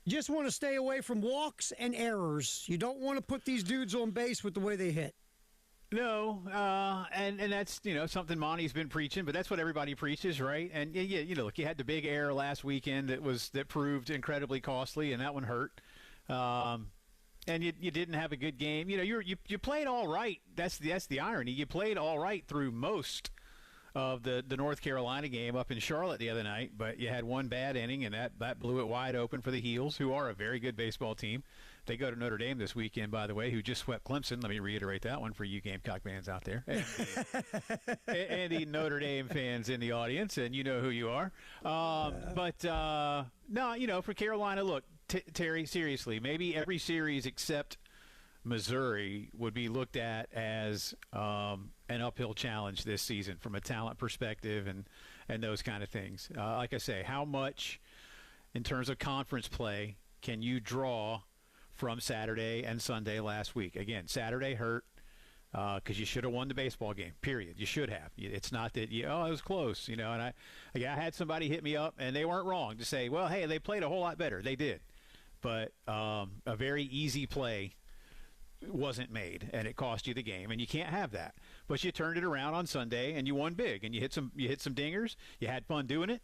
Just want to stay away from walks and errors. You don't want to put these dudes on base with the way they hit. No, and that's something Monty's been preaching, but that's what everybody preaches, right? And look, you had the big error last weekend that proved incredibly costly, and that one hurt. And you didn't have a good game. You played all right. That's the irony. You played all right through most of the North Carolina game up in Charlotte the other night, but you had one bad inning, and that blew it wide open for the Heels, who are a very good baseball team. They go to Notre Dame this weekend, by the way, who just swept Clemson. Let me reiterate that one for you Gamecock fans out there. And the Notre Dame fans in the audience, and you know who you are. No, for Carolina, look, Terry, seriously, maybe every series except Missouri would be looked at as an uphill challenge this season from a talent perspective and those kind of things. Like I say, how much in terms of conference play can you draw from Saturday and Sunday last week? Again, Saturday hurt because you should have won the baseball game, period. You should have. It's not that, it was close, and I had somebody hit me up, and they weren't wrong to say, well, hey, they played a whole lot better. They did. But a very easy play wasn't made, and it cost you the game, and you can't have that. But you turned it around on Sunday, and you won big, and you hit some dingers. You had fun doing it.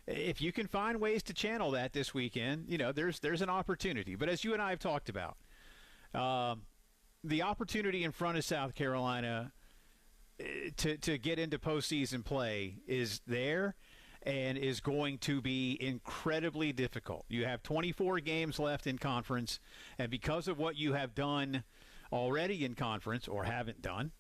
If you can find ways to channel that this weekend, there's an opportunity. But as you and I have talked about, the opportunity in front of South Carolina to get into postseason play is there and is going to be incredibly difficult. You have 24 games left in conference, and because of what you have done already in conference or haven't done,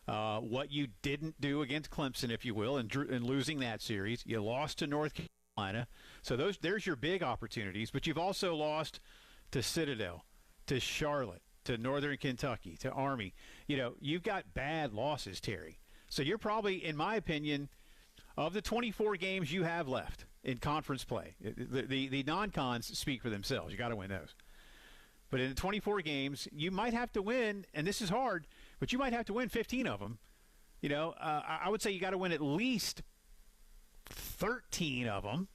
what you didn't do against Clemson, if you will, and losing that series, you lost to North Carolina. So there's your big opportunities, but you've also lost to Citadel, to Charlotte, to Northern Kentucky, to Army. You've got bad losses, Terry. So you're probably, in my opinion, of the 24 games you have left in conference play, the non-cons speak for themselves. You got to win those. But in the 24 games, you might have to win, and this is hard, but you might have to win 15 of them. I would say you got to win at least 13 of them,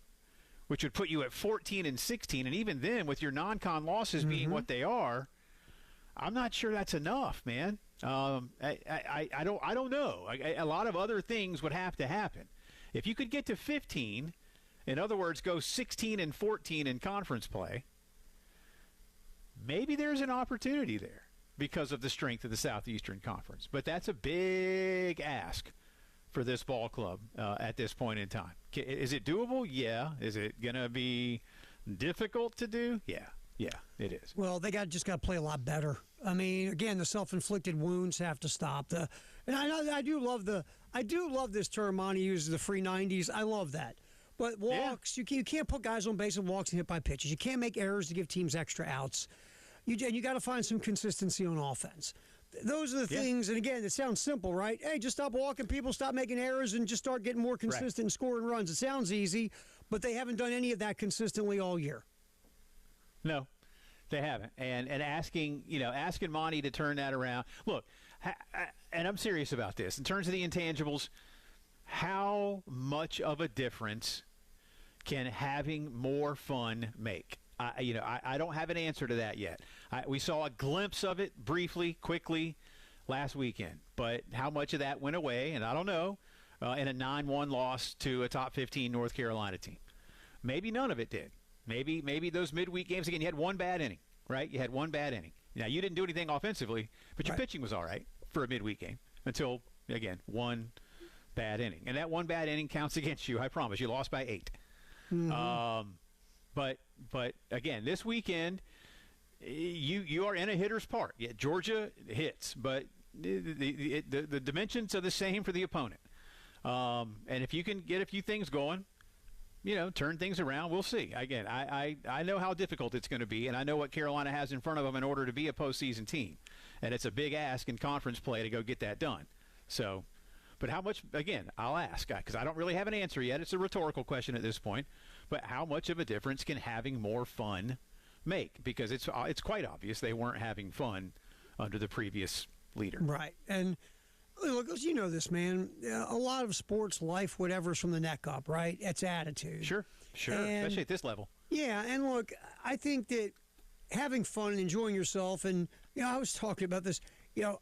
which would put you at 14 and 16. And even then, with your non-con losses being what they are, I'm not sure that's enough, man. I don't know. A lot of other things would have to happen. If you could get to 15, in other words, go 16 and 14 in conference play, maybe there's an opportunity there because of the strength of the Southeastern Conference. But that's a big ask for this ball club at this point in time. Is it doable? Yeah. Is it going to be difficult to do? Yeah. Yeah, it is. Well, they just got to play a lot better. I mean, again, the self-inflicted wounds have to stop. And I do love this term Monty uses, the free 90s. I love that. But walks, you can't put guys on base and walks and hit by pitches. You can't make errors to give teams extra outs. You got to find some consistency on offense. Those are the things, and again, it sounds simple, right? Hey, just stop walking people, stop making errors, and just start getting more consistent and scoring runs. It sounds easy, but they haven't done any of that consistently all year. No, they haven't. And asking Monty to turn that around. Look, and I'm serious about this. In terms of the intangibles, how much of a difference can having more fun make? I don't have an answer to that yet. We saw a glimpse of it briefly, quickly last weekend. But how much of that went away, and I don't know, in a 9-1 loss to a top 15 North Carolina team. Maybe none of it did. Maybe those midweek games, again, you had one bad inning, right? You had one bad inning. Now, you didn't do anything offensively, but your pitching was all right for a midweek game until, again, one bad inning. And that one bad inning counts against you, I promise. You lost by 8. Mm-hmm. But again, this weekend, you are in a hitter's park. Yeah, Georgia hits, but the dimensions are the same for the opponent. And if you can get a few things going, turn things around, we'll see. Again, I know how difficult it's going to be, and I know what Carolina has in front of them in order to be a postseason team. And it's a big ask in conference play to go get that done. So, but how much, again, I'll ask, because I don't really have an answer yet. It's a rhetorical question at this point. But how much of a difference can having more fun make? Because it's quite obvious they weren't having fun under the previous leader. Right. And look, you know this, man. A lot of sports, life, whatever, is from the neck up, right? It's attitude. Sure. And, especially at this level. Yeah, and look, I think that having fun and enjoying yourself, and I was talking about this.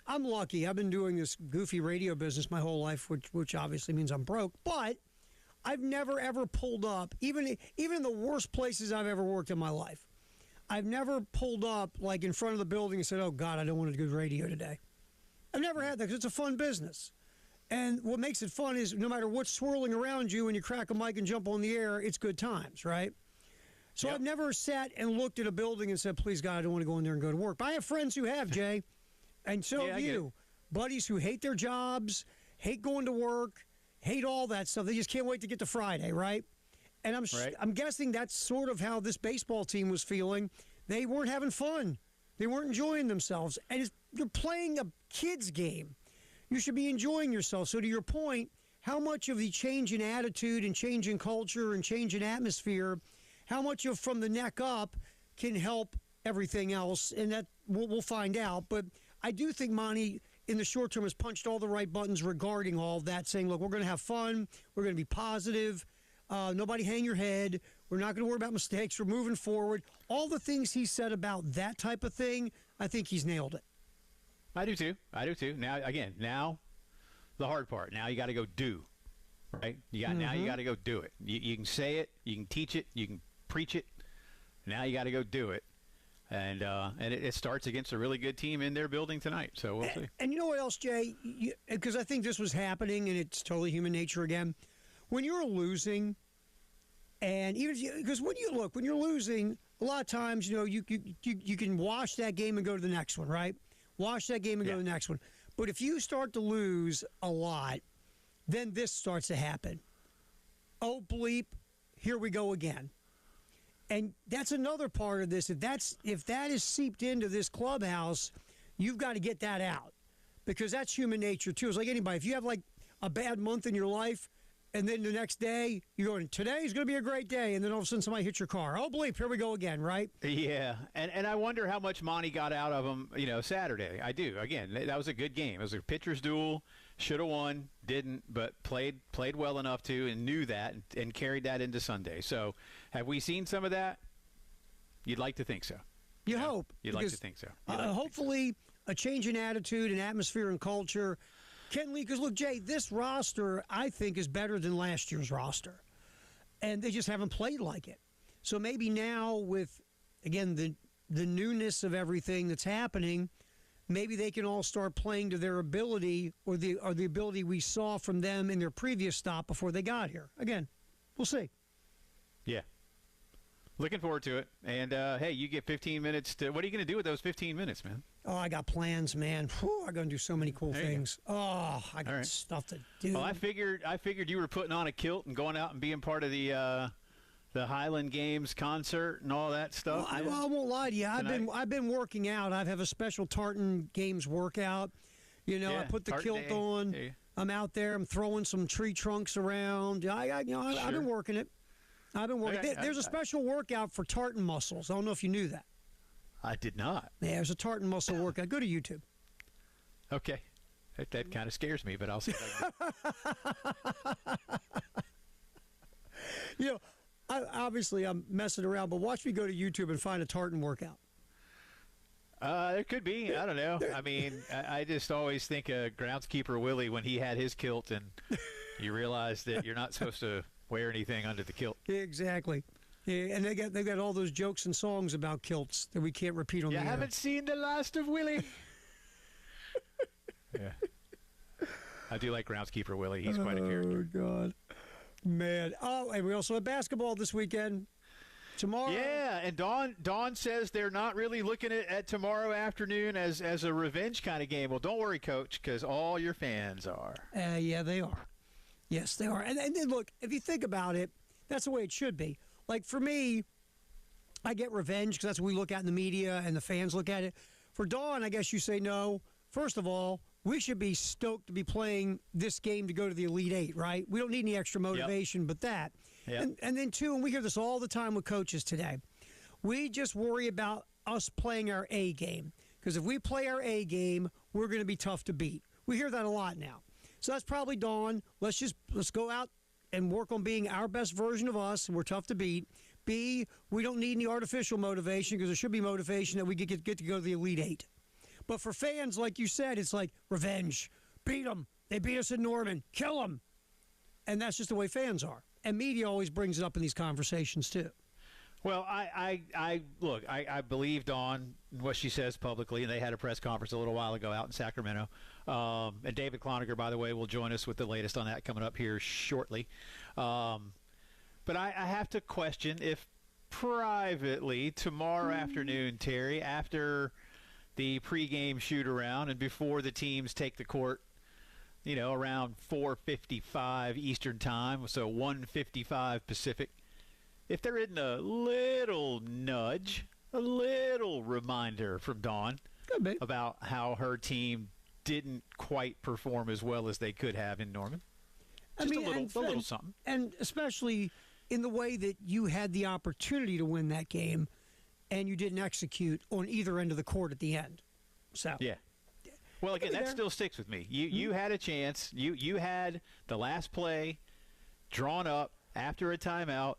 I'm lucky. I've been doing this goofy radio business my whole life, which obviously means I'm broke. But I've never ever pulled up, even in the worst places I've ever worked in my life. I've never pulled up like in front of the building and said, "Oh God, I don't want to do radio today." I've never had that because it's a fun business. And what makes it fun is no matter what's swirling around you when you crack a mic and jump on the air, it's good times, right? So I've never sat and looked at a building and said, "Please God, I don't want to go in there and go to work." But I have friends who have, Jay, and so have you. Buddies who hate their jobs, hate going to work, hate all that stuff. They just can't wait to get to Friday, right? And I'm guessing that's sort of how this baseball team was feeling. They weren't having fun. They weren't enjoying themselves. And you're playing a kid's game. You should be enjoying yourself. So to your point, how much of the change in attitude and change in culture and change in atmosphere, how much of from the neck up can help everything else? And that we'll find out. But I do think Monty, in the short term, has punched all the right buttons regarding all of that, saying, look, we're going to have fun. We're going to be positive. Nobody hang your head. We're not going to worry about mistakes. We're moving forward. All the things he said about that type of thing, I think he's nailed it. I do too. Now the hard part. Now you got to go do, right? Now you got to go do it. You can say it. You can teach it. You can preach it. Now you got to go do it. And it starts against a really good team in their building tonight. So we'll see. And you know what else, Jay? Because I think this was happening, and it's totally human nature again. When you're losing, and even because when you're losing, a lot of times you can wash that game and go to the next one, right? Wash that game and go to the next one. But if you start to lose a lot, then this starts to happen. Oh bleep, here we go again. And that's another part of this. If that is seeped into this clubhouse, you've got to get that out, because that's human nature too. It's like anybody. If you have like a bad month in your life, and then the next day you're going, today's going to be a great day, and then all of a sudden somebody hits your car. Oh bleep, here we go again, right? Yeah, and I wonder how much Monty got out of him, Saturday. I do. Again, that was a good game. It was a pitcher's duel. Should have won, didn't, but played well enough to, and knew that, and carried that into Sunday. So, have we seen some of that? You'd like to think so. You hope. You'd like to think so. Hopefully, a change in attitude and atmosphere and culture can lead. Because look, Jay, this roster I think is better than last year's roster, and they just haven't played like it. So maybe now, with again the newness of everything that's happening, maybe they can all start playing to their ability, or the ability we saw from them in their previous stop before they got here. Again, we'll see. Yeah. Looking forward to it. And, hey, you get 15 minutes to – what are you going to do with those 15 minutes, man? Oh, I got plans, man. Whew, I'm going to do so many cool things. Oh, I got stuff to do. Well, I figured you were putting on a kilt and going out and being part of the Highland Games concert and all that stuff. Well, I won't lie to you. I've been working out. I have a special Tartan Games workout. I put the kilt on. Yeah. I'm out there. I'm throwing some tree trunks around. I've been working it. There's a special workout for tartan muscles. I don't know if you knew that. I did not. Yeah, there's a tartan muscle workout. Go to YouTube. Okay. That kind of scares me, but I'll see if I can. Obviously I'm messing around, but watch me go to YouTube and find a tartan workout. There could be. I don't know. I mean, I just always think of groundskeeper Willie when he had his kilt, and you realize that you're not supposed to wear anything under the kilt. Yeah, exactly. Yeah, and they've got all those jokes and songs about kilts that we can't repeat on the air. You haven't seen the last of Willie. Yeah. I do like groundskeeper Willie. He's quite a character. Oh, God. Man. Oh, and we also have basketball this weekend. Tomorrow. Yeah, and Dawn says they're not really looking at tomorrow afternoon as a revenge kind of game. Well, don't worry, Coach, because all your fans are. Yeah, they are. Yes, they are. And then, look, if you think about it, that's the way it should be. Like, for me, I get revenge because that's what we look at in the media and the fans look at it. For Dawn, I guess you say no. First of all, we should be stoked to be playing this game to go to the Elite Eight, right? We don't need any extra motivation but that. Yep. And then, two, and we hear this all the time with coaches today, we just worry about us playing our A game. Because if we play our A game, we're going to be tough to beat. We hear that a lot now. So that's probably Dawn. Let's go out and work on being our best version of us, and we're tough to beat. B, we don't need any artificial motivation because there should be motivation that we get to go to the Elite Eight. But for fans, like you said, it's like revenge. Beat them. They beat us in Norman. Kill them. And that's just the way fans are. And media always brings it up in these conversations, too. Well, I believe Dawn what she says publicly, and they had a press conference a little while ago out in Sacramento. And David Cloninger, by the way, will join us with the latest on that coming up here shortly. But I have to question if privately tomorrow afternoon, Terry, after the pregame shoot-around and before the teams take the court, around 4:55 Eastern Time, so 1:55 Pacific, if there isn't a little nudge, a little reminder from Dawn about how her team didn't quite perform as well as they could have in Norman. Just a little something. And especially in the way that you had the opportunity to win that game and you didn't execute on either end of the court at the end. So yeah. Well, again, that still sticks with me. You had a chance. You had the last play drawn up after a timeout,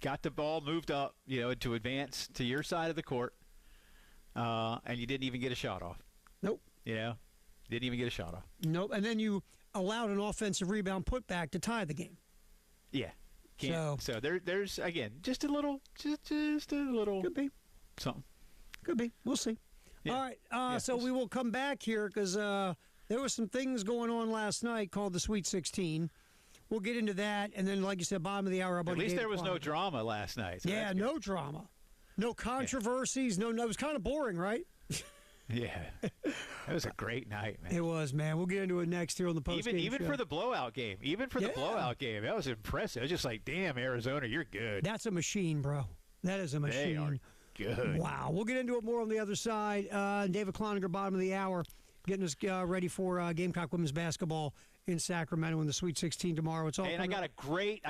got the ball moved up, to advance to your side of the court, and you didn't even get a shot off. Nope. Didn't even get a shot off. Nope. And then you allowed an offensive rebound putback to tie the game. Yeah. So there's again just a little could be something. Could be. We'll see. Yeah. All right. So we will come back here because there was some things going on last night called the Sweet 16. We'll get into that, and then, like you said, bottom of the hour. At least there was no drama last night. So yeah, no drama, no controversies. Yeah. No, it was kind of boring, right? Yeah, it was a great night, man. It was, man. We'll get into it next here on the postgame Even show. for the blowout game. That was impressive. It was just like, damn, Arizona, you're good. That's a machine, bro. That is a machine. They are good. Wow. We'll get into it more on the other side. David Cloninger, bottom of the hour, getting us ready for Gamecock women's basketball in Sacramento in the Sweet 16 tomorrow. It's all. And I got a great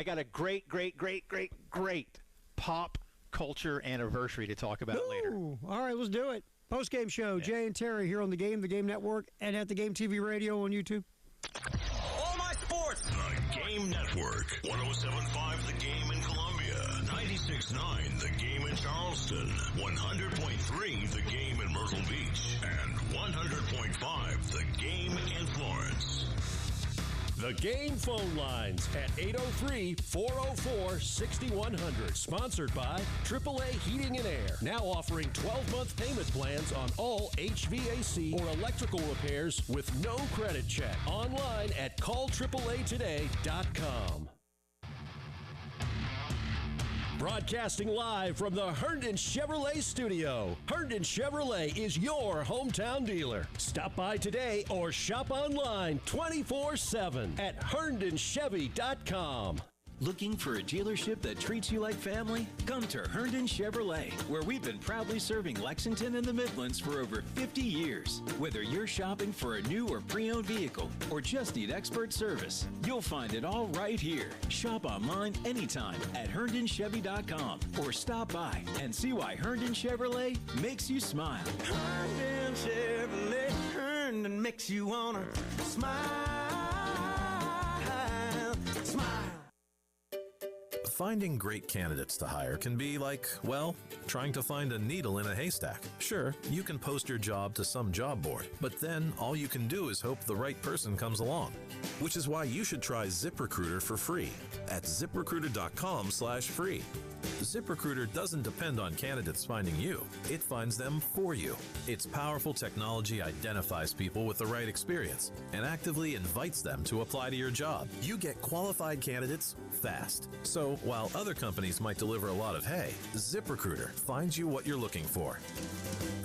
pop culture anniversary to talk about later. All right, let's do it. Postgame show, yeah. Jay and Terry here on the Game Network, and at the Game TV radio on YouTube. All my sports. The Game Network. 107.5 The Game in Columbia. 96.9 The Game in Charleston. 100.3 The Game in Myrtle Beach. And 100.5 The Game in Florence. The Game phone lines at 803-404-6100. Sponsored by AAA Heating and Air. Now offering 12-month payment plans on all HVAC or electrical repairs with no credit check. Online at callAAAtoday.com. Broadcasting live from the Herndon Chevrolet studio. Herndon Chevrolet is your hometown dealer. Stop by today or shop online 24/7 at HerndonChevy.com. Looking for a dealership that treats you like family? Come to Herndon Chevrolet, where we've been proudly serving Lexington and the Midlands for over 50 years. Whether you're shopping for a new or pre-owned vehicle or just need expert service, you'll find it all right here. Shop online anytime at HerndonChevy.com or stop by and see why Herndon Chevrolet makes you smile. Herndon Chevrolet, Herndon makes you wanna smile. Finding great candidates to hire can be like, well, trying to find a needle in a haystack. Sure, you can post your job to some job board, but then all you can do is hope the right person comes along. Which is why you should try ZipRecruiter for free at ZipRecruiter.com/free. ZipRecruiter doesn't depend on candidates finding you. It finds them for you. Its powerful technology identifies people with the right experience and actively invites them to apply to your job. You get qualified candidates fast. So while other companies might deliver a lot of hay, ZipRecruiter finds you what you're looking for.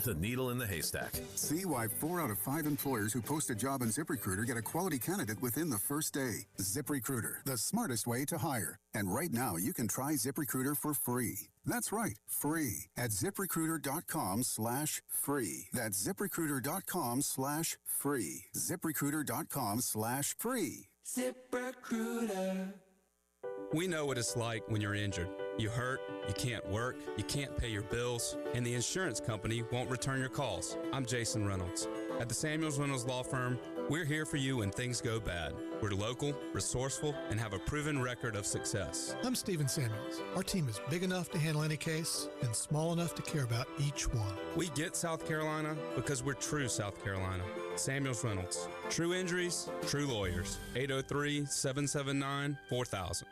The needle in the haystack. See why 4 out of 5 employers who post a job on ZipRecruiter get a quality candidate within the first day. ZipRecruiter, the smartest way to hire. And right now, you can try ZipRecruiter for free. That's right, free at ZipRecruiter.com/free. That's ZipRecruiter.com/free. ZipRecruiter.com/free. ZipRecruiter. We know what it's like when you're injured. You hurt, you can't work, you can't pay your bills, and the insurance company won't return your calls. I'm Jason Reynolds. At the Samuels Reynolds Law Firm, We're here for you when things go bad. We're local, resourceful, and have a proven record of success. I'm Stephen Samuels. Our team is big enough to handle any case and small enough to care about each one. We get South Carolina because we're true South Carolina. Samuels Reynolds. True injuries, true lawyers. 803-779-4000.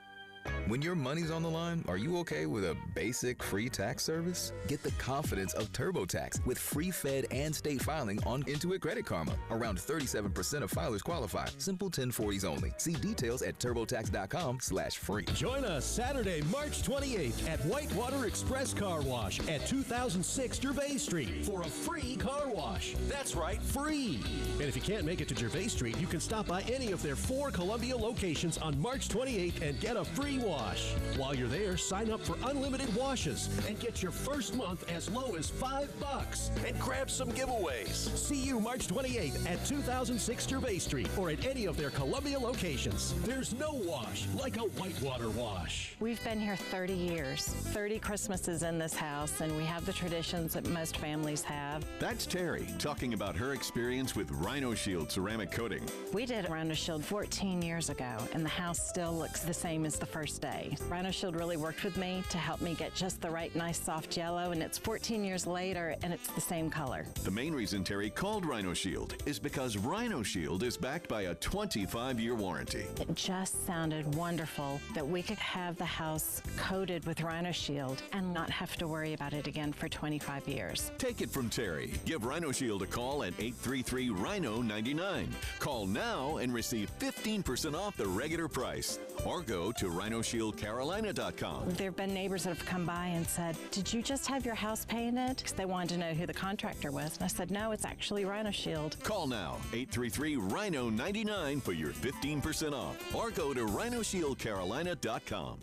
When your money's on the line, are you okay with a basic free tax service? Get the confidence of TurboTax with free Fed and state filing on Intuit Credit Karma. Around 37% of filers qualify. Simple 1040s only. See details at turbotax.com/free. Join us Saturday, March 28th at Whitewater Express Car Wash at 2006 Gervais Street for a free car wash. That's right, free. And if you can't make it to Gervais Street, you can stop by any of their 4 Columbia locations on March 28th and get a free wash. While you're there, sign up for unlimited washes and get your first month as low as $5 and grab some giveaways. See you March 28th at 2006 Gervais Street or at any of their Columbia locations. There's no wash like a Whitewater wash. We've been here 30 years, 30 Christmases in this house, and we have the traditions that most families have. That's Terry talking about her experience with Rhino Shield ceramic coating. We did Rhino Shield 14 years ago, and the house still looks the same as the first day. Rhino Shield really worked with me to help me get just the right nice soft yellow, and it's 14 years later and it's the same color. The main reason Terry called Rhino Shield is because Rhino Shield is backed by a 25-year warranty. It just sounded wonderful that we could have the house coated with Rhino Shield and not have to worry about it again for 25 years. Take it from Terry. Give Rhino Shield a call at 833-RHINO-99. Call now and receive 15% off the regular price. Or go to RhinoShieldCarolina.com. There have been neighbors that have come by and said, "Did you just have your house painted?" Because they wanted to know who the contractor was. And I said, "No, it's actually Rhino Shield." Call now, 833-RHINO-99 for your 15% off. Or go to RhinoShieldCarolina.com.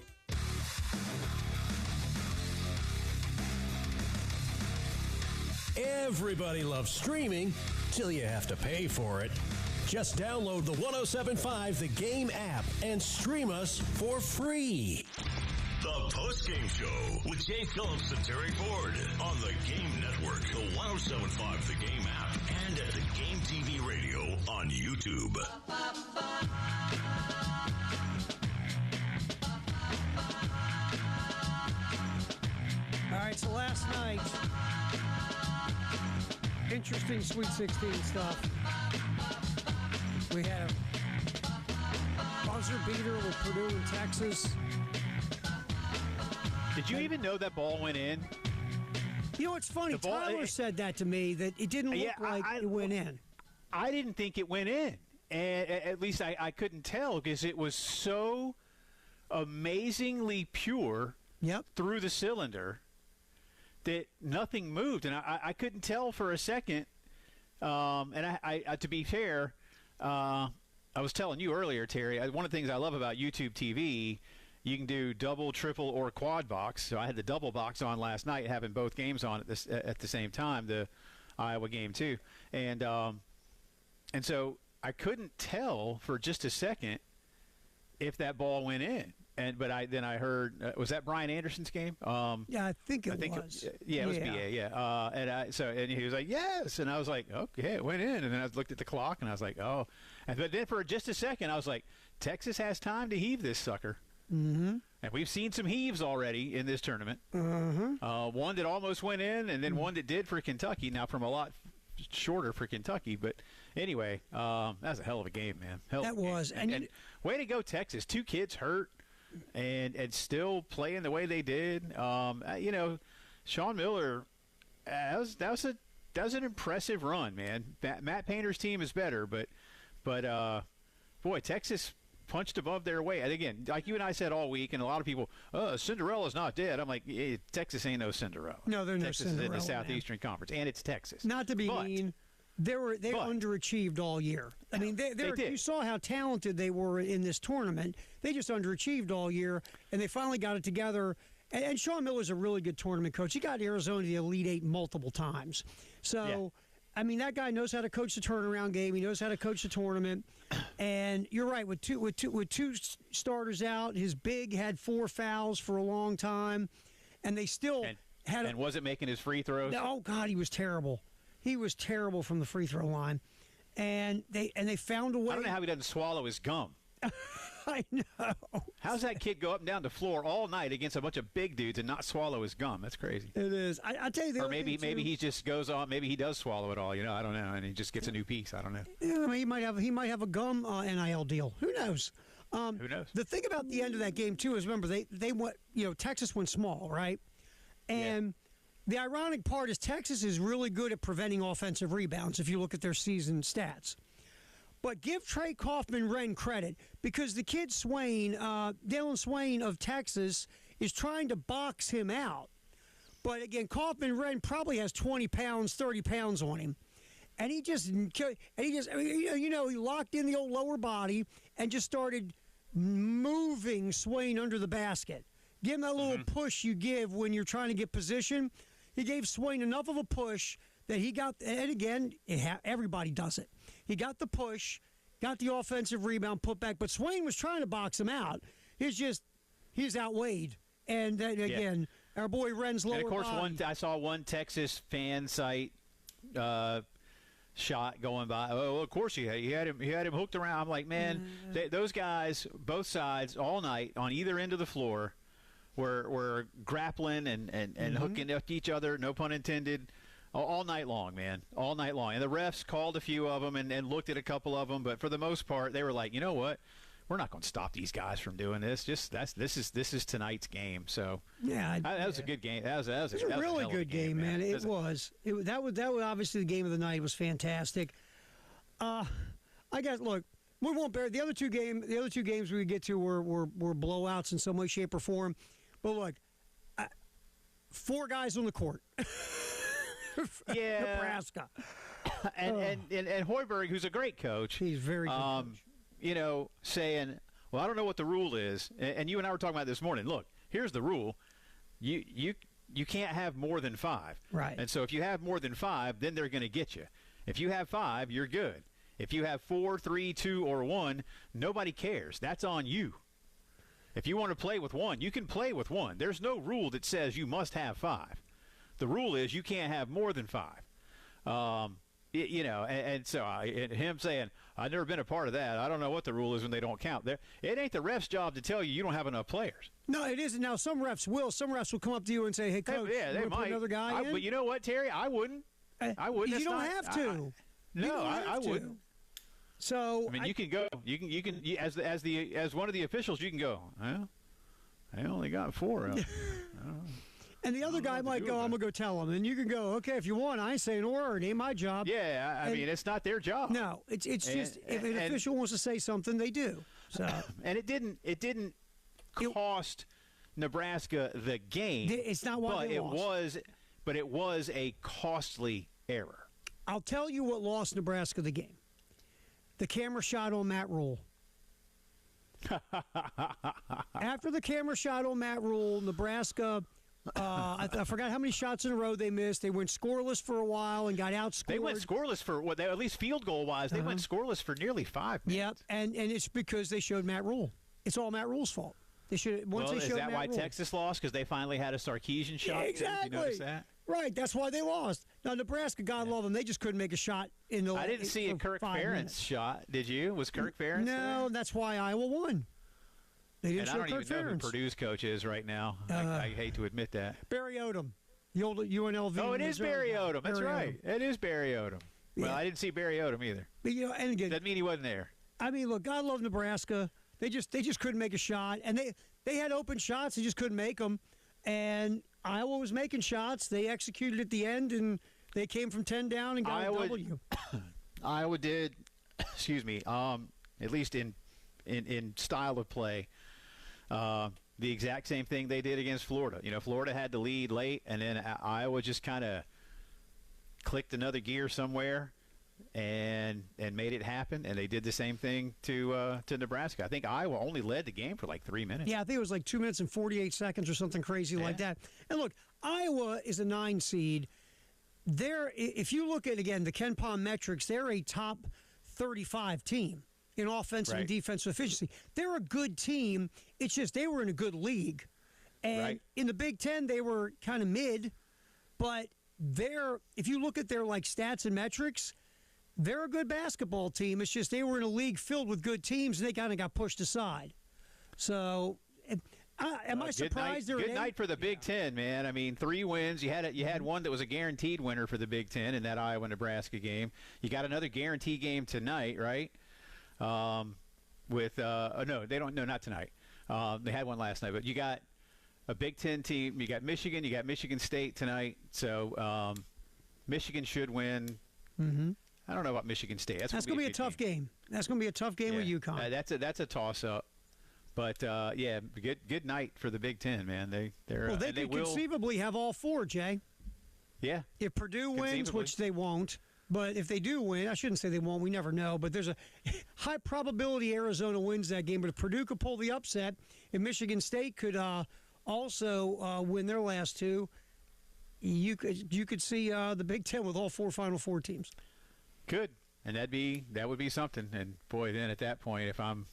Everybody loves streaming till you have to pay for it. Just download the 107.5 The Game app and stream us for free. The Postgame Show with Jay Phillips and Terry Ford on the Game Network, the 107.5 The Game app, and at the Game TV radio on YouTube. All right, so last night, interesting Sweet 16 stuff. We had a buzzer beater with Purdue and Texas. Did you even know that ball went in? You know, it's funny. Tyler said that to me, that it didn't look like it went in. I didn't think it went in. And at least I couldn't tell because it was so amazingly pure through the cylinder that nothing moved. And I couldn't tell for a second. And I to be fair, I was telling you earlier, Terry, one of the things I love about YouTube TV, you can do double, triple, or quad box. So I had the double box on last night, having both games on at the same time, the Iowa game too. And so I couldn't tell for just a second if that ball went in. But I heard, was that Brian Anderson's game? Yeah, I think it was. It was BA, yeah. And he was like, yes. And I was like, okay, it went in. And then I looked at the clock, and I was like, oh. But then for just a second, I was like, Texas has time to heave this sucker. Mm-hmm. And we've seen some heaves already in this tournament. Mm-hmm. One that almost went in, and then one that did for Kentucky. Now from a lot shorter for Kentucky. But anyway, that was a hell of a game, man. That was. And way to go, Texas. 2 kids hurt. And still playing the way they did. Sean Miller, that was an impressive run, man. Matt Painter's team is better, but boy, Texas punched above their weight. And again, like you and I said all week, and a lot of people, Cinderella's not dead. I'm like, Texas ain't no Cinderella. No, they're Texas no Cinderella. Texas is in the Southeastern Conference, and it's Texas. Not to be mean. They underachieved all year. I mean, they did. You saw how talented they were in this tournament. They just underachieved all year, and they finally got it together. And Sean Miller's a really good tournament coach. He got Arizona to the Elite Eight multiple times. So, I mean, that guy knows how to coach the turnaround game. He knows how to coach the tournament. And you're right, with two starters out, his big had 4 fouls for a long time, and they still had. And wasn't making his free throws. Oh God, he was terrible. He was terrible from the free throw line. and they found a way. I don't know how he doesn't swallow his gum. I know. How's that kid go up and down the floor all night against a bunch of big dudes and not swallow his gum? That's crazy. It is. I tell you, the or other maybe thing, he just goes on. Maybe he does swallow it all. I don't know, and he just gets a new piece. I don't know. Yeah, I mean, he might have a gum NIL deal. Who knows? Who knows? The thing about the end of that game too is, remember, they went. Texas went small, right? And the ironic part is Texas is really good at preventing offensive rebounds if you look at their season stats. But give Trey Kaufman-Renn credit, because the kid Swain, Dalen Swain of Texas, is trying to box him out. But again, Kaufman-Renn probably has 20 pounds, 30 pounds on him. And he locked in the old lower body and just started moving Swain under the basket. Give him that little push you give when you're trying to get position. He gave Swain enough of a push that he got, and again, everybody does it. He got the push, got the offensive rebound, put back, but Swain was trying to box him out. He's outweighed. And then again, our boy Ren's lower body. And of course, I saw one Texas fan site shot going by. Oh, of course he had him hooked around. I'm like, man, those guys, both sides, all night on either end of the floor, were grappling and hooking up each other. No pun intended. All night long, man. All night long. And the refs called a few of them and looked at a couple of them, but for the most part, they were like, you know what? We're not going to stop these guys from doing this. This is tonight's game. So that was a good game. That was a really good game, man. It was. That was obviously the game of the night. It was fantastic. I guess. Look, we won't bear the other two games. The other two games we get to were blowouts in some way, shape, or form. But look, 4 guys on the court. Nebraska. And Hoiberg, who's a great coach. He's very good coach. Saying, well, I don't know what the rule is. And you and I were talking about this morning. Look, here's the rule. You can't have more than 5. Right. And so if you have more than 5, then they're going to get you. If you have 5, you're good. If you have 4, 3, 2, or 1, nobody cares. That's on you. If you want to play with 1, you can play with 1. There's no rule that says you must have 5. The rule is you can't have more than 5. And so him saying, I've never been a part of that. I don't know what the rule is when they don't count. It ain't the ref's job to tell you don't have enough players. No, it isn't. Now, some refs will. Some refs will come up to you and say, hey, coach, they might. Put another guy in? But you know what, Terry? I wouldn't. I wouldn't. You don't have to. I wouldn't. So I mean, you can go. You can as one of the officials, you can go. Well, I only got 4 up. And the other guy might go, I'm going to go tell him. And you can go, okay, if you want, I ain't saying a word. It ain't my job. Yeah, I mean, it's not their job. No, it's just if an official wants to say something, they do. So and it didn't cost Nebraska the game. It's not why they lost. But it was a costly error. I'll tell you what lost Nebraska the game. The camera shot on Matt Rule. After the camera shot on Matt Rule, Nebraska... I forgot how many shots in a row they missed. They went scoreless for a while and got outscored. They went scoreless for at least field goal wise. They went scoreless for nearly 5 minutes. Yep, and it's because they showed Matt Rule. It's all Matt Rule's fault. They should once they showed Matt Rule. Is that why Texas lost? Because they finally had a Sarkisian shot. Yeah, exactly. Did you notice that? Right. That's why they lost. Now Nebraska, God love them, they just couldn't make a shot in the. I didn't see a Kirk Ferentz shot. Did you? Was Kirk Ferentz? No, that's why Iowa won. They didn't and I don't even know who Purdue's coach is right now. I hate to admit that. Barry Odom, the old UNLV. Oh, it is Barry Odom. That's right. It is Barry Odom. Yeah. Well, I didn't see Barry Odom either. But, and again, doesn't mean he wasn't there. I mean, look, God love Nebraska. They just couldn't make a shot, and they had open shots. They just couldn't make them. And Iowa was making shots. They executed at the end, and they came from 10 down and got a W. Iowa did. Excuse me. At least in style of play. The exact same thing they did against Florida. Florida had the lead late, and then Iowa just kind of clicked another gear somewhere and made it happen. And they did the same thing to Nebraska. I think Iowa only led the game for like 3 minutes. Yeah, I think it was like 2 minutes and 48 seconds or something crazy like that. And look, Iowa is a 9 seed. If you look at, again, the Ken Pom metrics, they're a top 35 team in offensive and defensive efficiency. They're a good team. It's just they were in a good league. And in the Big Ten, they were kind of mid. But if you look at their stats and metrics, They're a good basketball team. It's just they were in a league filled with good teams, and they kind of got pushed aside. So, am I surprised? Good night for the Big Ten, man. I mean, 3 wins. You had one that was a guaranteed winner for the Big Ten in that Iowa-Nebraska game. You got another guarantee game tonight, right? No, they don't. No, not tonight. They had one last night, but you got a Big Ten team. You got Michigan. You got Michigan State tonight. So Michigan should win. Mm-hmm. I don't know about Michigan State. That's going to be a tough game. That's going to be a tough game with UConn. That's a toss-up. But good night for the Big Ten, man. They could conceivably have all 4, Jay. Yeah. If Purdue wins, which they won't, but if they do win, I shouldn't say they won't. We never know. But there's a high probability Arizona wins that game. But if Purdue could pull the upset, if Michigan State could also win their last 2, you could see the Big Ten with all 4 Final Four teams. Good, and that would be something. And boy, then at that point, if I'm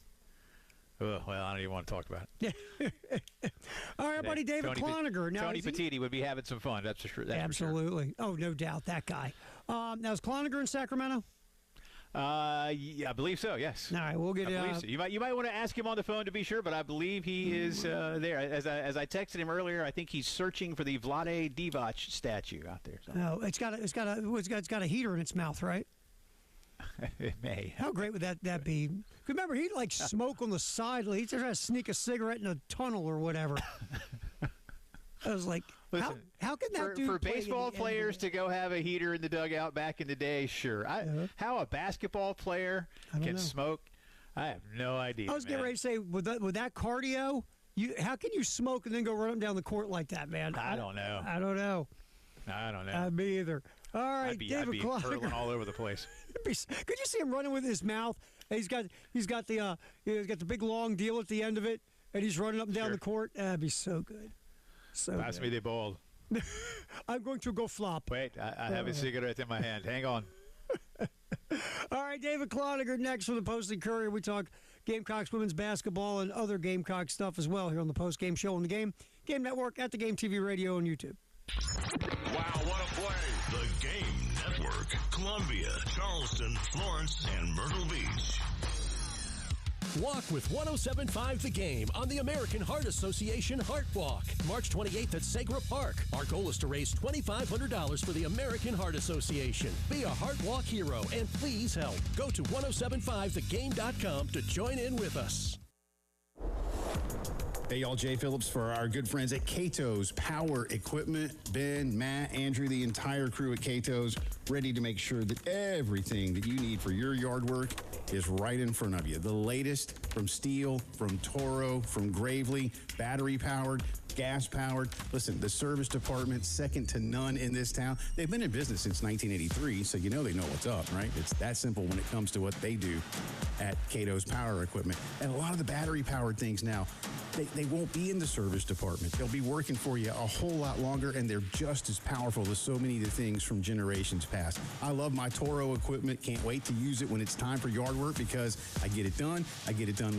well, I don't even want to talk about it. All right, buddy, David Cloninger. Now, Tony Petitti would be having some fun. That's for sure. Absolutely. Oh, no doubt, that guy. Now, is Cloninger in Sacramento? I believe so. Yes. All right, we'll get. I believe so. You might want to ask him on the phone to be sure, but I believe he is there. As I texted him earlier, I think he's searching for the Vlade Divac statue out there. So. Oh, it's got a heater in its mouth, right? It may. How great would that be? Remember, he'd like smoke on the side. He'd try to sneak a cigarette in a tunnel or whatever. I was like, listen, how can that dude for play baseball players to go have a heater in the dugout back in the day? Sure. How a basketball player can smoke, I have no idea. I was getting ready to say, with that cardio, how can you smoke and then go run up and down the court like that, man? I don't know. I don't know. Me either. All right, I'd be David Cloninger. hurling all over the place. Could you see him running with his mouth? He's got the big long deal at the end of it, and he's running up and down the court. That'd be so good. Pass me the ball. I'm going to go flop. Wait, I have a cigarette in my hand. Hang on. All right, David Cloninger next from the Post and Courier. We talk Gamecocks women's basketball and other Gamecock stuff as well here on the Postgame Show on the Game Network, at the Game TV Radio, and YouTube. Wow, what a play! The Game Network, Columbia, Charleston, Florence, and Myrtle Beach. Walk with 107.5 The Game on the American Heart Association Heart Walk, March 28th at Sagra Park. Our goal is to raise $2,500 for the American Heart Association. Be a Heart Walk hero and please help. Go to 1075thegame.com to join in with us. Hey, y'all, Jay Phillips for our good friends at Cato's Power Equipment. Ben, Matt, Andrew, the entire crew at Cato's, ready to make sure that everything that you need for your yard work is right in front of you. The latest from Steel, from Toro, from Gravely, battery-powered, gas-powered. Listen, the service department, second to none in this town. They've been in business since 1983, so you know they know what's up, right? It's that simple when it comes to what they do at Cato's Power Equipment. And a lot of the battery-powered things now, they won't be in the service department. They'll be working for you a whole lot longer, and they're just as powerful as so many of the things from generations past. I love my Toro equipment. Can't wait to use it when it's time for yard work because I get it done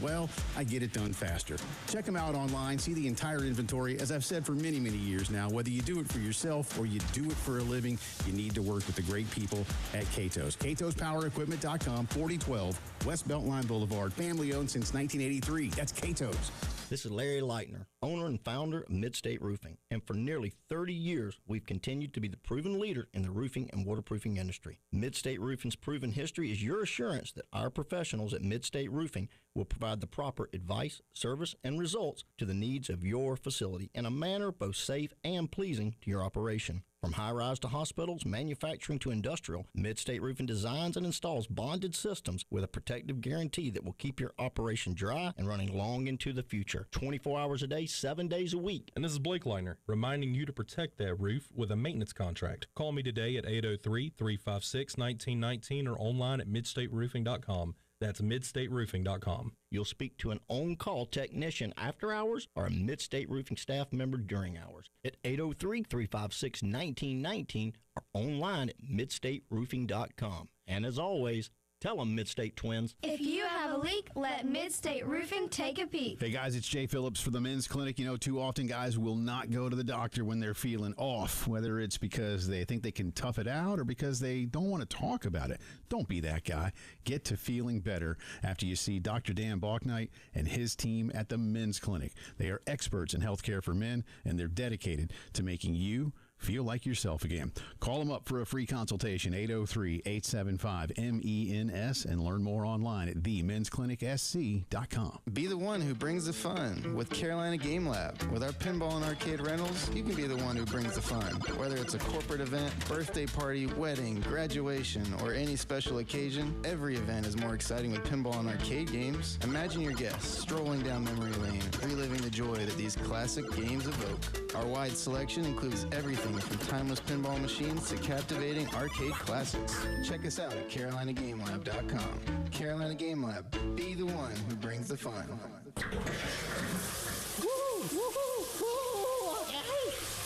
well, I get it done faster. Check them out online. See the entire inventory. As I've said for many, many years now, whether you do it for yourself or you do it for a living, you need to work with the great people at Cato's. CatosPowerEquipment.com, 4012 West Beltline Boulevard. Family owned since 1983. That's Cato's. This is Larry Leitner, owner and founder of Midstate Roofing, and for nearly 30 years, we've continued to be the proven leader in the roofing and waterproofing industry. Midstate Roofing's proven history is your assurance that our professionals at Midstate Roofing will provide the proper advice, service, and results to the needs of your facility in a manner both safe and pleasing to your operation. From high-rise to hospitals, manufacturing to industrial, Midstate Roofing designs and installs bonded systems with a protective guarantee that will keep your operation dry and running long into the future. 24 hours a day, 7 days a week. And this is Blake Leitner, reminding you to protect that roof with a maintenance contract. Call me today at 803-356-1919 or online at midstateroofing.com. That's midstateroofing.com. You'll speak to an on-call technician after hours or a Midstate Roofing staff member during hours at 803-356-1919 or online at midstateroofing.com. And as always, Tell them, Mid-State Twins. If you have a leak, let Mid-State Roofing take a peek. Hey guys, it's Jay Phillips for the Men's Clinic. You know, too often guys will not go to the doctor when they're feeling off, whether it's because they think they can tough it out or because they don't want to talk about it. Don't be that guy. Get to feeling better after you see Dr. Dan Balknight and his team at the Men's Clinic. They are experts in healthcare for men, and they're dedicated to making you feel like yourself again. Call them up for a free consultation, 803-875-MENS, and learn more online at themensclinicsc.com. Be the one who brings the fun with Carolina Game Lab. With our pinball and arcade rentals, you can be the one who brings the fun. Whether it's a corporate event, birthday party, wedding, graduation, or any special occasion, every event is more exciting with pinball and arcade games. Imagine your guests strolling down memory lane, reliving the joy that these classic games evoke. Our wide selection includes everything from timeless pinball machines to captivating arcade classics. Check us out at CarolinaGameLab.com. Carolina Game Lab. Be the one who brings the fun.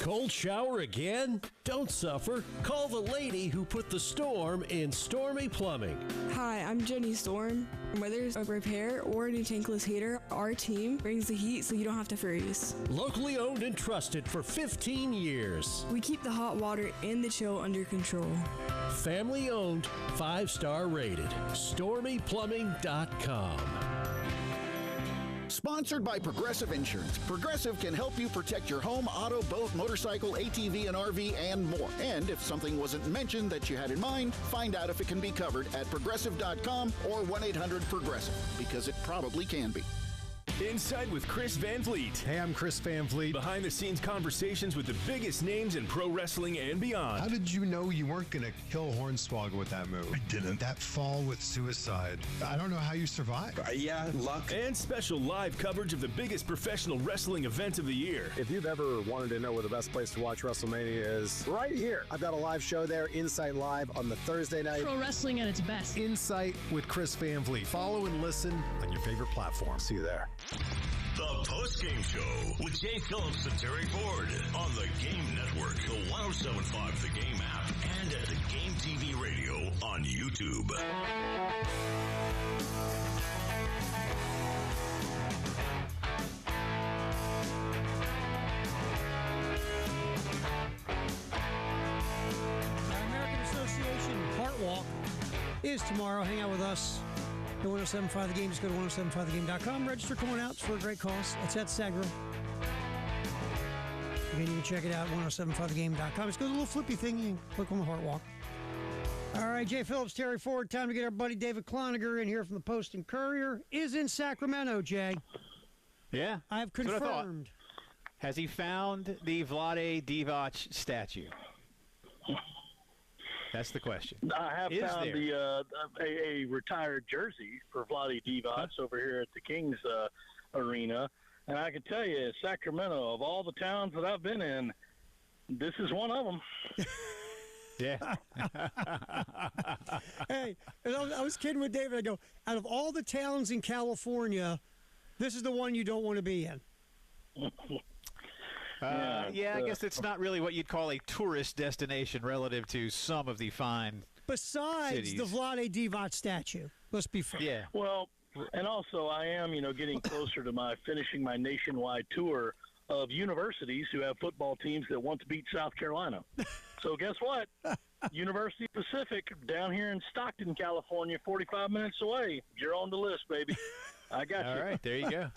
Cold shower again? Don't suffer. Call the lady who put the storm in Stormy Plumbing. Hi, I'm Jenny Storm. Whether it's a repair or a new tankless heater, our team brings the heat so you don't have to freeze. Locally owned and trusted for 15 years. We keep the hot water and the chill under control. Family owned, 5-star rated. StormyPlumbing.com. Sponsored by Progressive Insurance. Progressive can help you protect your home, auto, boat, motorcycle, ATV, and RV, and more. And if something wasn't mentioned that you had in mind, find out if it can be covered at Progressive.com or 1-800-PROGRESSIVE, because it probably can be. Inside with Chris Van Vliet. Hey, I'm Chris Van Vliet. Behind the scenes conversations with the biggest names in pro wrestling and beyond. How did you know you weren't going to kill Hornswoggle with that move? I didn't. That fall with suicide. I don't know how you survived. Yeah, luck. And special live coverage of the biggest professional wrestling event of the year. If you've ever wanted to know where the best place to watch WrestleMania is, right here. I've got a live show there, Insight Live, on the Thursday night. Pro wrestling at its best. Insight with Chris Van Vliet. Follow and listen on your favorite platform. See you there. The Postgame Show with Jay Phillips and Terry Ford on the Game Network, the 107.5 The Game app, and at the Game TV radio on YouTube. American Association Heart Walk is tomorrow. Hang out with us. The 107.5 The Game. Just go to 107.5thegame.com. Register, come on out. It's for a great cause. It's at Segra. Again, you can check it out, 107.5thegame.com. Just go to the little flippy thing and click on the Heart Walk. All right, Jay Phillips, Terry Ford. Time to get our buddy David Cloninger in here from the Post and Courier. Is in Sacramento, Jay. Yeah. I've confirmed. Has he found the Vlade Divac statue? That's the question. I have found a retired jersey for Vlade Divac over here at the Kings Arena. And I can tell you, Sacramento, of all the towns that I've been in, this is one of them. Yeah. Hey, and I was kidding with David. I go, out of all the towns in California, this is the one you don't want to be in. I guess it's not really what you'd call a tourist destination relative to some of the fine Besides cities. the Vlade Divac statue. Let's be fair. Yeah. Well, and also I am, getting closer to finishing my nationwide tour of universities who have football teams that want to beat South Carolina. So guess what? University Pacific down here in Stockton, California, 45 minutes away. You're on the list, baby. I got you. All right, there you go.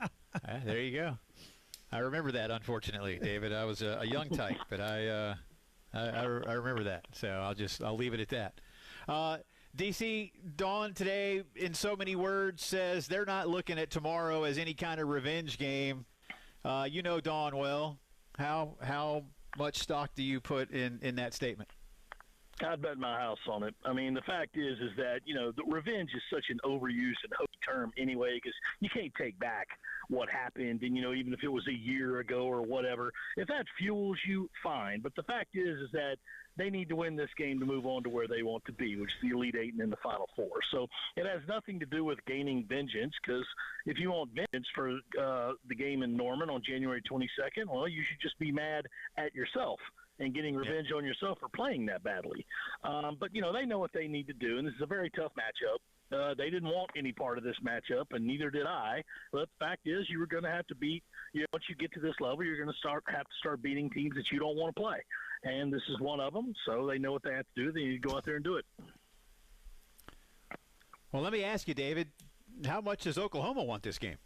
There you go. I remember that, unfortunately, David. I was a young tyke, but I remember that. So I'll leave it at that. DC, Dawn today, in so many words, says they're not looking at tomorrow as any kind of revenge game. You know Dawn well. How much stock do you put in that statement? I'd bet my house on it. I mean, the fact is that, the revenge is such an overused and hokey term anyway, because you can't take back what happened, and, even if it was a year ago or whatever. If that fuels you, fine. But the fact is that they need to win this game to move on to where they want to be, which is the Elite Eight and then the Final Four. So it has nothing to do with gaining vengeance, because if you want vengeance for the game in Norman on January 22nd, well, you should just be mad at yourself and getting revenge on yourself for playing that badly. But, they know what they need to do, and this is a very tough matchup They didn't want any part of this matchup, and neither did I. But the fact is, you were going to have to beat. Once you get to this level, you're going to have to start beating teams that you don't want to play, and this is one of them. So they know what they have to do. They need to go out there and do it. Well, let me ask you, David, how much does Oklahoma want this game?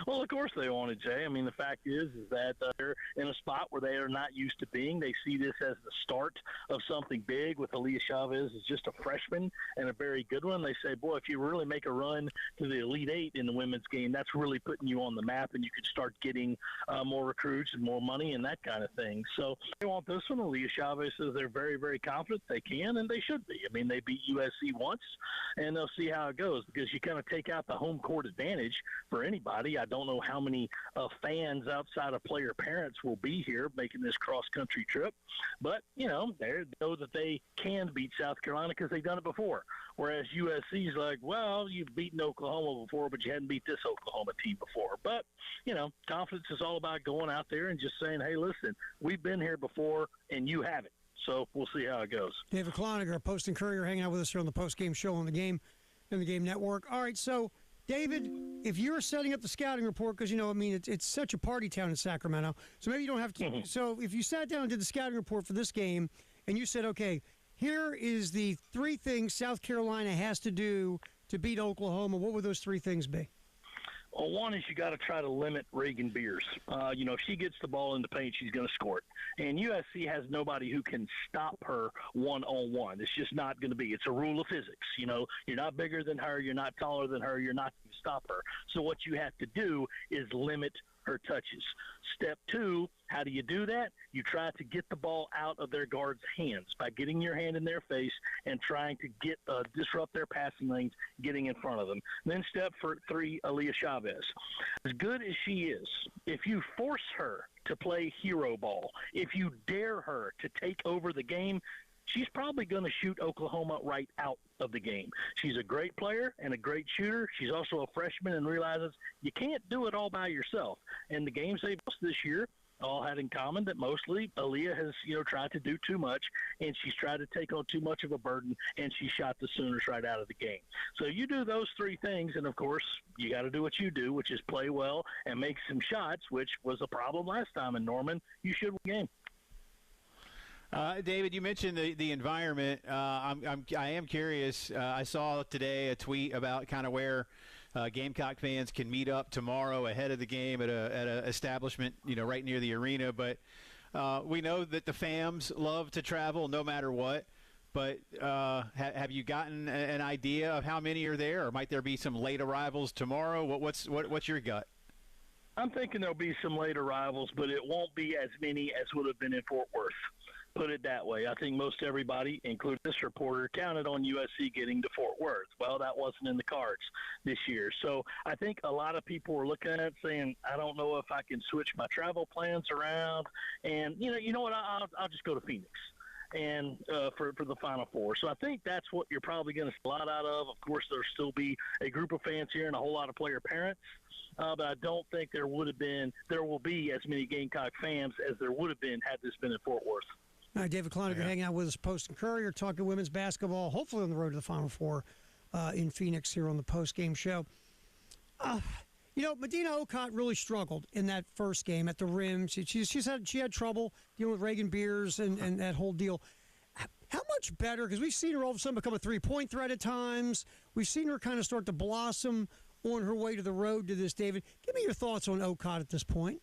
Well, of course they want it, Jay. I mean, the fact is that they're in a spot where they are not used to being. They see this as the start of something big with Aaliyah Chavez as just a freshman and a very good one. They say, boy, if you really make a run to the Elite Eight in the women's game, that's really putting you on the map, and you could start getting more recruits and more money and that kind of thing. So they want this one. Aaliyah Chavez says they're very, very confident they can, and they should be. I mean, they beat USC once, and they'll see how it goes because you kind of take out the home court advantage for anybody. I don't know how many fans outside of player parents will be here making this cross-country trip, but, they know that they can beat South Carolina because they've done it before, whereas USC's like, well, you've beaten Oklahoma before, but you hadn't beat this Oklahoma team before. But, confidence is all about going out there and just saying, hey, listen, we've been here before, and you haven't. So we'll see how it goes. David Cloninger, Post and Courier, hanging out with us here on the Postgame Show on the Game Network. All right, so David, if you're setting up the scouting report, because, it's such a party town in Sacramento, so maybe you don't have to. Mm-hmm. So if you sat down and did the scouting report for this game and you said, okay, here is the 3 things South Carolina has to do to beat Oklahoma, what would those 3 things be? Well, one is you got to try to limit Reagan Beers. If she gets the ball in the paint, she's going to score it. And USC has nobody who can stop her one-on-one. It's just not going to be. It's a rule of physics. You're not bigger than her. You're not taller than her. You're not going to stop her. So what you have to do is limit her touches. Step 2, how do you do that? You try to get the ball out of their guards' hands by getting your hand in their face and trying to get disrupt their passing lanes, getting in front of them. Then step 3, Aaliyah Chavez. As good as she is, if you force her to play hero ball, if you dare her to take over the game, she's probably going to shoot Oklahoma right out of the game. She's a great player and a great shooter. She's also a freshman and realizes you can't do it all by yourself. And the games they've lost this year all had in common that mostly Aaliyah has, tried to do too much, and she's tried to take on too much of a burden, and she shot the Sooners right out of the game. So you do those 3 things, and, of course, you got to do what you do, which is play well and make some shots, which was a problem last time in Norman. You should win the game. David, you mentioned the environment. I am curious. I saw today a tweet about kind of where Gamecock fans can meet up tomorrow ahead of the game at a establishment, right near the arena. But we know that the fams love to travel no matter what. But have you gotten an idea of how many are there, or might there be some late arrivals tomorrow? What's your gut? I'm thinking there'll be some late arrivals, but it won't be as many as would have been in Fort Worth. Put it that way. I think most everybody, including this reporter, counted on USC getting to Fort Worth. Well, that wasn't in the cards this year. So I think a lot of people were looking at it saying, I don't know if I can switch my travel plans around. And, you know what, I'll just go to Phoenix and for the Final Four. So I think that's what you're probably going to see a lot out of. Of course, there'll still be a group of fans here and a whole lot of player parents. But I don't think there will be as many Gamecock fans as there would have been had this been in Fort Worth. All right, David Cloninger hanging out with us, Post and Courier, talking women's basketball, hopefully on the road to the Final Four in Phoenix here on the Postgame Show. Medina Okot really struggled in that first game at the rim. She had trouble dealing with Reagan Beers and that whole deal. How much better, because we've seen her all of a sudden become a three-point threat at times. We've seen her kind of start to blossom on her way to the road to this, David. Give me your thoughts on Okot at this point.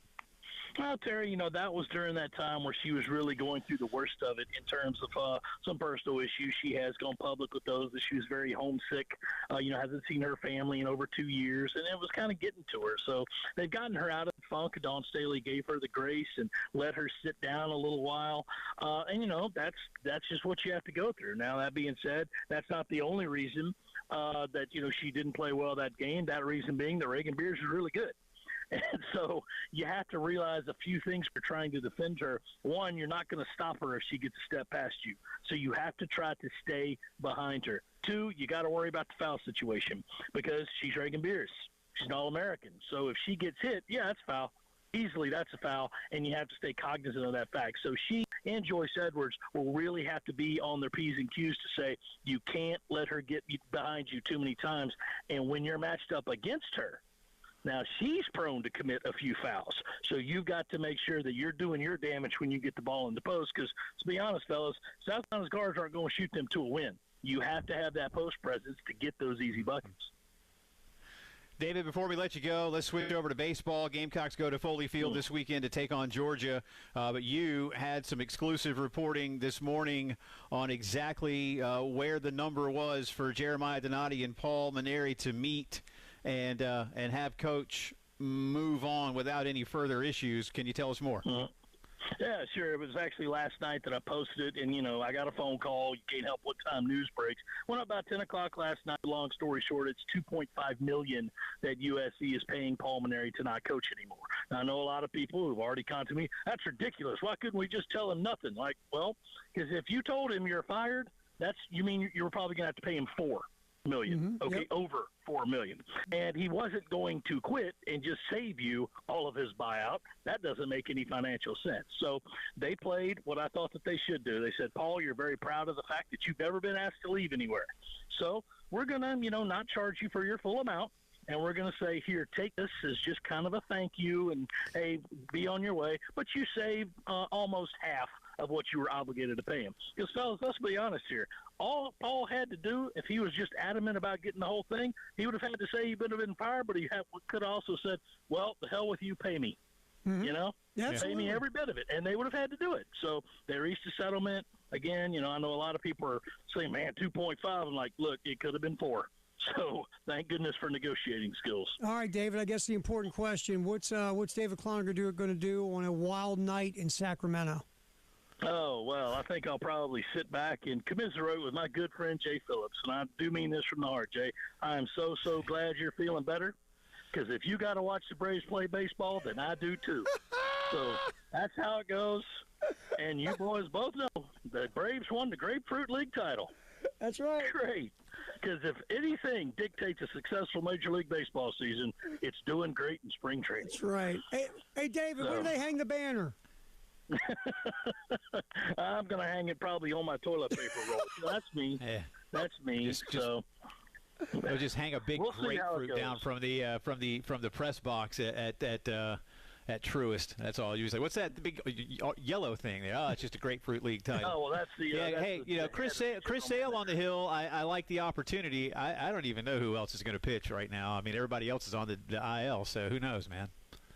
Well, Terry, that was during that time where she was really going through the worst of it in terms of some personal issues. She has gone public with those, that she was very homesick, hasn't seen her family in over 2 years, and it was kind of getting to her. So they've gotten her out of the funk. Dawn Staley gave her the grace and let her sit down a little while. That's just what you have to go through. Now, that being said, that's not the only reason that, she didn't play well that game. That reason being that Reagan Beers is really good. And so you have to realize a few things for trying to defend her. One, you're not going to stop her if she gets a step past you. So you have to try to stay behind her. 2, you got to worry about the foul situation because she's Reagan Beers. She's an All-American. So if she gets hit, yeah, that's foul. easily that's a foul, and you have to stay cognizant of that fact. So she and Joyce Edwards will really have to be on their P's and Q's to say you can't let her get behind you too many times. And when you're matched up against her, now she's prone to commit a few fouls. So you've got to make sure that you're doing your damage when you get the ball in the post because, to be honest, fellas, South Carolina's guards aren't going to shoot them to a win. You have to have that post presence to get those easy buckets. David, before we let you go, let's switch over to baseball. Gamecocks go to Foley Field this weekend to take on Georgia. But you had some exclusive reporting this morning on exactly where the number was for Jeremiah Donati and Paul Maneri to meet and have Coach move on without any further issues. Can you tell us more? Yeah, sure. It was actually last night that I posted it, and, I got a phone call. You can't help what time news breaks. Went up about 10 o'clock last night. Long story short, it's $2.5 million that USC is paying Paul Maneri to not coach anymore. Now, I know a lot of people who've already contacted me, that's ridiculous. Why couldn't we just tell him nothing? Like, well, because if you told him you're fired, you mean you're probably going to have to pay him $4 million. Mm-hmm. Okay, over $4 million. And he wasn't going to quit and just save you all of his buyout. That doesn't make any financial sense. So they played what I thought that they should do. They said, Paul, you're very proud of the fact that you've never been asked to leave anywhere. So we're going to, not charge you for your full amount. And we're going to say, here, take this as just kind of a thank you and, hey, be on your way. But you saved almost half of what you were obligated to pay him. Because, fellas, let's be honest here. All Paul had to do, if he was just adamant about getting the whole thing, he would have had to say he would have been fired, but he could have also said, well, the hell with you, pay me. Mm-hmm. Pay me every bit of it. And they would have had to do it. So they reached a settlement. Again, I know a lot of people are saying, man, 2.5. I'm like, look, it could have been 4. So thank goodness for negotiating skills. All right, David, I guess the important question, what's David Cloninger going to do on a wild night in Sacramento? Oh, well, I think I'll probably sit back and commiserate with my good friend Jay Phillips. And I do mean this from the heart, Jay. I am so glad you're feeling better because if you got to watch the Braves play baseball, then I do too. So that's how it goes. And you boys both know the Braves won the Grapefruit League title. That's right. Great. Because if anything dictates a successful Major League Baseball season, it's doing great in spring training. That's right. Hey David, where do they hang the banner? I'm going to hang it probably on my toilet paper roll. That's me. Yeah. That's me. They'll just hang a big grapefruit down from the press box at Truist. That's all. Usually, what's that? The big yellow thing there? Oh, it's just a Grapefruit League title. Oh, well, that's the. Chris Sale on the hill. I like the opportunity. I don't even know who else is going to pitch right now. I mean, everybody else is on the IL, so who knows, man?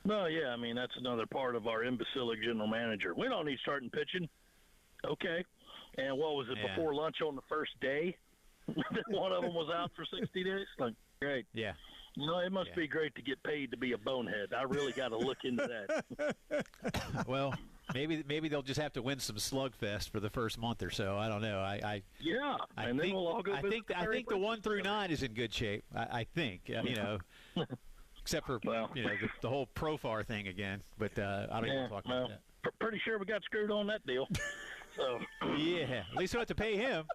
No, yeah. I mean, that's another part of our imbecilic general manager. We don't need starting pitching. Okay. And what was it before lunch on the first day? One of them was out for 60 days. Like, great. Yeah. It must be great to get paid to be a bonehead. I really got to look into that. Well, maybe they'll just have to win some slugfest for the first month or so. I don't know. I then we'll all go. I think the 1 through 9 is in good shape. I think except for the whole Profar thing again. But I don't even talk about that. Pretty sure we got screwed on that deal. So yeah, at least we don't have to pay him.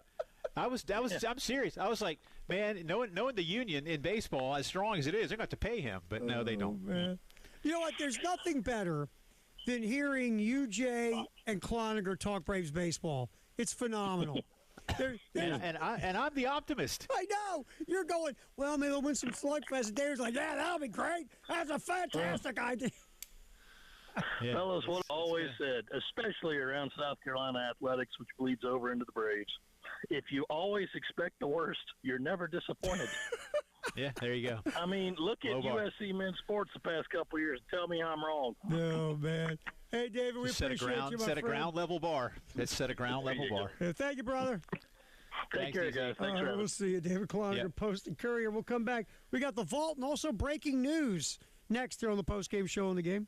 I'm serious. I was like, man, knowing the union in baseball as strong as it is, they're going to have to pay him. But no, they don't. Man. You know what? There's nothing better than hearing UJ and Cloninger talk Braves baseball. It's phenomenal. And I'm the optimist. I know. You're going, well, maybe we'll win some slugfest. And Dave's like, yeah, that'll be great. That's a fantastic idea. Yeah. Fellas, what I always said, especially around South Carolina athletics, which bleeds over into the Braves, if you always expect the worst, you're never disappointed. Yeah, there you go. I mean, look at USC men's sports the past couple of years and tell me I'm wrong. No, man. Hey, David, we appreciate you, my friend. A ground level bar. Let's set a ground level bar. Thank you, brother. Take care, guys. Thanks, we'll see you. David Cloninger, Post and Courier. We'll come back. We got the Vault and also breaking news next here on the Postgame Show on the Game.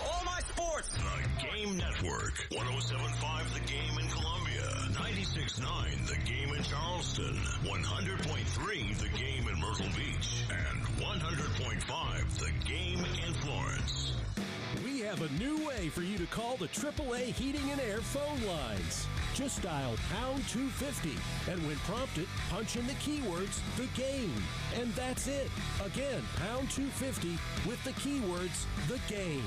All my sports. The Game Network. 107.5 The Game in Columbia. 96.9 The Game in Charleston. 100.3 The Game in Myrtle Beach. And 100.5 The Game in Florence. We have a new way for you to call the AAA Heating and Air phone lines. Just dial pound 250, and when prompted, punch in the keywords, the game. And that's it. Again, pound 250 with the keywords, the game.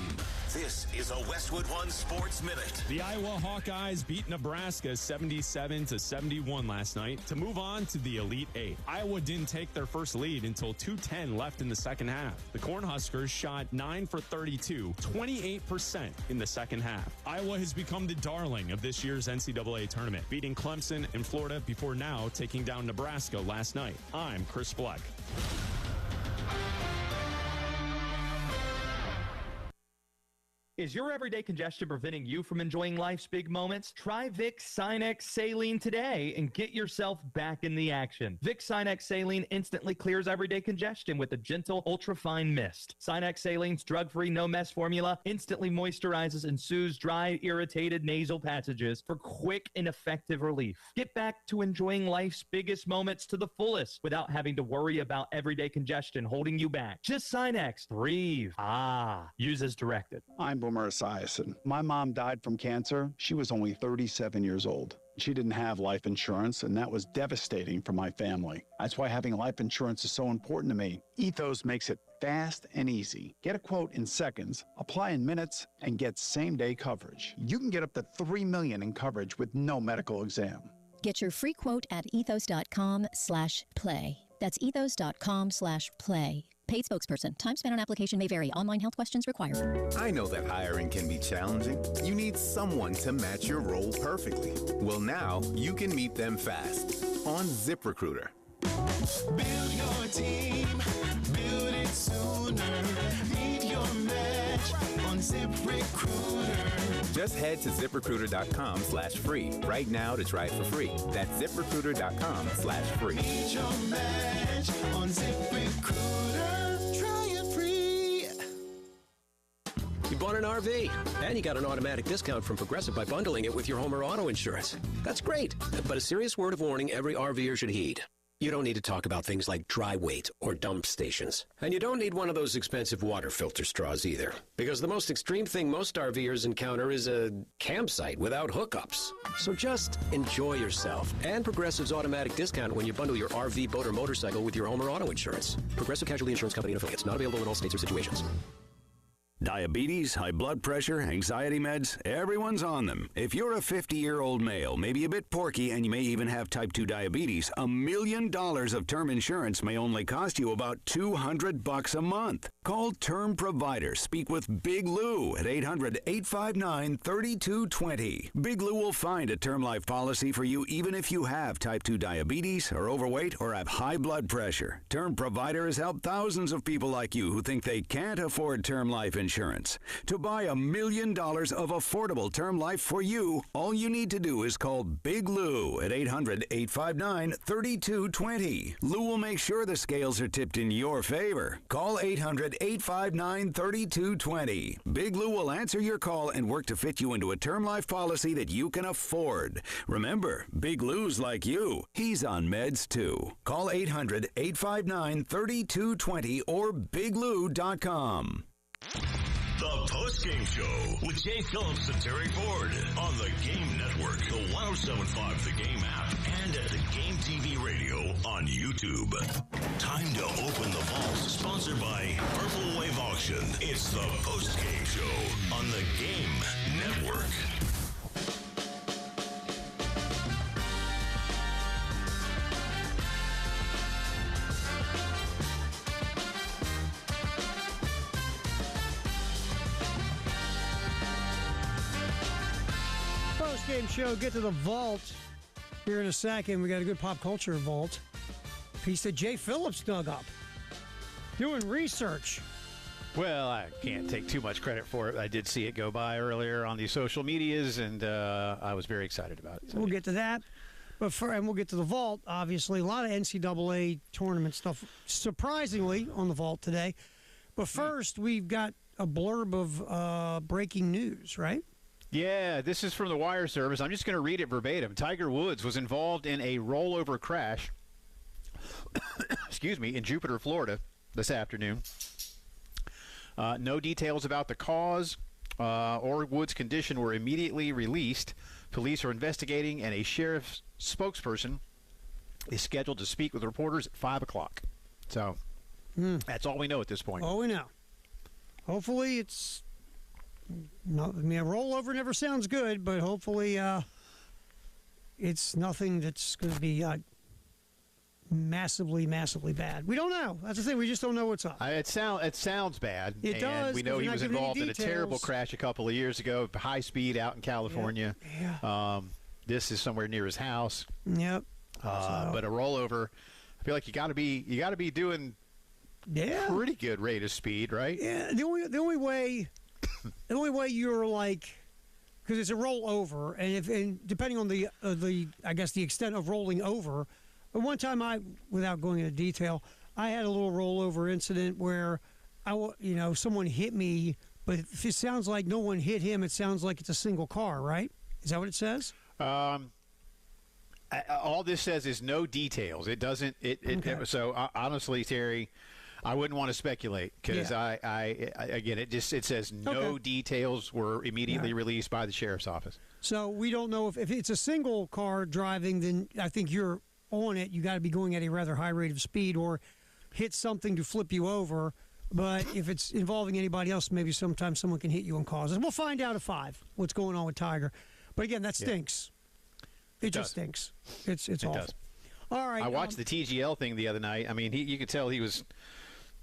This is a Westwood One Sports Minute. The Iowa Hawkeyes beat Nebraska 77-71 last night to move on to the Elite Eight. Iowa didn't take their first lead until 2:10 left in the second half. The Cornhuskers shot 9 for 32, 28% in the second half. Iowa has become the darling of this year's NCAA tournament, beating Clemson and Florida before now taking down Nebraska last night. I'm Chris Bleck. Is your everyday congestion preventing you from enjoying life's big moments? Try Vicks Sinex Saline today and get yourself back in the action. Vicks Sinex Saline instantly clears everyday congestion with a gentle, ultra-fine mist. Sinex Saline's drug-free, no-mess formula instantly moisturizes and soothes dry, irritated nasal passages for quick and effective relief. Get back to enjoying life's biggest moments to the fullest without having to worry about everyday congestion holding you back. Just Sinex. Breathe. Use as directed. I'm Boomer Esiason. My mom died from cancer. She was only 37 years old. She didn't have life insurance, and that was devastating for my family. That's why having life insurance is so important to me. Ethos makes it fast and easy. Get a quote in seconds, apply in minutes, and get same-day coverage. You can get up to $3 million in coverage with no medical exam. Get your free quote at ethos.com/play. That's ethos.com/play. Paid spokesperson. Time spent on application may vary. Online health questions required. I know that hiring can be challenging. You need someone to match your role perfectly. Well, now you can meet them fast on ZipRecruiter. Build your team. Build it sooner. Meet your match on ZipRecruiter. Just head to ZipRecruiter.com/free right now to try it for free. That's ZipRecruiter.com/free. Meet your match on ZipRecruiter. Try it free. You bought an RV, and you got an automatic discount from Progressive by bundling it with your home or auto insurance. That's great, but a serious word of warning every RVer should heed. You don't need to talk about things like dry weight or dump stations. And you don't need one of those expensive water filter straws either. Because the most extreme thing most RVers encounter is a campsite without hookups. So just enjoy yourself. And Progressive's automatic discount when you bundle your RV, boat, or motorcycle with your home or auto insurance. Progressive Casualty Insurance Company and affiliates. Not available in all states or situations. Diabetes, high blood pressure, anxiety meds, everyone's on them. If you're a 50-year-old male, maybe a bit porky, and you may even have type 2 diabetes, $1 million of term insurance may only cost you about $200 a month. Call Term Provider. Speak with Big Lou at 800-859-3220. Big Lou will find a term life policy for you even if you have type 2 diabetes, are overweight, or have high blood pressure. Term Provider has helped thousands of people like you who think they can't afford term life insurance. To buy $1 million of affordable term life for you, all you need to do is call Big Lou at 800-859-3220. Lou will make sure the scales are tipped in your favor. Call 800-859-3220. Big Lou will answer your call and work to fit you into a term life policy that you can afford. Remember, Big Lou's like you. He's on meds too. Call 800-859-3220 or biglou.com. The Postgame Show with Jay Phillips and Terry Ford on the Game Network, the 107.5 The Game app, and at the Game TV radio on YouTube. Time to open the vault, sponsored by Purple Wave Auction. It's the Postgame Show on the Game Network. Game show. Get to the vault here in a second. We got a good pop culture vault piece that Jay Phillips dug up, doing research. Well, I can't take too much credit for it. I did see it go by earlier on the social medias, and I was very excited about it. So. We'll get to that, and we'll get to the vault. Obviously, a lot of NCAA tournament stuff, surprisingly, on the vault today. But first, we've got a blurb of breaking news, right? Yeah, this is from the Wire Service. I'm just going to read it verbatim. Tiger Woods was involved in a rollover crash, in Jupiter, Florida this afternoon. No details about the cause or Woods' condition were immediately released. Police are investigating, and a sheriff's spokesperson is scheduled to speak with reporters at 5 o'clock. So that's all we know at this point. All we know. Hopefully it's not, I mean, a rollover never sounds good, but hopefully it's nothing that's going to be massively bad. We don't know. That's the thing. We just don't know what's up. It sounds bad. It and does. We know he was involved in a terrible crash a couple of years ago, high speed out in California. Yeah. This is somewhere near his house. Yep. But a rollover, I feel like you got to be doing pretty good rate of speed, right? Yeah. The only way you're like, because it's a rollover, and depending on the I guess the extent of rolling over. But one time, without going into detail, I had a little rollover incident where someone hit me, but if it sounds like no one hit him, it sounds like it's a single car, right? Is that what it says? All this says is no details. It doesn't. Okay. So honestly, Terry, I wouldn't want to speculate because again, it says no details were immediately released by the sheriff's office. So we don't know if it's a single car driving, then I think you're on it. You got to be going at a rather high rate of speed or hit something to flip you over. But if it's involving anybody else, maybe sometimes someone can hit you and cause it. We'll find out at 5 what's going on with Tiger. But again, that stinks. It just stinks. It's awful. Does. All right. I watched the TGL thing the other night. I mean, you could tell he was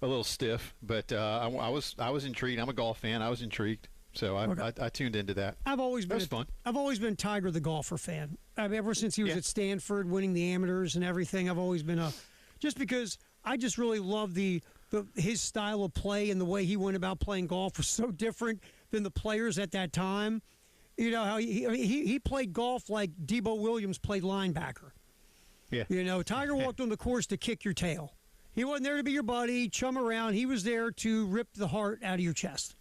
a little stiff, but I was intrigued. I'm a golf fan. I was intrigued. So I tuned into that. That was fun. I've always been Tiger the golfer fan. I mean, ever since he was at Stanford winning the amateurs and everything, I've always been just because I just really love his style of play and the way he went about playing golf was so different than the players at that time. You know how he played golf like Debo Williams played linebacker. Yeah. You know, Tiger walked on the course to kick your tail. He wasn't there to be your buddy, chum around. He was there to rip the heart out of your chest.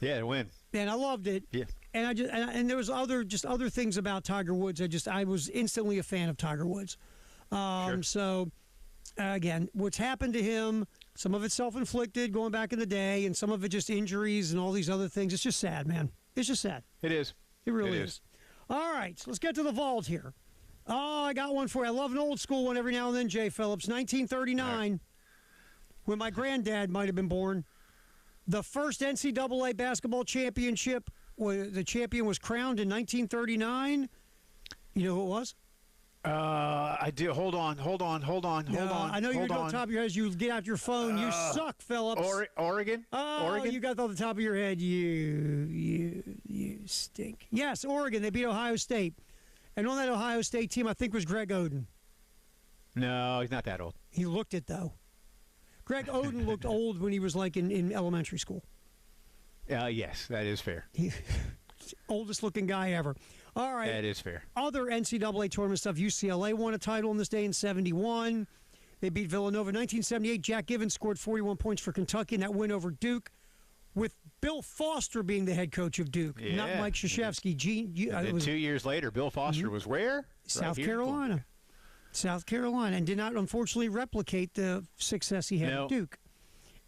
Yeah, to win. And I loved it. Yeah. And and there was other things about Tiger Woods. I was instantly a fan of Tiger Woods. Sure. So again, what's happened to him, some of it's self-inflicted going back in the day, and some of it just injuries and all these other things. It's just sad, man. It's just sad. It is. It really is. All right, so let's get to the vault here. Oh, I got one for you. I love an old school one every now and then, Jay Phillips. 1939, when my granddad might have been born. The first NCAA basketball championship, the champion was crowned in 1939. You know who it was? I do. Hold on. I know you're on the top of your head as you get out your phone. You suck, Phillips. Oregon? Oh, Oregon? You got it on the top of your head. You stink. Yes, Oregon. They beat Ohio State. And on that Ohio State team, I think was Greg Oden. No, he's not that old. He looked it, though. Greg Oden looked old when he was like in elementary school. Yes, that is fair. Oldest looking guy ever. All right. That is fair. Other NCAA tournament stuff. UCLA won a title on this day in 71. They beat Villanova. 1978, Jack Givens scored 41 points for Kentucky in that win over Duke, with Bill Foster being the head coach of Duke, not Mike Krzyzewski. And then 2 years later, Bill Foster was where? South Carolina. South Carolina, and did not, unfortunately, replicate the success he had at Duke.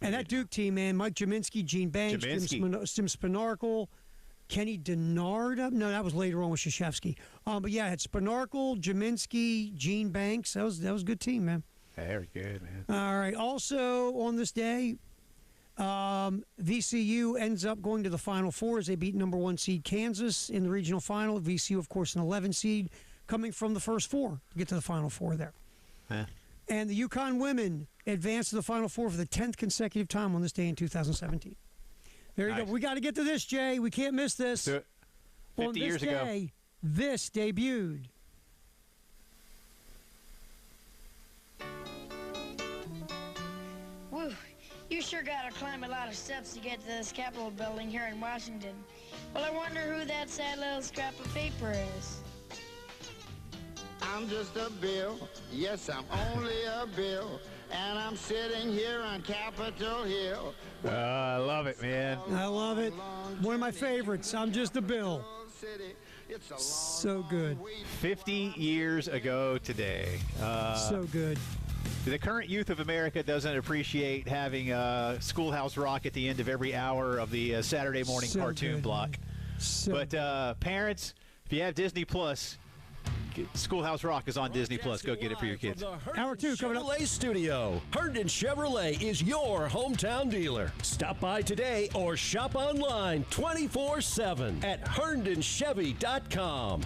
And that Duke team, man, Mike Jaminski, Gene Banks, Tim Spinarkel, Kenny Denard. No, that was later on with Krzyzewski. But yeah, it had Spinarkel, Jaminski, Gene Banks. That was a good team, man. Very good, man. All right. Also on this day, VCU ends up going to the Final Four as they beat number 1 seed Kansas in the regional final. VCU, of course, an 11 seed, coming from the first four to get to the Final Four there. And the UConn women advanced to the Final Four for the 10th consecutive time on this day in 2017. There you go. We got to get to this, Jay. We can't miss this. 50 years ago. This debuted. Woo. You sure got to climb a lot of steps to get to this Capitol building here in Washington. Well, I wonder who that sad little scrap of paper is. I'm just a bill. Yes, I'm only a bill. And I'm sitting here on Capitol Hill. I love it, man. I love it. One of my favorites. I'm just a bill. So good. 50 years ago today. So good. The current youth of America doesn't appreciate having Schoolhouse Rock at the end of every hour of the Saturday morning cartoon block. But parents, If you have Disney Plus, Schoolhouse Rock is on Disney Plus. Go get it for your kids. Hour 2 coming up. Chevrolet Studio. Herndon Chevrolet is your hometown dealer. Stop by today or shop online 24/7 at HerndonChevy.com.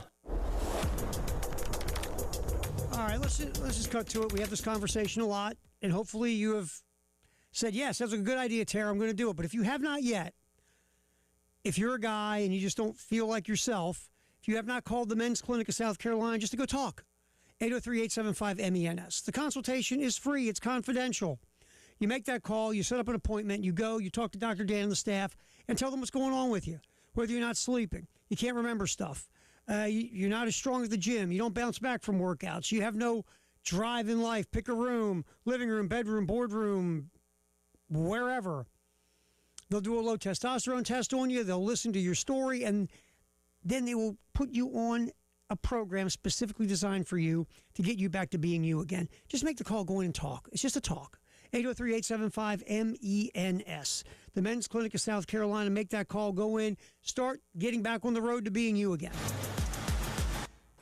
All right, let's just cut to it. We have this conversation a lot, and hopefully you have said, yes, that's a good idea, Tara. I'm going to do it. But if you have not yet, if you're a guy and you just don't feel like yourself, if you have not called the Men's Clinic of South Carolina just to go talk, 803-875-MENS. The consultation is free. It's confidential. You make that call. You set up an appointment. You go. You talk to Dr. Dan and the staff and tell them what's going on with you, whether you're not sleeping, you can't remember stuff, you're not as strong at the gym, you don't bounce back from workouts, you have no drive in life, pick a room, living room, bedroom, boardroom, wherever. They'll do a low testosterone test on you. They'll listen to your story, and then they will put you on a program specifically designed for you to get you back to being you again. Just make the call, go in and talk. It's just a talk. 803-875-MENS. The Men's Clinic of South Carolina. Make that call, go in, start getting back on the road to being you again.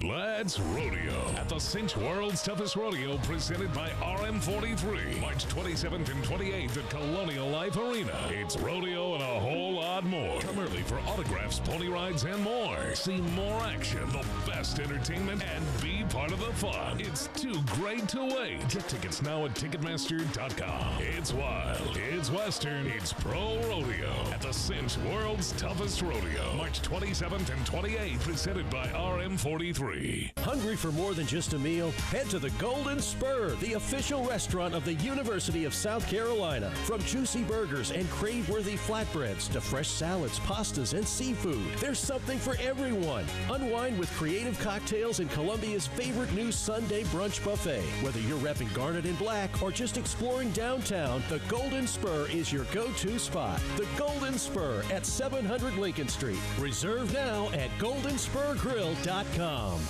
Let's rodeo at the Cinch World's Toughest Rodeo, presented by RM43. March 27th and 28th at Colonial Life Arena. It's rodeo and a whole lot more. Come early for autographs, pony rides, and more. See more action, the best entertainment, and be part of the fun. It's too great to wait. Get tickets now at Ticketmaster.com. It's wild, it's western, it's pro rodeo at the Cinch World's Toughest Rodeo. March 27th and 28th, presented by RM43. Hungry for more than just a meal? Head to the Golden Spur, the official restaurant of the University of South Carolina. From juicy burgers and crave-worthy flatbreads to fresh salads, pastas, and seafood, there's something for everyone. Unwind with creative cocktails in Columbia's favorite new Sunday brunch buffet. Whether you're repping Garnet and Black or just exploring downtown, the Golden Spur is your go-to spot. The Golden Spur at 700 Lincoln Street. Reserve now at goldenspurgrill.com.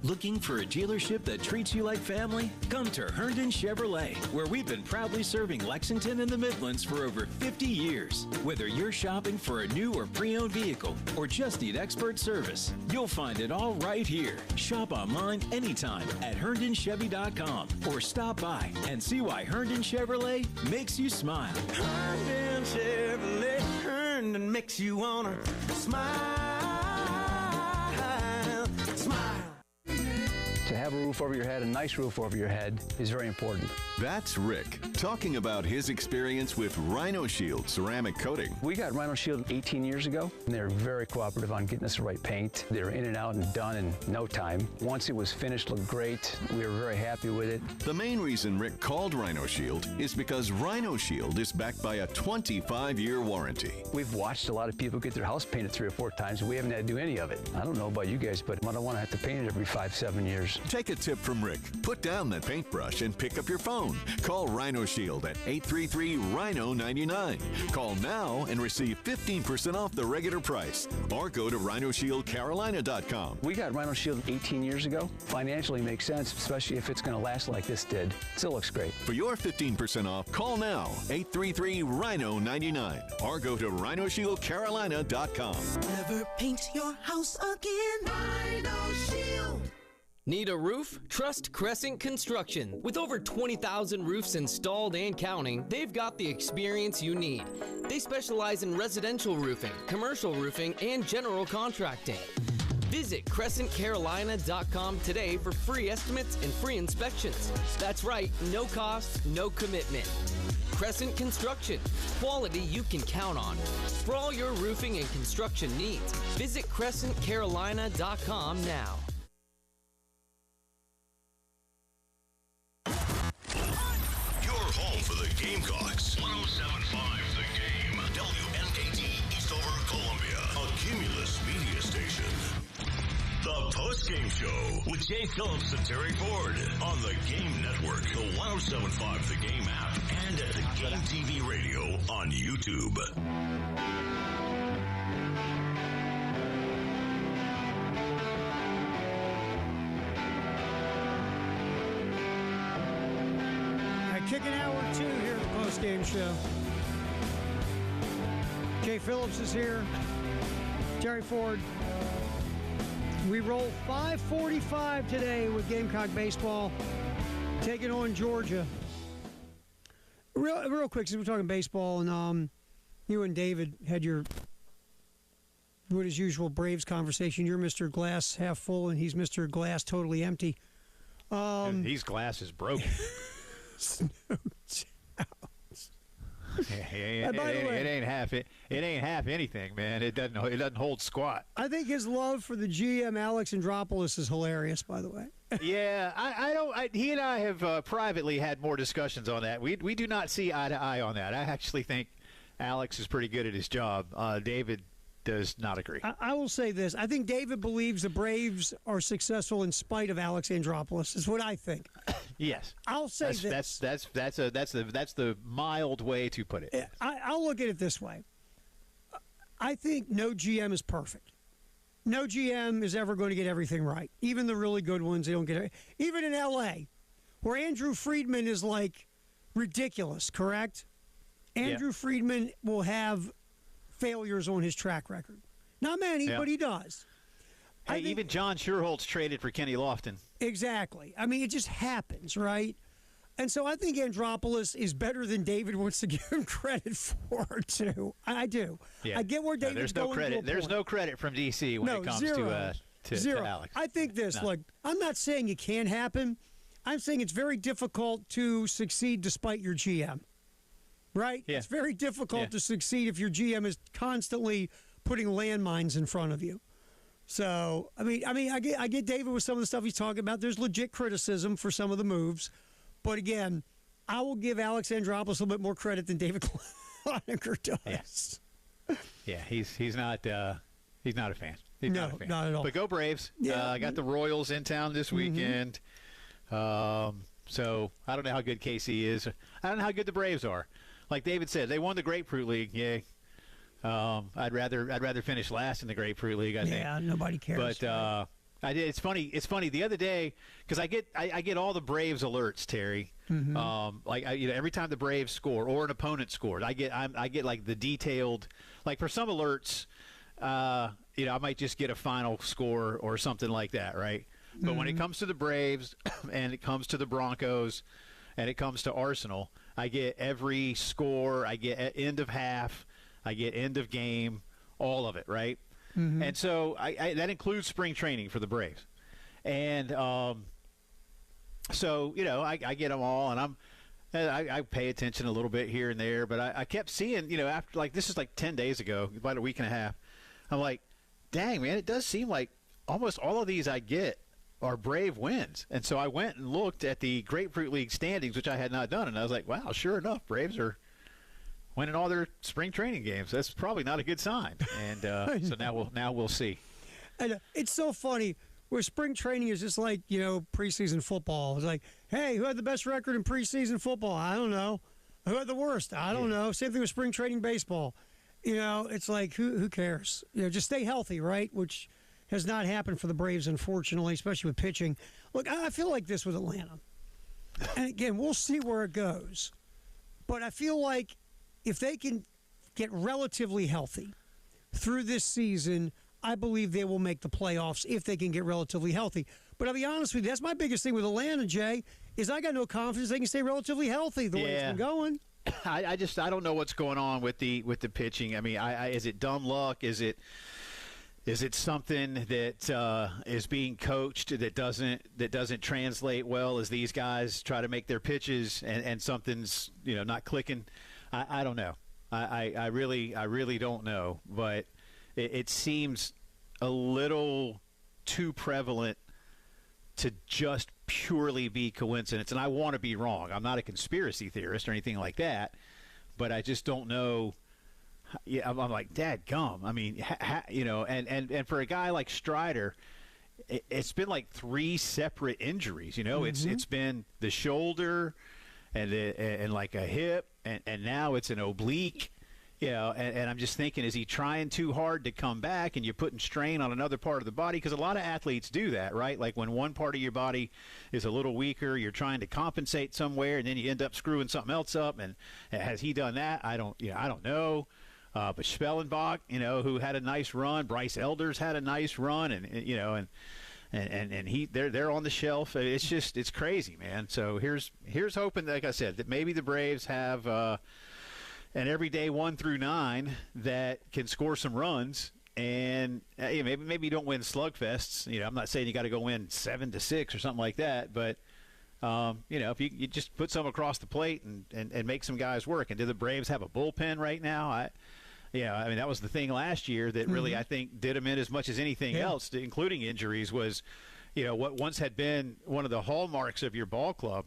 Looking for a dealership that treats you like family? Come to Herndon Chevrolet, where we've been proudly serving Lexington and the Midlands for over 50 years. Whether you're shopping for a new or pre-owned vehicle or just need expert service, you'll find it all right here. Shop online anytime at HerndonChevy.com or stop by and see why Herndon Chevrolet makes you smile. Herndon Chevrolet, Herndon makes you wanna smile. To have a roof over your head, a nice roof over your head, is very important. That's Rick talking about his experience with Rhino Shield ceramic coating. We got Rhino Shield 18 years ago, and they were very cooperative on getting us the right paint. They were in and out and done in no time. Once it was finished, looked great. We were very happy with it. The main reason Rick called Rhino Shield is because Rhino Shield is backed by a 25-year warranty. We've watched a lot of people get their house painted 3 or 4 times, and we haven't had to do any of it. I don't know about you guys, but I don't want to have to paint it every 5-7 years. Take a tip from Rick. Put down that paintbrush and pick up your phone. Call Rhino Shield at 833-RHINO-99. Call now and receive 15% off the regular price. Or go to RhinoShieldCarolina.com. We got Rhino Shield 18 years ago. Financially makes sense, especially if it's going to last like this did. Still looks great. For your 15% off, call now, 833-RHINO-99. Or go to RhinoShieldCarolina.com. Never paint your house again. Rhino Shield. Need a roof? Trust Crescent Construction. With over 20,000 roofs installed and counting, they've got the experience you need. They specialize in residential roofing, commercial roofing, and general contracting. Visit CrescentCarolina.com today for free estimates and free inspections. That's right, no cost, no commitment. Crescent Construction, quality you can count on. For all your roofing and construction needs, visit CrescentCarolina.com now. Home for the Gamecocks. 107.5 The Game. WNKT Eastover, Columbia. A Cumulus media station. The Postgame Show with Jay Phillips and Terry Ford on the Game Network, the 107.5 The Game app, and at the Game TV radio on YouTube. Kicking hour 2 here at the Postgame Show. Jay Phillips is here. Terry Ford. We roll 5:45 today with Gamecock baseball, taking on Georgia. Real quick, since we're talking baseball, and you and David had your, what is usual, Braves conversation. You're Mr. Glass half full, and he's Mr. Glass totally empty. His glass is broken. It ain't half anything, man. It doesn't hold squat. I think his love for the GM Alex Andropoulos is hilarious, by the way. Yeah, he and I have privately had more discussions on that. We do not see eye to eye on that. I actually think Alex is pretty good at his job. David does not agree. I will say this. I think David believes the Braves are successful in spite of Alex Andropoulos, is what I think. Yes. I'll say this. That's the mild way to put it. I'll look at it this way. I think no GM is perfect. No GM is ever going to get everything right. Even the really good ones, they don't get it. Even in L.A., where Andrew Friedman is like ridiculous, correct? Andrew Friedman will have failures on his track record. Not many, but he does. Hey, even John Schuerholz traded for Kenny Lofton. Exactly. I mean, it just happens, right? And so I think Andropoulos is better than David wants to give him credit for, too. I do. Yeah. I get where David's there's no going. credit. There's no credit from D.C. when it comes to Alex. I think this. No. Look, I'm not saying it can't happen. I'm saying it's very difficult to succeed despite your GM. Right? Yeah. It's very difficult to succeed if your GM is constantly putting landmines in front of you. So, I mean, I get David with some of the stuff he's talking about. There's legit criticism for some of the moves. But again, I will give Alex Andropoulos a little bit more credit than David Cloninger does. Yeah, he's not a fan. He's not a fan. Not at all. But go Braves. I got the Royals in town this weekend. So I don't know how good KC is. I don't know how good the Braves are. Like David said, they won the Grapefruit League. Yay. I'd rather finish last in the Grapefruit League, I think. Yeah, nobody cares. But I did. It's funny. The other day, because I get all the Braves alerts, Terry. Every time the Braves score or an opponent scores, I get like the detailed. Like for some alerts, I might just get a final score or something like that, right? But when it comes to the Braves and it comes to the Broncos and it comes to Arsenal, I get every score. I get end of half. I get end of game, all of it, right? And so that includes spring training for the Braves. And so, I get them all, and I pay attention a little bit here and there. But I kept seeing, after, like, this is like 10 days ago, about a week and a half, I'm like, dang, man, it does seem like almost all of these I get are Brave wins. And so I went and looked at the Grapefruit League standings, which I had not done, and I was like, wow, sure enough, Braves are winning all their spring training games. That's probably not a good sign. And so now we'll see. And it's so funny where spring training is just like, preseason football. It's like, hey, who had the best record in preseason football? I don't know. Who had the worst? I don't know. Same thing with spring training baseball. It's like, who cares? Just stay healthy, right? Which has not happened for the Braves, unfortunately, especially with pitching. Look, I feel like this with Atlanta. And again, we'll see where it goes. But I feel like if they can get relatively healthy through this season, I believe they will make the playoffs if they can get relatively healthy. But I'll be honest with you, that's my biggest thing with Atlanta, Jay, is I got no confidence they can stay relatively healthy the way it's been going. I don't know what's going on with the pitching. I mean, is it dumb luck? Is it something that is being coached that doesn't translate well as these guys try to make their pitches and something's not clicking? I don't know. I really don't know. But it seems a little too prevalent to just purely be coincidence. And I want to be wrong. I'm not a conspiracy theorist or anything like that. But I just don't know. Yeah, I'm like, dadgum. I mean, and for a guy like Strider, it's been like 3 separate injuries. It's been the shoulder and like a hip, and now it's an oblique. And I'm just thinking, is he trying too hard to come back, and you're putting strain on another part of the body? Because a lot of athletes do that, right? Like when one part of your body is a little weaker, you're trying to compensate somewhere, and then you end up screwing something else up. And has he done that? I don't know. But Spellenbach, who had a nice run, Bryce Elders had a nice run, and they're on the shelf. It's crazy, man. So here's hoping, like I said, that maybe the Braves have an everyday 1 through 9 that can score some runs, and maybe you don't win slugfests. I'm not saying you got to go win 7-6 or something like that, but if you just put some across the plate and make some guys work. And do the Braves have a bullpen right now? That was the thing last year that really, I think, did them in as much as anything else, including injuries, was, what once had been one of the hallmarks of your ball club,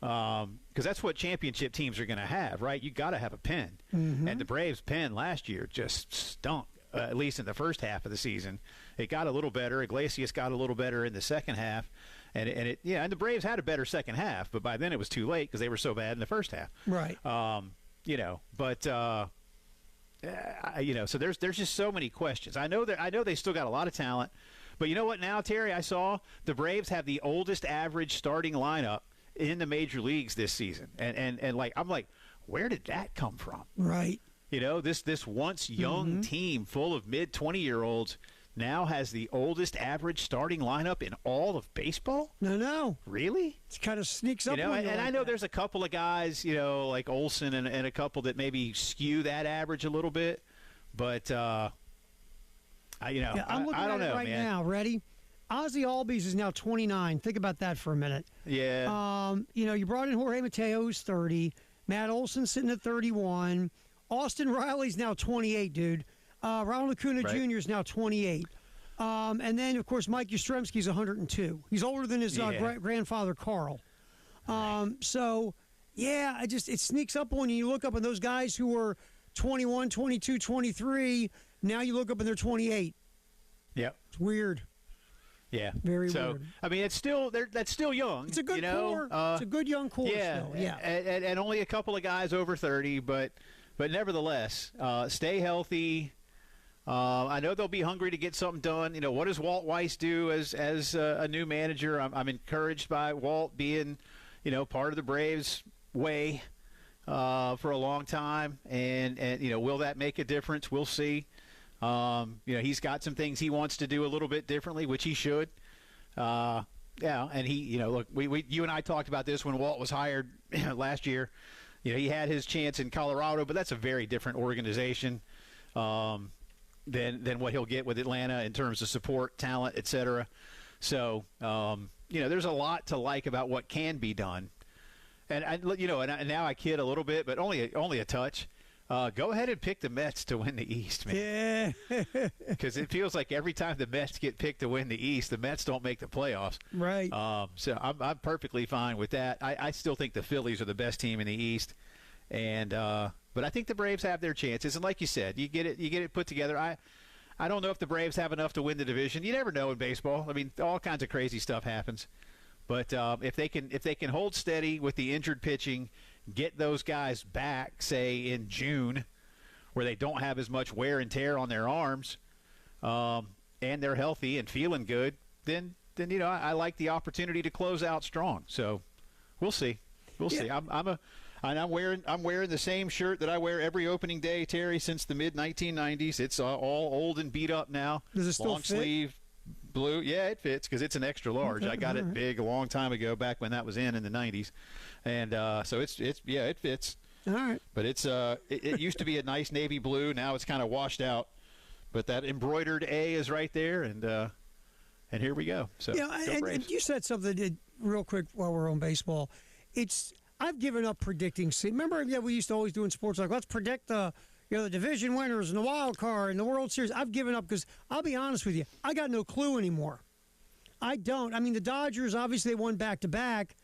because that's what championship teams are going to have, right? You got to have a pen. And the Braves' pen last year just stunk, at least in the first half of the season. It got a little better. Iglesias got a little better in the second half. And the Braves had a better second half, but by then it was too late because they were so bad in the first half. Right. So there's just so many questions. I know they still got a lot of talent, but you know what now, Terry? I saw the Braves have the oldest average starting lineup in the major leagues this season, and I'm like, where did that come from? Right. This once young team full of mid-20-year-olds now has the oldest average starting lineup in all of baseball? No. Really? It kind of sneaks up on you. And I know there's a couple of guys, like Olsen and a couple that maybe skew that average a little bit. But, I'm looking I don't at it know, right man. now. Ready? Ozzy Albies is now 29. Think about that for a minute. Yeah. You brought in Jorge Mateo, who's 30. Matt Olson sitting at 31. Austin Riley's now 28, dude. Ronald Acuna Jr. is now 28. And then, of course, Mike Yastrzemski's 102. He's older than his grandfather, Carl. It sneaks up on you. You look up and those guys who were 21, 22, 23, now you look up and they're 28. Yep. It's weird. Yeah. Very weird. I mean, that's still young. It's a good core. It's a good young core still. Yeah. And only a couple of guys over 30, but nevertheless, stay healthy. I know they'll be hungry to get something done. What does Walt Weiss do as a new manager? I'm encouraged by Walt being, part of the Braves' way for a long time. And will that make a difference? We'll see. He's got some things he wants to do a little bit differently, which he should. And he, look, you and I talked about this when Walt was hired last year. He had his chance in Colorado, but that's a very different organization than what he'll get with Atlanta in terms of support, talent, et cetera. So, there's a lot to like about what can be done. And now I kid a little bit, but only a touch. Go ahead and pick the Mets to win the East, man. Yeah. Because it feels like every time the Mets get picked to win the East, the Mets don't make the playoffs. Right. So I'm perfectly fine with that. I still think the Phillies are the best team in the East, and but I think the Braves have their chances. And like you said, you get it put together. I don't know if the Braves have enough to win the division. You never know in baseball. I mean, all kinds of crazy stuff happens. But if they can hold steady with the injured pitching, get those guys back, say in June, where they don't have as much wear and tear on their arms, and they're healthy and feeling good, then I like the opportunity to close out strong. So we'll see. We'll see. I'm wearing the same shirt that I wear every opening day, Terry, since the mid 1990s. It's all old and beat up now. Does it still long fit? Sleeve, blue. Yeah, it fits because it's an extra large. Okay, I got it right. big a long time ago, back when that was in the 90s, and so it fits. All right. But it used to be a nice navy blue. Now it's kind of washed out. But that embroidered A is right there, and here we go. So and you said something real quick while we're on baseball. I've given up predicting. Remember, we used to always do in sports, like, let's predict the division winners and the wild card and the World Series. I've given up because I'll be honest with you, I got no clue anymore. I don't. I mean, the Dodgers, obviously, they won back-to-back,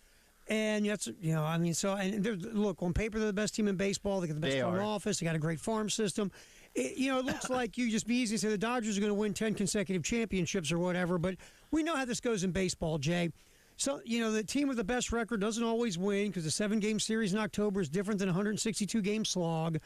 and that's, look, on paper, they're the best team in baseball. They got the best front office. They got a great farm system. It looks like you just be easy to say the Dodgers are going to win 10 consecutive championships or whatever, but we know how this goes in baseball, Jay. So, the team with the best record doesn't always win because the 7-game series in October is different than a 162-game slog.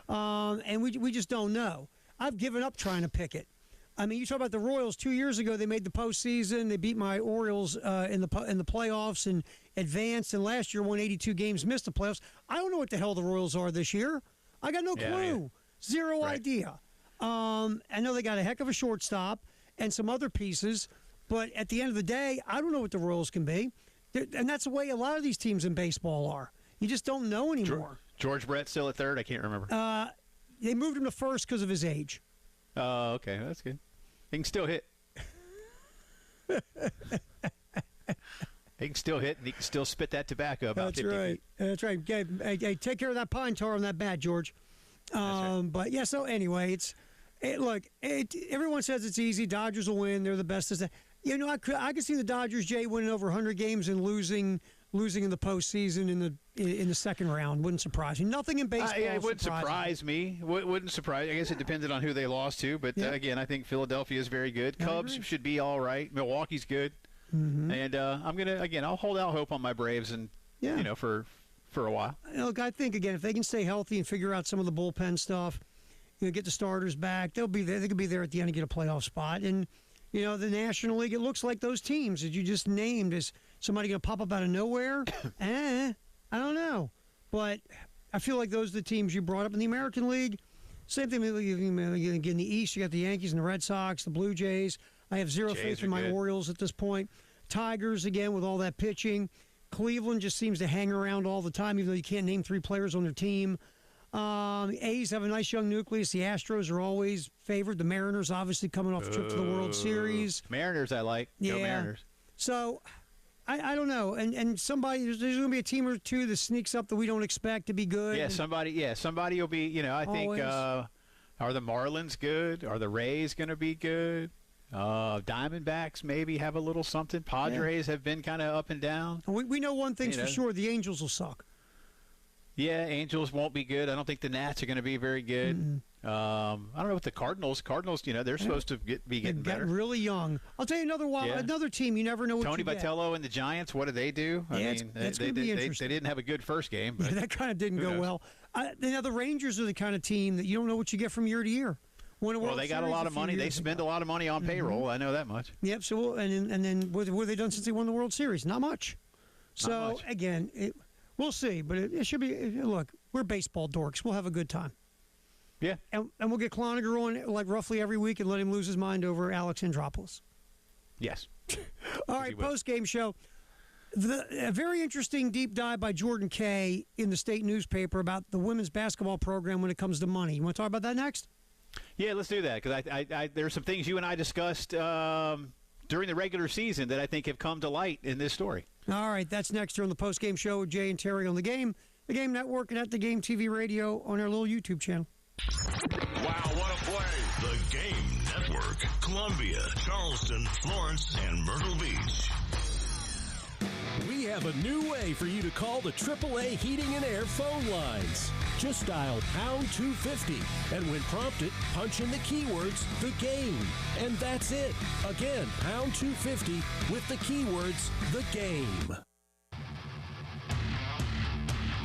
And we just don't know. I've given up trying to pick it. I mean, you talk about the Royals 2 years ago. They made the postseason. They beat my Orioles in the playoffs and advanced. And last year won 82 games, missed the playoffs. I don't know what the hell the Royals are this year. I got no clue. Zero idea. I know they got a heck of a shortstop and some other pieces, but at the end of the day, I don't know what the Royals can be. And that's the way a lot of these teams in baseball are. You just don't know anymore. George Brett still at third? I can't remember. They moved him to first because of his age. Oh, okay. That's good. He can still hit. He can still hit, and he can still spit that tobacco about 50 feet. That's right. Hey, take care of that pine tar on that bat, George. Right. But, yeah, so anyway, everyone says it's easy. Dodgers will win. They're the best. You know, I could see the Dodgers, Jay, winning over 100 games and losing in the postseason in the second round. Wouldn't surprise me. Nothing in baseball it wouldn't surprise me. Wouldn't surprise. I guess it depended on who they lost to. But, again, I think Philadelphia is very good. Cubs should be all right. Milwaukee's good. Mm-hmm. And I'll hold out hope on my Braves and, for a while. Look, I think, again, if they can stay healthy and figure out some of the bullpen stuff, get the starters back, they'll be there. They could be there at the end and get a playoff spot. And, the National League, it looks like those teams that you just named, is somebody going to pop up out of nowhere? I don't know. But I feel like those are the teams you brought up in the American League. Same thing in the East. You got the Yankees and the Red Sox, the Blue Jays. I have zero faith in my Orioles at this point. Tigers, again, with all that pitching. Cleveland just seems to hang around all the time, even though you can't name 3 players on their team. A's have a nice young nucleus. The Astros are always favored. The Mariners, obviously, coming off a trip to the World Series. Mariners, I like. Yeah. Go Mariners. So, I don't know. And somebody, there's going to be a team or two that sneaks up that we don't expect to be good. Yeah, somebody will be, I think, are the Marlins good? Are the Rays going to be good? Diamondbacks maybe have a little something. Padres have been kind of up and down. We know one thing's for sure. The Angels will suck. Yeah, Angels won't be good. I don't think the Nats are going to be very good. Mm-hmm. I don't know what the Cardinals, they're supposed to be getting better. Got really young. I'll tell you another team. You never know what Tony you get. Vitello and the Giants, what do they do? That's going to be interesting. They didn't have a good first game. But that kind of didn't go well. The Rangers are the kind of team that you don't know what you get from year to year. Well, they got a lot of money. They spend a lot of money on payroll. I know that much. Yep. So, and then what have they done since they won the World Series? Not much. So, again, we'll see. But it should be, look, we're baseball dorks. We'll have a good time. Yeah. And we'll get Cloninger on like roughly every week and let him lose his mind over Alex Andropoulos. Yes. All right, post-game show. A very interesting deep dive by Jordan Kay in the state newspaper about the women's basketball program when it comes to money. You want to talk about that next? Yeah, let's do that because there's some things you and I discussed during the regular season that I think have come to light in this story. All right, that's next here on the post-game show with Jay and Terry on the Game Network, and at the Game TV Radio on our little YouTube channel. Wow, what a play! The Game Network, Columbia, Charleston, Florence, and Myrtle Beach. We have a new way for you to call the AAA Heating and Air phone lines. Just dial pound 250, and when prompted, punch in the keywords, the game. And that's it. Again, pound 250 with the keywords, the game.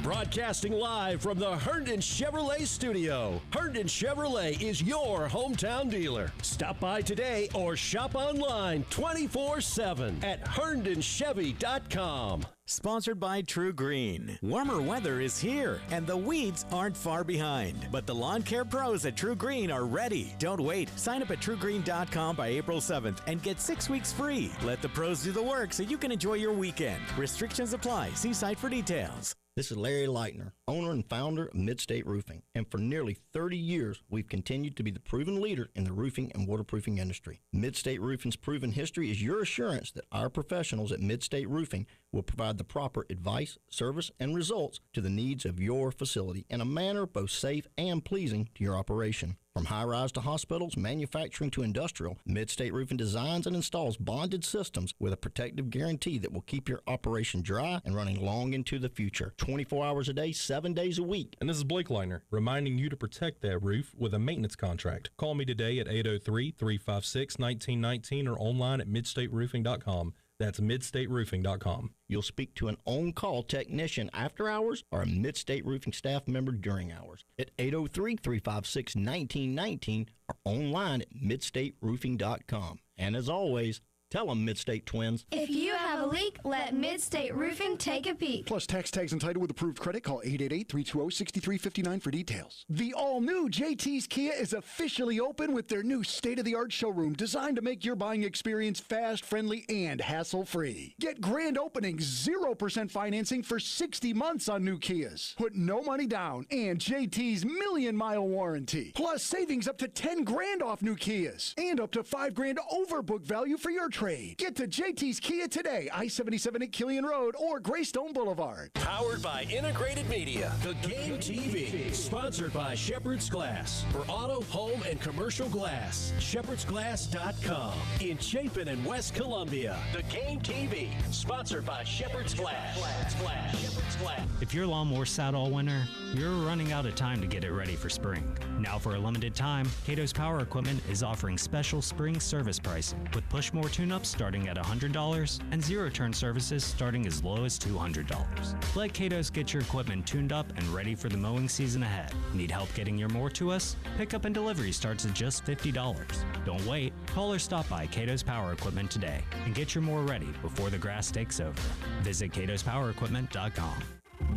Broadcasting live from the Herndon Chevrolet studio. Herndon Chevrolet is your hometown dealer. Stop by today or shop online 24/7 at herndonchevy.com. Sponsored by True Green. Warmer weather is here, and the weeds aren't far behind. But the lawn care pros at True Green are ready. Don't wait. Sign up at truegreen.com by April 7th and get 6 weeks free. Let the pros do the work so you can enjoy your weekend. Restrictions apply. See site for details. This is Larry Leitner, owner and founder of Midstate Roofing, and for nearly 30 years, we've continued to be the proven leader in the roofing and waterproofing industry. Midstate Roofing's proven history is your assurance that our professionals at Midstate Roofing will provide the proper advice, service, and results to the needs of your facility in a manner both safe and pleasing to your operation. From high-rise to hospitals, manufacturing to industrial, Midstate Roofing designs and installs bonded systems with a protective guarantee that will keep your operation dry and running long into the future. 24 hours a day, 7 days a week. And this is Blake Leitner, reminding you to protect that roof with a maintenance contract. Call me today at 803-356-1919 or online at midstateroofing.com. That's midstateroofing.com. You'll speak to an on-call technician after hours or a Midstate Roofing staff member during hours at 803-356-1919 or online at midstateroofing.com. And as always, tell them Midstate Twins. If you have have a leak? Let Midstate Roofing take a peek. Plus tax tags and title with approved credit. Call 888-320-6359 for details. The all-new JT's Kia is officially open with their new state-of-the-art showroom designed to make your buying experience fast, friendly, and hassle-free. Get grand opening 0% financing for 60 months on new Kias. Put no money down and JT's million-mile warranty. Plus savings up to 10 grand off new Kias and up to 5 grand over book value for your trade. Get to JT's Kia today, I-77 at Killian Road or Greystone Boulevard. Powered by Integrated Media, The Game TV. Sponsored by Shepherd's Glass. For auto, home, and commercial glass. ShepherdsGlass.com. In Chapin and West Columbia. The Game TV. Sponsored by Shepherd's Glass. Shepherd's Glass. If your lawnmower sat all winter, you're running out of time to get it ready for spring. Now for a limited time, Cato's Power Equipment is offering special spring service pricing with push-more tune-ups starting at $100 and zero-turn services starting as low as $200. Let Cato's get your equipment tuned up and ready for the mowing season ahead. Need help getting your mower to us? Pickup and delivery starts at just $50. Don't wait. Call or stop by Cato's Power Equipment today and get your mower ready before the grass takes over. Visit catospowerequipment.com.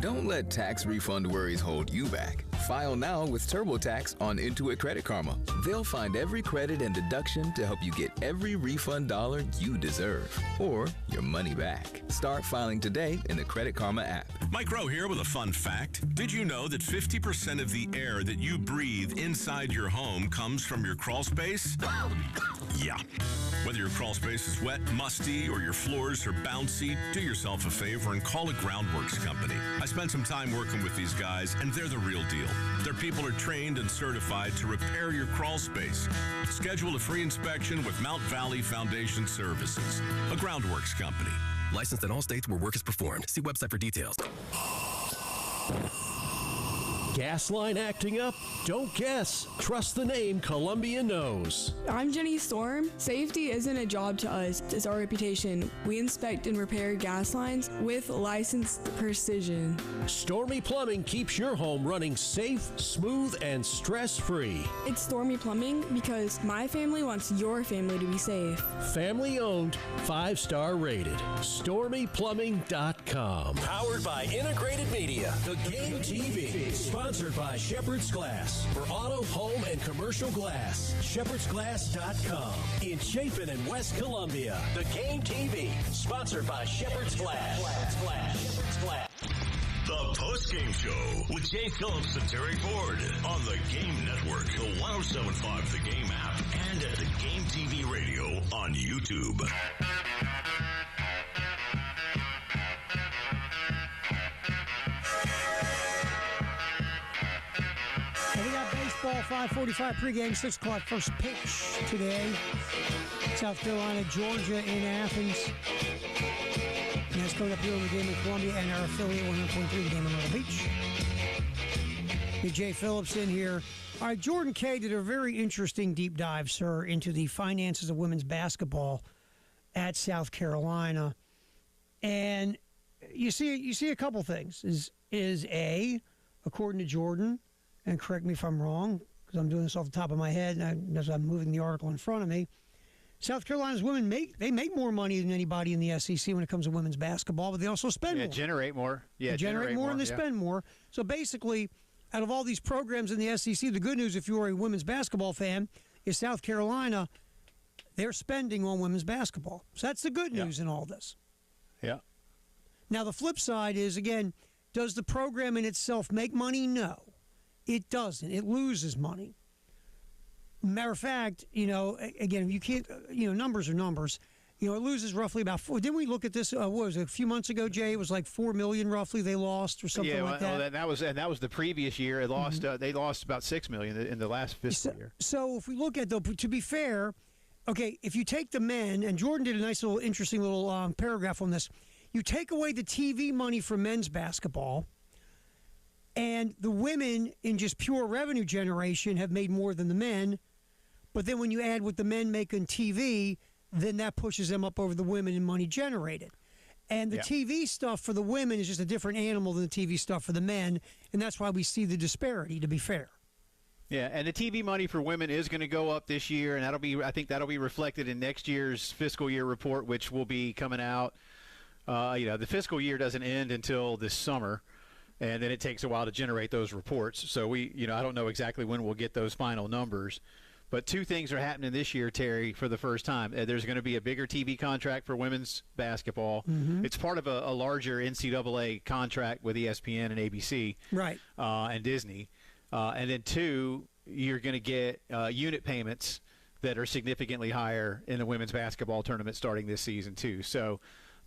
Don't let tax refund worries hold you back. File now with TurboTax on Intuit Credit Karma. They'll find every credit and deduction to help you get every refund dollar you deserve or your money back. Start filing today in the Credit Karma app. Mike Rowe here with a fun fact. Did you know that 50% of the air that you breathe inside your home comes from your crawl space? Yeah. Whether your crawl space is wet, musty, or your floors are bouncy, do yourself a favor and call a Groundworks company. I spent some time working with these guys, and they're the real deal. Their people are trained and certified to repair your crawl space. Schedule a free inspection with Mount Valley Foundation Services, a Groundworks company. Licensed in all states where work is performed. See website for details. Gas line acting up? Don't guess. Trust the name Columbia knows. I'm Jenny Storm. Safety isn't a job to us, it's our reputation. We inspect and repair gas lines with licensed precision. Stormy Plumbing keeps your home running safe, smooth, and stress-free. It's Stormy Plumbing because my family wants your family to be safe. Family owned, 5-star rated. StormyPlumbing.com. Powered by Integrated Media. The Game TV. Sponsored by Shepherd's Glass. For auto, home, and commercial glass. ShepherdsGlass.com. In Chapin and West Columbia. The Game TV. Sponsored by Shepherd's Glass. Shepherd's Glass. The Postgame Show with Jay Phillips and Terry Ford on the Game Network, the 1075 The Game app, and at the Game TV radio on YouTube. We got baseball, 5:45 pregame, 6 o'clock first pitch today. South Carolina, Georgia in Athens. And that's coming up here on the Game in Columbia and our affiliate 100.3 The Game in Myrtle Beach. With Jay Phillips in here. All right, Jordan Kay did a very interesting deep dive, sir, into the finances of women's basketball at South Carolina. And you see a couple things. Is A, according to Jordan, and correct me if I'm wrong, because I'm doing this off the top of my head, and as I'm moving the article in front of me, South Carolina's women make more money than anybody in the SEC when it comes to women's basketball, but they also spend more. Generate more. Yeah, they generate more and they spend more. So basically, out of all these programs in the SEC, the good news, if you are a women's basketball fan, is South Carolina, they're spending on women's basketball. So that's the good news in all this. Yeah. Now, the flip side is, again, does the program in itself make money? No. It doesn't. It loses money. Matter of fact, again, you can't, numbers are numbers. It loses roughly about didn't we look at this, what was it, a few months ago, Jay? It was like $4 million roughly they lost or something like that. Yeah, that was the previous year. They lost about $6 million in the last fiscal year. So if we look at, though, to be fair, okay, if you take the men, and Jordan did a nice little, interesting little paragraph on this, you take away the TV money from men's basketball, and the women in just pure revenue generation have made more than the men. But then when you add what the men make on TV, then that pushes them up over the women in money generated. And the TV stuff for the women is just a different animal than the TV stuff for the men. And that's why we see the disparity, to be fair. Yeah, and the TV money for women is going to go up this year, and I think that'll be reflected in next year's fiscal year report, which will be coming out The fiscal year doesn't end until this summer, and then it takes a while to generate those reports. So I don't know exactly when we'll get those final numbers. But two things are happening this year, Terry, for the first time. There's going to be a bigger TV contract for women's basketball. Mm-hmm. It's part of a larger NCAA contract with ESPN and ABC, right, and Disney. And then two, you're going to get unit payments that are significantly higher in the women's basketball tournament starting this season too. So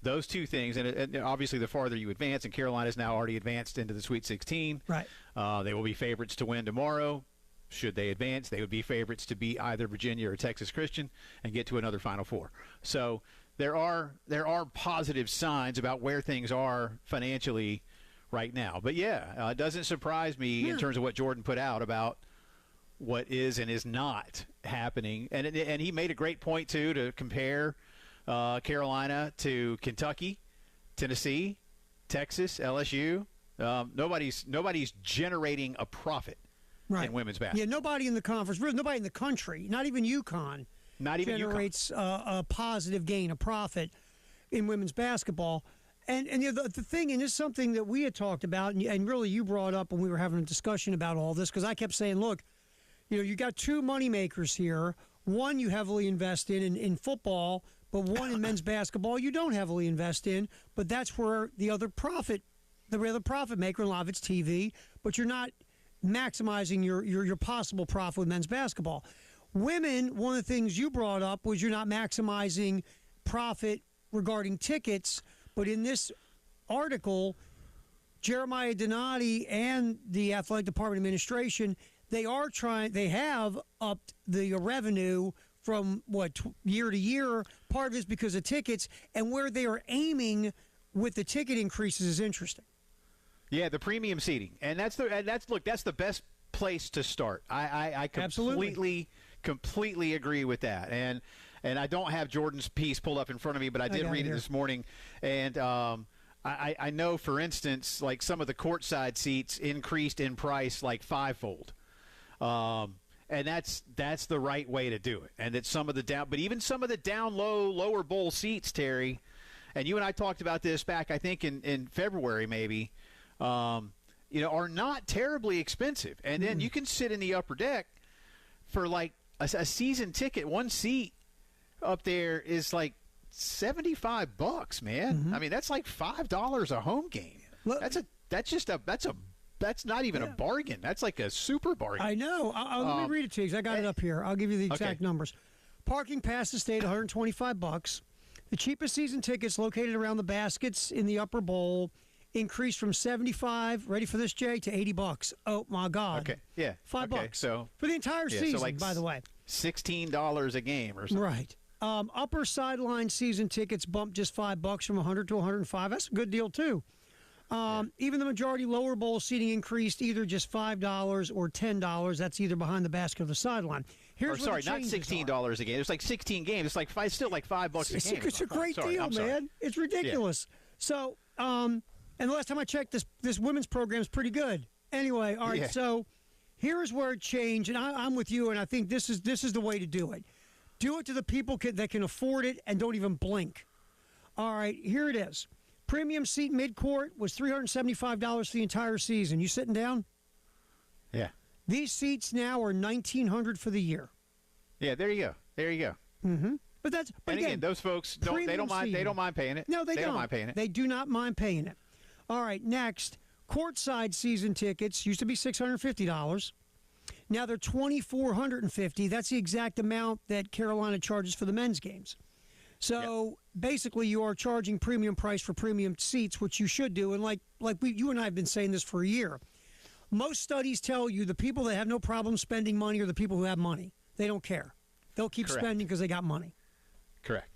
those two things, and obviously the farther you advance, and Carolina's now already advanced into the Sweet 16. Right. They will be favorites to win tomorrow. Should they advance, they would be favorites to beat either Virginia or Texas Christian and get to another Final Four. So there are positive signs about where things are financially right now. But it doesn't surprise me in terms of what Jordan put out about what is and is not happening. And he made a great point too, to compare Carolina to Kentucky, Tennessee, Texas, LSU. Nobody's generating a profit. Right. In women's basketball. Yeah, nobody in the conference, really nobody in the country, not even UConn, generates a positive gain, a profit in women's basketball. And the thing, and it's something that we had talked about, and really you brought up when we were having a discussion about all this, because I kept saying, look, you got two moneymakers here. One you heavily invest in football, but one in men's basketball you don't heavily invest in. But that's where the other profit maker, and a lot of it's TV, but you're not maximizing your possible profit with men's basketball. Women, one of the things you brought up was you're not maximizing profit regarding tickets, but in this article, Jeremiah Donati and the Athletic Department Administration, they have upped the revenue from year to year. Part of it is because of tickets, and where they are aiming with the ticket increases is interesting. Yeah, the premium seating, and that's the best place to start. I completely agree with that, and I don't have Jordan's piece pulled up in front of me, but I did read it this morning, and I know, for instance, like some of the courtside seats increased in price like fivefold, and that's the right way to do it, and that some of the lower bowl seats, Terry, and you and I talked about this back, I think in February maybe. Are not terribly expensive. And then you can sit in the upper deck for like a season ticket. One seat up there is like $75, man. Mm-hmm. I mean, that's like $5 a home game. Look, that's not even a bargain. That's like a super bargain. I know. Let me read it to you because I got it up here. I'll give you the exact numbers. Parking passes stayed $125. The cheapest season tickets located around the baskets in the upper bowl increased from $75, ready for this, Jay, to $80. Oh my God! Okay, yeah, $5. So for the entire season, so like by the way, $16 a game or something. Right. Upper sideline season tickets bumped just $5 from $100 to $105. That's a good deal too. Even the majority lower bowl seating increased either just $5 or $10. That's either behind the basket or the sideline. Not $16 a game. It's like 16 games. It's still like $5 a game. It's a great deal, man. It's ridiculous. Yeah. So. And the last time I checked, this women's program is pretty good. Anyway, all right. Yeah. So here's where it changed, and I'm with you. And I think this is the way to do it. Do it to the people that can afford it and don't even blink. All right, here it is. Premium seat midcourt was $375 for the entire season. You sitting down? Yeah. These seats now are $1,900 for the year. Yeah, there you go. Mm-hmm. But again, those folks they don't mind paying it. No, they don't mind paying it. They do not mind paying it. All right, next, courtside season tickets used to be $650. Now they're $2,450. That's the exact amount that Carolina charges for the men's games. So basically, you are charging premium price for premium seats, which you should do. And you and I have been saying this for a year. Most studies tell you the people that have no problem spending money are the people who have money. They don't care. They'll keep spending because they got money. Correct.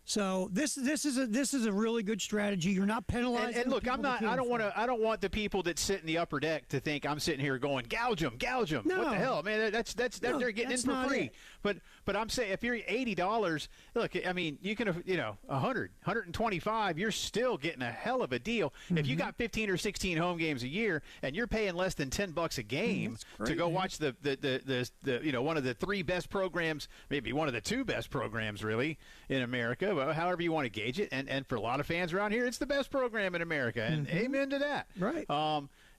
So this is a really good strategy. You're not penalizing. And look, I don't want the people that sit in the upper deck to think I'm sitting here going gouge them. No. What the hell, man? That's they're getting in for free. But But I'm saying if you're $80, look, I mean, you can, $100, $125, you're still getting a hell of a deal. If you got 15 or 16 home games a year and you're paying less than $10 a game to go watch the one of the three best programs, maybe one of the two best programs really in America, well, however you want to gauge it. And for a lot of fans around here, it's the best program in America. And amen to that. Right.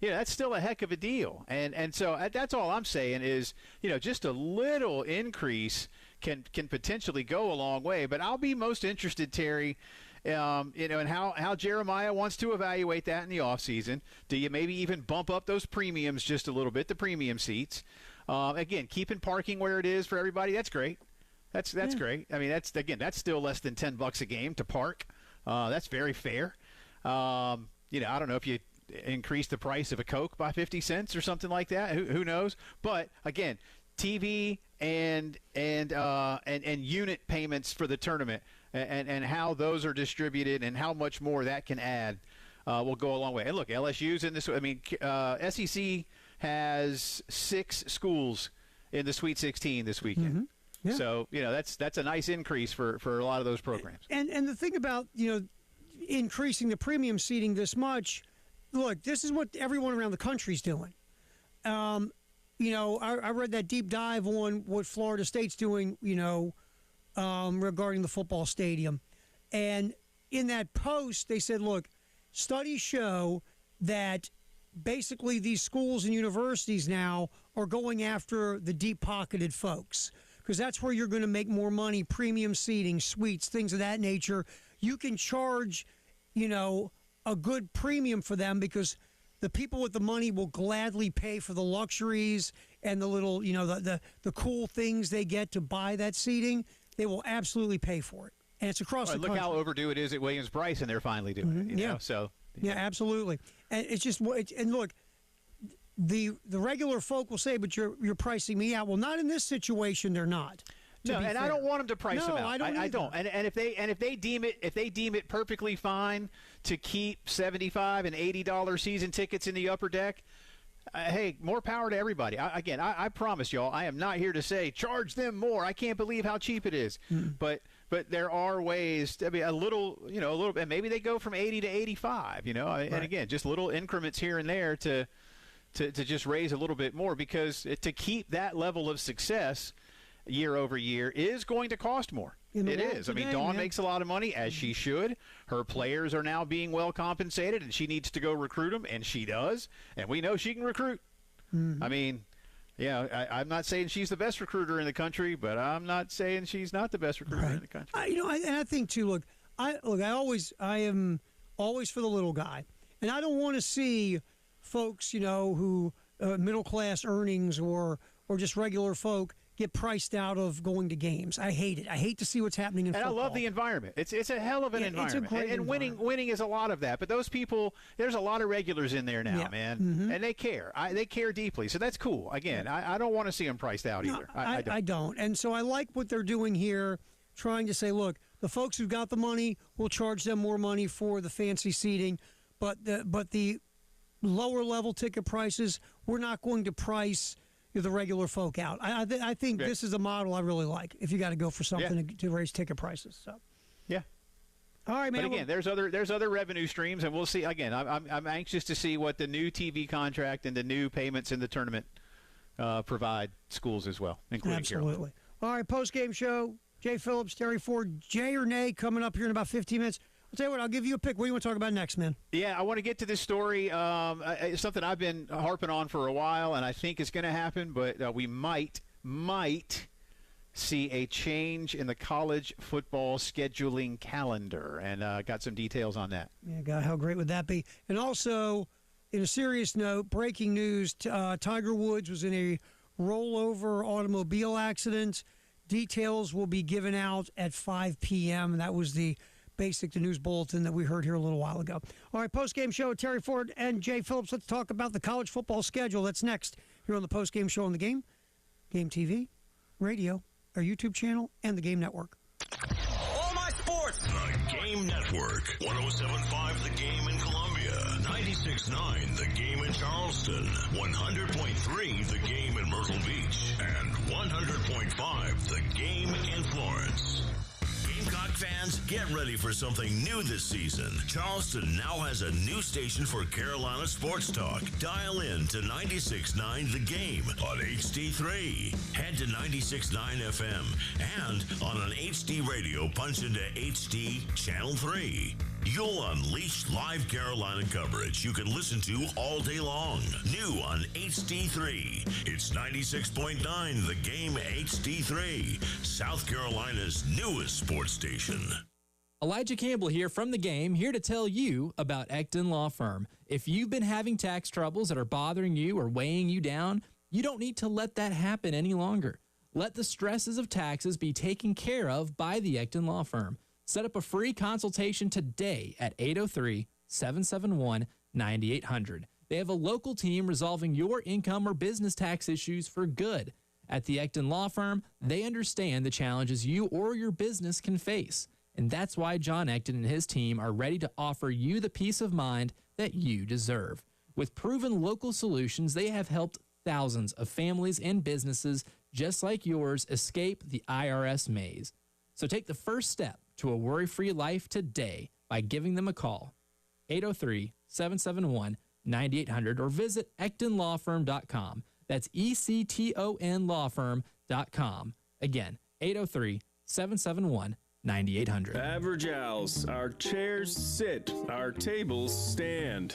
That's still a heck of a deal. And so that's all I'm saying is, just a little increase can potentially go a long way. But I'll be most interested, Terry, in how Jeremiah wants to evaluate that in the offseason. Do you maybe even bump up those premiums just a little bit, the premium seats? Again, keeping parking where it is for everybody, that's great. That's great. I mean, that's still less than $10 a game to park. That's very fair. I don't know if you increase the price of a Coke by 50 cents or something like that. Who knows? But again, TV and unit payments for the tournament and how those are distributed and how much more that can add will go a long way. And look, LSU's in this. I mean, SEC has 6 schools in the Sweet 16 this weekend. Yeah. So that's a nice increase for a lot of those programs. And the thing about increasing the premium seating this much. Look, this is what everyone around the country's doing. I read that deep dive on what Florida State's doing, regarding the football stadium. And in that post, they said, look, studies show that basically these schools and universities now are going after the deep-pocketed folks because that's where you're going to make more money, premium seating, suites, things of that nature. You can charge, a good premium for them because the people with the money will gladly pay for the luxuries and the little, the cool things they get to buy that seating. They will absolutely pay for it. And it's across the country. Look how overdue it is at Williams-Brice, and they're finally doing it. So yeah, absolutely. And it's just and look, the regular folk will say, but you're pricing me out. Well, not in this situation. They're not. No, and I don't want them to price them out. I don't. And if they deem it perfectly fine to keep $75 and $80 season tickets in the upper deck, hey, more power to everybody. I promise y'all, I am not here to say charge them more. I can't believe how cheap it is. But there are ways to be a little, and maybe they go from 80 to 85. Right. And again, just little increments here and there to just raise a little bit more because to keep that level of success year over year is going to cost more. It is. I mean, Dawn makes a lot of money, as she should. Her players are now being well compensated, and she needs to go recruit them, and she does. And we know she can recruit. I mean, I'm not saying she's the best recruiter in the country, but I'm not saying she's not the best recruiter in the country. And I think too. I am always for the little guy, and I don't want to see folks, who middle class earnings or just regular folk get priced out of going to games. I hate it. I hate to see what's happening in football. And I love the environment. It's a hell of an environment. It's a great environment. Winning is a lot of that. But those people, there's a lot of regulars in there now, man. And they care. They care deeply. So that's cool. Again, I don't want to see them priced out either. I don't. And so I like what they're doing here, trying to say, look, the folks who've got the money, we'll charge them more money for the fancy seating. But the lower level ticket prices, we're not going to price the regular folk out. I think this is a model I really like. If you got to go for something to raise ticket prices, so all right, man. But again, there's other revenue streams, and we'll see. Again, I'm anxious to see what the new TV contract and the new payments in the tournament provide schools as well, including absolutely. Carolina. All right, post-game show. Jay Phillips, Terry Ford, Jay or Nay coming up here in about 15 minutes. I'll tell you what, I'll give you a pick. What do you want to talk about next, man? Yeah, I want to get to this story. It's something I've been harping on for a while, and I think it's going to happen, but we might see a change in the college football scheduling calendar, and got some details on that. Yeah, God, how great would that be? And also, in a serious note, breaking news, Tiger Woods was in a rollover automobile accident. Details will be given out at 5 p.m., and that was the news bulletin that we heard here a little while ago. All right, post-game show, Terry Ford and Jay Phillips. Let's talk about the college football schedule. That's next here on the post-game show on the Game, Game TV, radio, our YouTube channel, and the Game Network. All my sports. The Game Network. 107.5 The Game in Columbia. 96. 96.9 The Game in Charleston, 100.3 The Game in Myrtle Beach, and 100.5 The Game in Florence. Gamecock fans, get ready for something new this season. Charleston now has a new station for Carolina sports talk. Dial in to 96.9 The Game on HD3. Head to 96.9 FM and on an HD radio, punch into HD Channel 3. You'll unleash live Carolina coverage you can listen to all day long. New on HD3. It's 96.9 The Game HD3, South Carolina's newest sports station. Elijah Campbell here from The Game, here to tell you about Ecton Law Firm. If you've been having tax troubles that are bothering you or weighing you down, you don't need to let that happen any longer. Let the stresses of taxes be taken care of by the Ecton Law Firm. Set up a free consultation today at 803-771-9800. They have a local team resolving your income or business tax issues for good. At the Ecton Law Firm, they understand the challenges you or your business can face. And that's why John Ecton and his team are ready to offer you the peace of mind that you deserve. With proven local solutions, they have helped thousands of families and businesses just like yours escape the IRS maze. So take the first step to a worry-free life today by giving them a call, 803-771-9800, or visit EctonLawFirm.com. That's ECTON lawfirm.com. Again, 803-771-9800. Average Owls. Our chairs sit, our tables stand.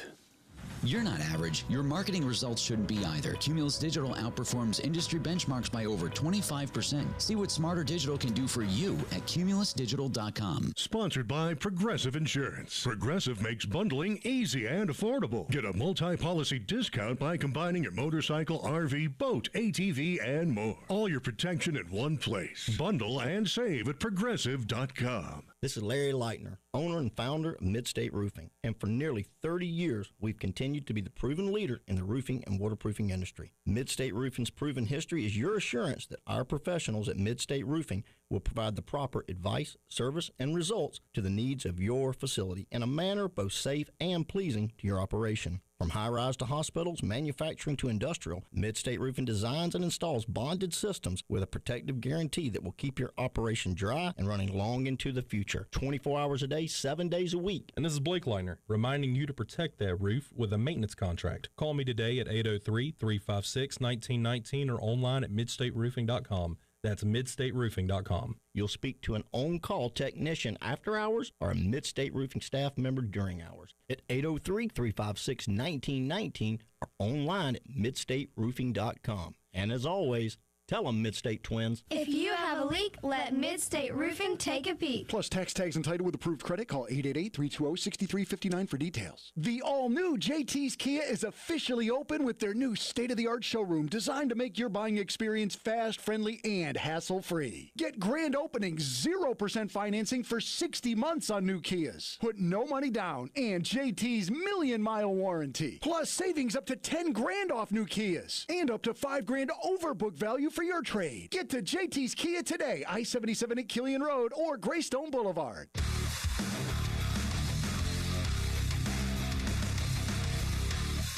You're not average. Your marketing results shouldn't be either. Cumulus Digital outperforms industry benchmarks by over 25%. See what Smarter Digital can do for you at cumulusdigital.com. Sponsored by Progressive Insurance. Progressive makes bundling easy and affordable. Get a multi-policy discount by combining your motorcycle, RV, boat, ATV, and more. All your protection in one place. Bundle and save at Progressive.com. This is Larry Leitner, owner and founder of Midstate Roofing, and for nearly 30 years, we've continued to be the proven leader in the roofing and waterproofing industry. Midstate Roofing's proven history is your assurance that our professionals at Midstate Roofing will provide the proper advice, service, and results to the needs of your facility in a manner both safe and pleasing to your operation. From high-rise to hospitals, manufacturing to industrial, Midstate Roofing designs and installs bonded systems with a protective guarantee that will keep your operation dry and running long into the future. 24 hours a day, 7 days a week. And this is Blake Leitner, reminding you to protect that roof with a maintenance contract. Call me today at 803-356-1919 or online at midstateroofing.com. That's midstateroofing.com. You'll speak to an on-call technician after hours or a Midstate Roofing staff member during hours at 803-356-1919 or online at midstateroofing.com. And as always, tell them Midstate Twins. If you have a leak, let Midstate Roofing take a peek. Plus tax tags and title with approved credit. Call 888-320-6359 for details. The all-new JT's Kia is officially open with their new state-of-the-art showroom designed to make your buying experience fast, friendly, and hassle-free. Get grand opening 0% financing for 60 months on new Kias. Put no money down and JT's million-mile warranty. Plus savings up to 10 grand off new Kias and up to 5 grand overbook value for your trade. Get to JT's Kia today, I-77 at Killian Road or Greystone Boulevard.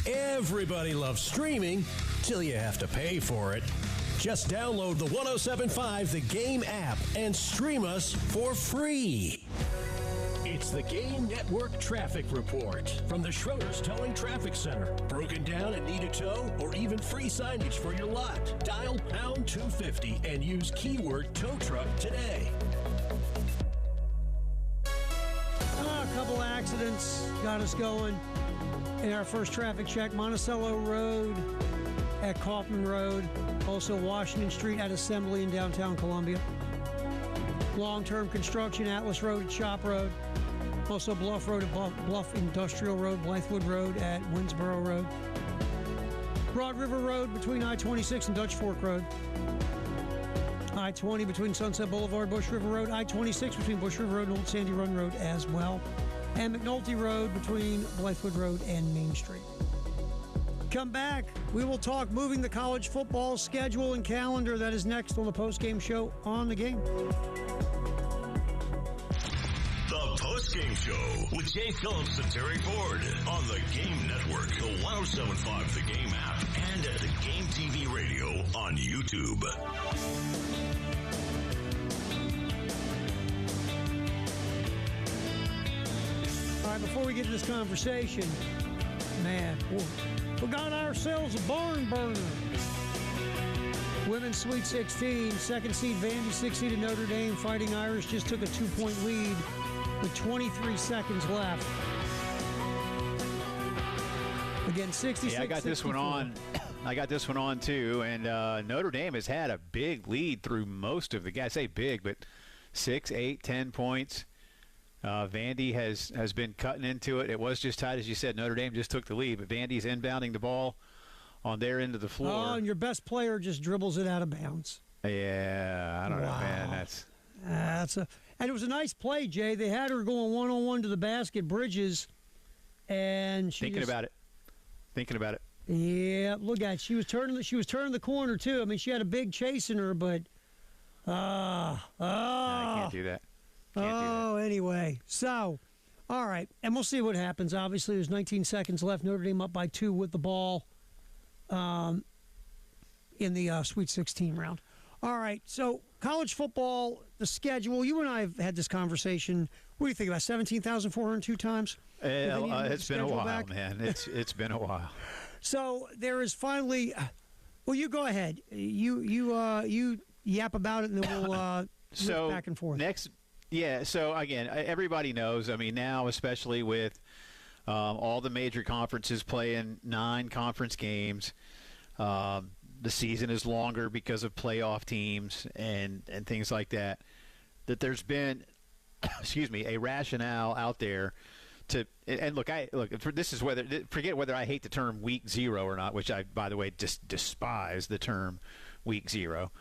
Everybody loves streaming till you have to pay for it. Just download the 107.5 The Game app and stream us for free. It's the Game Network Traffic Report from the Schroeder's Towing Traffic Center. Broken down and need a tow or even free signage for your lot? Dial pound 250 and use keyword tow truck today. A couple accidents got us going in our first traffic check. Monticello Road at Kaufman Road. Also Washington Street at Assembly in downtown Columbia. Long-term construction, Atlas Road at Shop Road. Also Bluff Road at Bluff Industrial Road, Blythewood Road at Winsboro Road. Broad River Road between I-26 and Dutch Fork Road. I-20 between Sunset Boulevard, Bush River Road. I-26 between Bush River Road and Old Sandy Run Road as well. And McNulty Road between Blythewood Road and Main Street. Come back. We will talk moving the college football schedule and calendar. That is next on the postgame show on The Game. The postgame show with Jay Phillips and Terry Ford on the Game Network, the 107.5 The Game app, and at the Game TV radio on YouTube. All right, before we get to this conversation, man, we got ourselves a barn burner. Women's Sweet 16, second seed Vandy, 6 seed Notre Dame. Fighting Irish just took a 2-point lead with 23 seconds left. Again, 66. Yeah, I got this one on. I got this one on too, and Notre Dame has had a big lead through most of the guys. I say big, but 6, 8, 10 points. Vandy has been cutting into it. It was just tight, as you said. Notre Dame just took the lead, but Vandy's inbounding the ball on their end of the floor. Oh, and your best player just dribbles it out of bounds. Yeah, I don't know, man. And it was a nice play, Jay. They had her going one-on-one to the basket, Bridges, and she Thinking about it. Yeah, look at it. She was turning the corner too. I mean, she had a big chasing her, but I can't do that. Anyway, so all right, and we'll see what happens. Obviously, there's 19 seconds left. Notre Dame up by 2 with the ball in the Sweet 16 round. All right, so college football, the schedule. You and I have had this conversation. What do you think about 17,402 times? It's been a while, man. It's been a while. So there is finally. Well, you go ahead. You yap about it, and then we'll so back and forth. So again, everybody knows. I mean, now especially with all the major conferences playing 9 conference games, the season is longer because of playoff teams and things like that. That there's been, a rationale out there to, and look, this is forget whether I hate the term week 0 or not, which I, by the way, just despise the term week 0.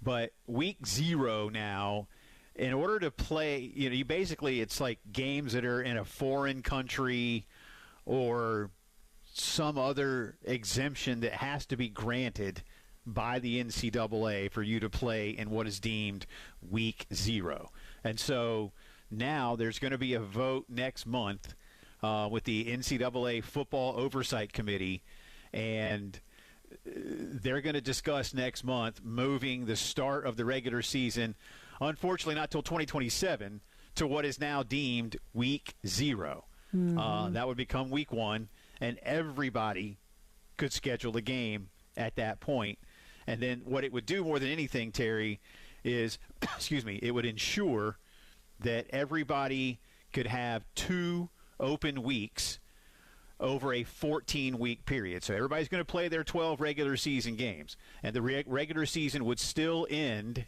But week 0 now, in order to play, you basically, it's like games that are in a foreign country or some other exemption that has to be granted by the NCAA for you to play in what is deemed week 0. And so now there's going to be a vote next month with the NCAA Football Oversight Committee, and they're going to discuss next month moving the start of the regular season, unfortunately not till 2027, to what is now deemed week 0. That would become week 1, and everybody could schedule a game at that point. And then what it would do more than anything, Terry, is, it would ensure that everybody could have 2 open weeks over a 14-week period. So everybody's going to play their 12 regular season games, and the regular season would still end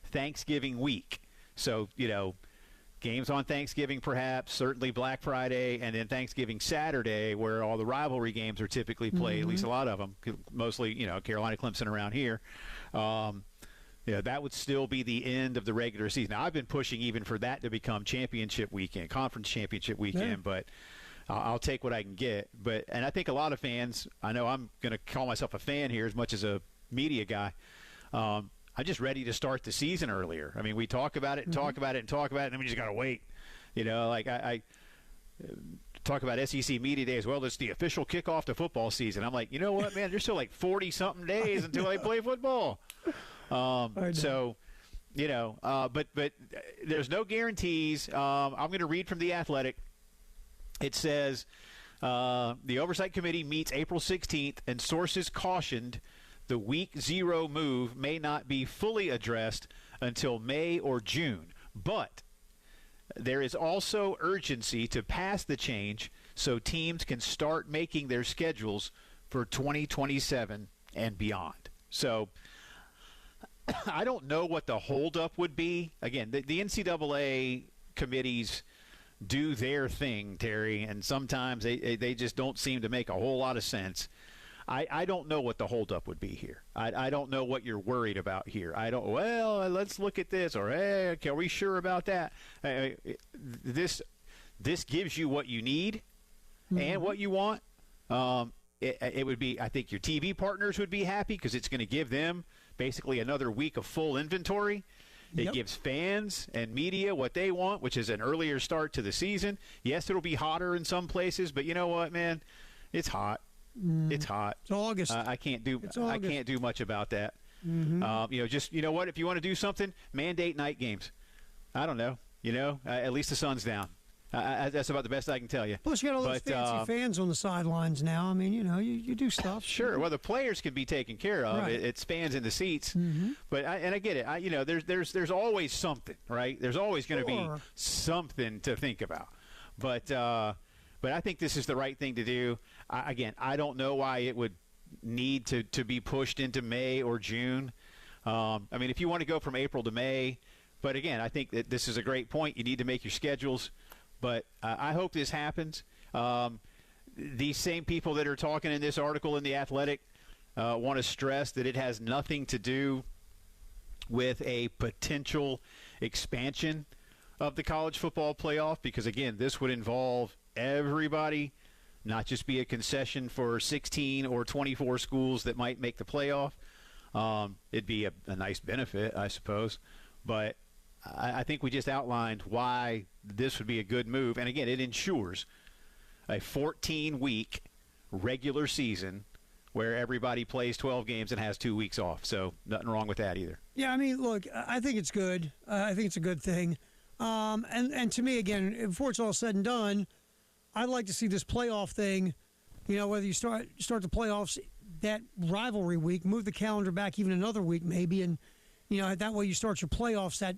Thanksgiving week. So, games on Thanksgiving perhaps, certainly Black Friday, and then Thanksgiving Saturday, where all the rivalry games are typically played, at least a lot of them, mostly, Carolina, Clemson around here. That would still be the end of the regular season. Now, I've been pushing even for that to become championship weekend, conference championship weekend, but I'll take what I can get. And I think a lot of fans, I know I'm going to call myself a fan here as much as a media guy, I'm just ready to start the season earlier. I mean, we talk about it and talk about it and talk about it, and then we just got to wait. I talk about SEC Media Day as well. It's the official kickoff to football season. I'm like, you know what, man? There's still like 40-something days until they play football. But there's no guarantees. I'm going to read from The Athletic. It says, the Oversight Committee meets April 16th, and sources cautioned the week 0 move may not be fully addressed until May or June. But there is also urgency to pass the change so teams can start making their schedules for 2027 and beyond. So I don't know what the holdup would be. Again, the NCAA committees do their thing, Terry, and sometimes they just don't seem to make a whole lot of sense. I don't know what the holdup would be here. I don't know what you're worried about here. Let's look at this, or, hey, are we sure about that? This gives you what you need and what you want. It would be, I think your TV partners would be happy because it's going to give them basically another week of full inventory. It gives fans and media what they want, which is an earlier start to the season. Yes, it'll be hotter in some places, but you know what, man? It's hot. It's hot. It's August. I can't do much about that. Mm-hmm. You know what? If you want to do something, mandate night games. I don't know. At least the sun's down. That's about the best I can tell you. Plus, you got all those fancy fans on the sidelines now. I mean, you do stuff. Sure. Well, the players can be taken care of. Right. It spans in the seats. Mm-hmm. But I get it. There's always something, right? There's always going to be something to think about. But I think this is the right thing to do. I don't know why it would need to be pushed into May or June. If you want to go from April to May, but again, I think that this is a great point. You need to make your schedules. But I hope this happens. These same people that are talking in this article in The Athletic want to stress that it has nothing to do with a potential expansion of the college football playoff because, again, this would involve everybody, not just be a concession for 16 or 24 schools that might make the playoff. It'd be a nice benefit, I suppose. But I think we just outlined why this would be a good move. And, again, it ensures a 14-week regular season where everybody plays 12 games and has 2 weeks off. So nothing wrong with that either. Yeah, look, I think it's good. I think it's a good thing. And to me, again, before it's all said and done, I'd like to see this playoff thing, whether you start the playoffs that rivalry week, move the calendar back even another week maybe, and, that way you start your playoffs that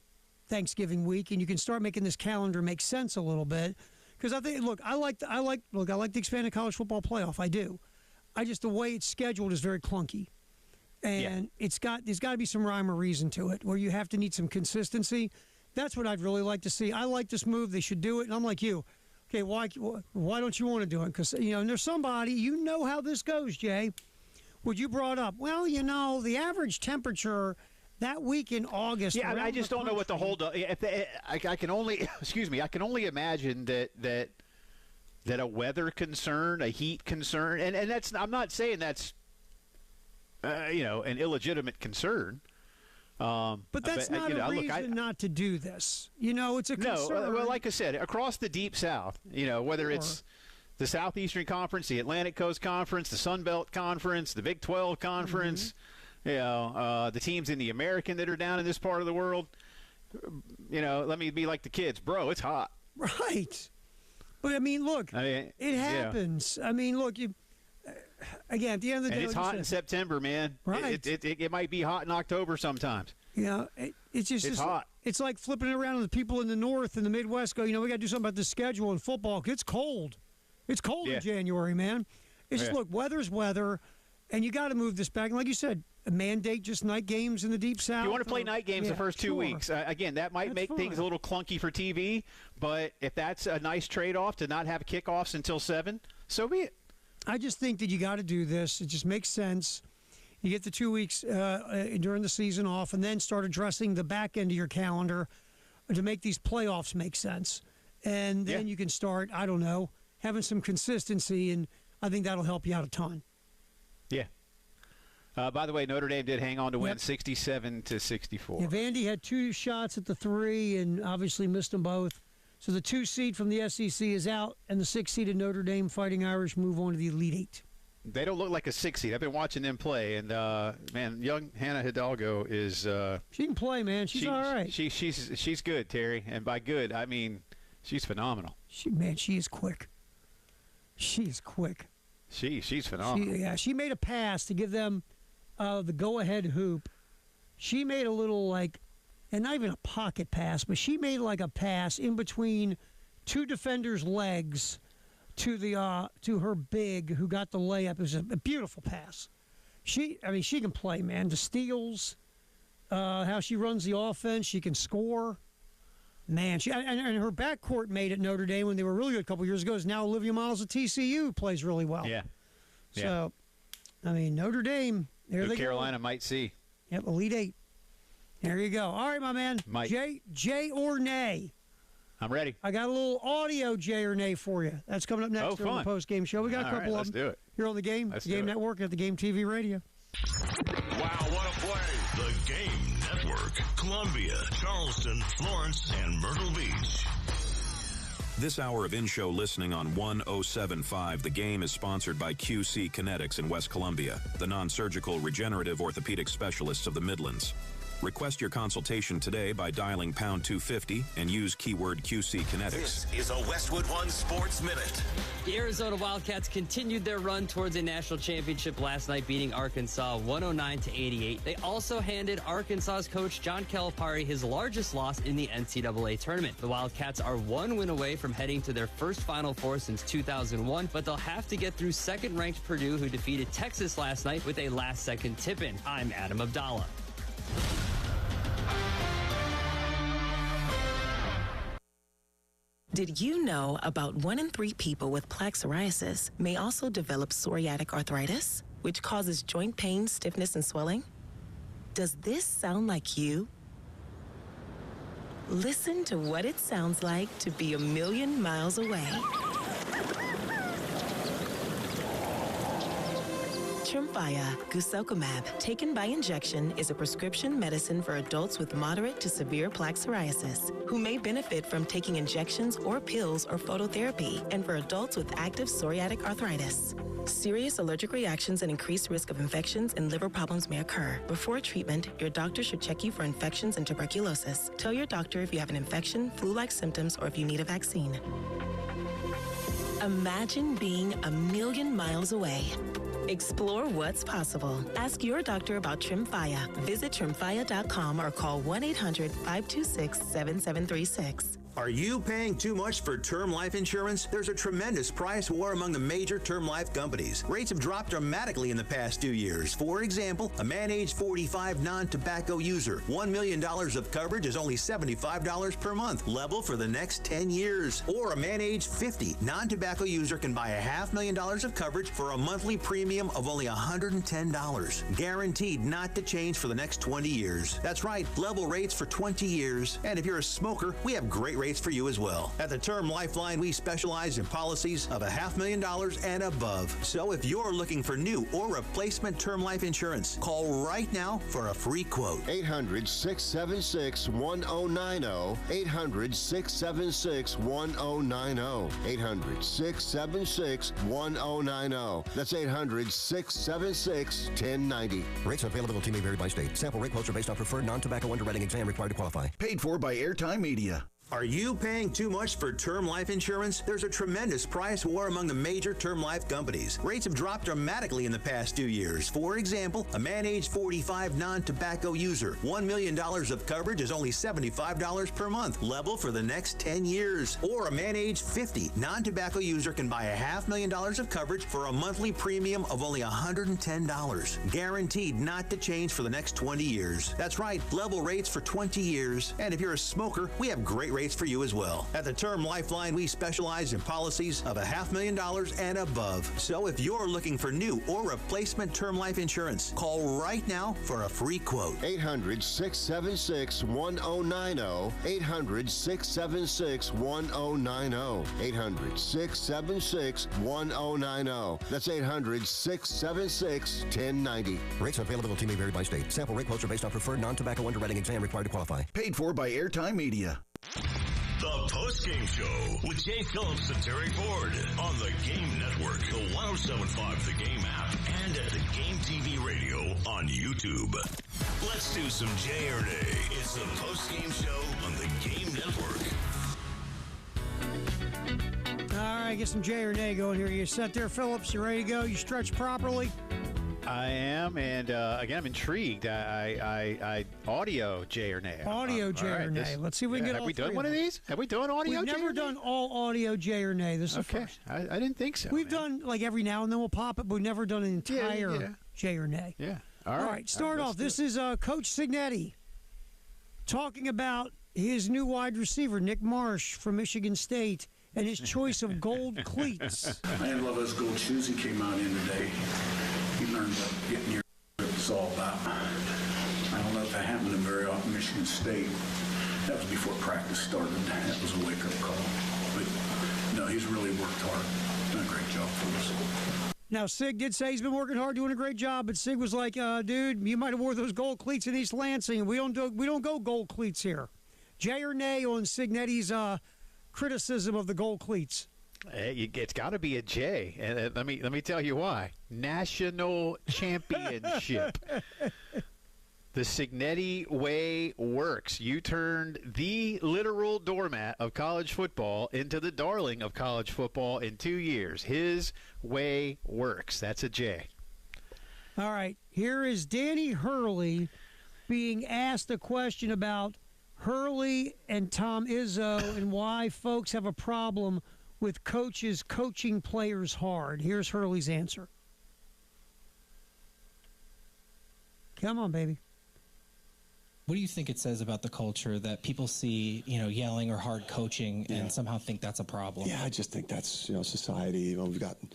Thanksgiving week, and you can start making this calendar make sense a little bit. Because I think, I like the expanded college football playoff. I do. The way it's scheduled is very clunky, and there's got to be some rhyme or reason to it, where you have to need some consistency. That's what I'd really like to see. I like this move. They should do it, and I'm like you. Okay, why don't you want to do it? Because and there's somebody, how this goes, Jay. What you brought up? Well, the average temperature that week in August. Yeah, I just don't know what the hold up. I can only I can only imagine that a weather concern, a heat concern, and that's, I'm not saying that's an illegitimate concern. But that's not a reason not to do this. It's a concern. No, well, like I said, across the Deep South, whether it's the Southeastern Conference, the Atlantic Coast Conference, the Sun Belt Conference, the Big 12 Conference, the teams in the American that are down in this part of the world, let me be like the kids. Bro, it's hot. Right. But, look, it happens. Yeah. look, again, at the end of the day, and it's hot in September, man. Right. It might be hot in October sometimes. It's hot. It's like flipping it around, and the people in the North and the Midwest go, we got to do something about the schedule in football. It's cold. It's cold in January, man. It's just, look, weather's weather, and you got to move this back. And like you said, mandate just night games in the Deep South. You want to play night games the first 2 weeks. Again, that might make things a little clunky for TV, but if that's a nice trade-off to not have kickoffs until 7, so be it. I just think that you got to do this. It just makes sense. You get the 2 weeks during the season off, and then start addressing the back end of your calendar to make these playoffs make sense. And then you can start, I don't know, having some consistency, and I think that'll help you out a ton. Yeah. By the way, Notre Dame did hang on to win 67-64. Yeah, Vandy had 2 shots at the 3 and obviously missed them both. So the 2 seed from the SEC is out, and the 6 seeded Notre Dame Fighting Irish move on to the Elite 8. They don't look like a 6 seed. I've been watching them play, and man, young Hannah Hidalgo is. She can play, man. She's all right. She's good, Terry, and by good I mean she's phenomenal. She is quick. She's quick. She's phenomenal. She made a pass to give them the go-ahead hoop. She made a little and not even a pocket pass, but she made like a pass in between 2 defenders' legs to her big who got the layup. It was a beautiful pass. She can play, man. The steals, how she runs the offense, she can score. Man, and her backcourt mate at Notre Dame when they were really good a couple years ago is now Olivia Miles at TCU, plays really well. Yeah. So, Notre Dame, there they go. Carolina might see. Yep, Elite 8. There you go. All right, my man. Mike. Jay or nay? I'm ready. I got a little audio Jay or nay for you. That's coming up next on the Postgame Show. We got a couple of them. Let's do it. Here on the Game, Game Network at the Game TV Radio. Wow, what a play. The Game Network. Network. Columbia, Charleston, Florence, and Myrtle Beach. This hour of in-show listening on 1075 The Game is sponsored by QC Kinetics in West Columbia, the non-surgical regenerative orthopedic specialists of the Midlands. Request your consultation today by dialing pound 250 and use keyword QC Kinetics. This is a Westwood One Sports Minute. The Arizona Wildcats continued their run towards a national championship last night, beating Arkansas 109-88. They also handed Arkansas's coach John Calipari his largest loss in the NCAA tournament. The Wildcats are one win away from heading to their first Final Four since 2001, but they'll have to get through second-ranked Purdue, who defeated Texas last night with a last-second tip-in. I'm Adam Abdallah. Did you know about 1 in 3 people with plaque psoriasis may also develop psoriatic arthritis, which causes joint pain, stiffness, and swelling? Does this sound like you? Listen to what it sounds like to be a million miles away. Tremfya guselkumab, taken by injection, is a prescription medicine for adults with moderate to severe plaque psoriasis who may benefit from taking injections or pills or phototherapy, and for adults with active psoriatic arthritis. Serious allergic reactions and increased risk of infections and liver problems may occur. Before treatment, your doctor should check you for infections and tuberculosis. Tell your doctor if you have an infection, flu-like symptoms, or if you need a vaccine. Imagine being a million miles away. Explore what's possible. Ask your doctor about Tremfya. Visit Tremfya.com or call 1-800-526-7736. Are you paying too much for term life insurance? There's a tremendous price war among the major term life companies. Rates have dropped dramatically in the past 2 years. For example, a man age 45 non-tobacco user, $1 million of coverage is only $75 per month, level for the next 10 years. Or a man age 50 non-tobacco user can buy $500,000 of coverage for a monthly premium of only $110, guaranteed not to change for the next 20 years. That's right, level rates for 20 years. And if you're a smoker, we have great rates for you as well. At the Term Lifeline, we specialize in policies of $500,000 and above. So if you're looking for new or replacement term life insurance, call right now for a free quote. 800-676-1090. 800-676-1090. 800-676-1090. That's 800-676-1090. Rates availability may vary by state. Sample rate quotes are based on preferred non-tobacco underwriting exam required to qualify. Paid for by Airtime Media. Are you paying too much for term life insurance? There's a tremendous price war among the major term life companies. Rates have dropped dramatically in the past 2 years. For example, a man age 45 non-tobacco user, $1 million of coverage is only $75 per month, level for the next 10 years. Or a man age 50 non-tobacco user can buy $500,000 of coverage for a monthly premium of only $110, guaranteed not to change for the next 20 years. That's right, level rates for 20 years. And if you're a smoker, we have great rates for you as well. At the Term Lifeline, we specialize in policies of $500,000 and above. So if you're looking for new or replacement term life insurance, call right now for a free quote. 800-676-1090. 800-676-1090. 800-676-1090. That's 800-676-1090. Rates availability may vary by state. Sample rate quotes are based on preferred non-tobacco underwriting exam required to qualify. Paid for by Airtime Media. The Postgame Show with Jay Phillips and Terry Ford on the Game Network, the 1075 The Game app, and at the Game TV radio on YouTube. Let's do some Jay or Nay. It's the Postgame Show on the Game Network. All right, get some Jay or Nay going here. You set there, Phillips? You ready to go? You stretch properly? I am, and again, I'm intrigued. I audio Jay or Nay. Audio Jay or Nay. Let's see if we can get all Have we done three one of them. these? Have we done audio? We've never done all audio Jay or Nay. This is the first. I didn't think so. We've done like every now and then we'll pop it, but we've never done an entire Jay or Nay. Yeah. All right. Start off. This is Coach Signetti talking about his new wide receiver, Nick Marsh from Michigan State, and his choice of gold cleats. I didn't love those gold shoes he came out in today. He learned about getting your it's all about. I don't know if that happened very often in Michigan State. That was before practice started. That was a wake-up call. But, no, he's really worked hard. Done a great job for us. Now, Sig did say he's been working hard, doing a great job, but Sig was like, dude, you might have wore those gold cleats in East Lansing. We don't go gold cleats here. Jay or nay on Signetti's criticism of the gold cleats? It's got to be a J, and let me tell you why. National championship. The Signetti way works. You turned the literal doormat of college football into the darling of college football in 2 years. His way works. That's a J. All right. Here is Danny Hurley being asked a question about Hurley and Tom Izzo and why folks have a problem with coaches coaching players hard. Here's Hurley's answer. Come on, baby. What do you think it says about the culture that people see, yelling or hard coaching and somehow think that's a problem? Yeah, I just think that's, society. We've gotten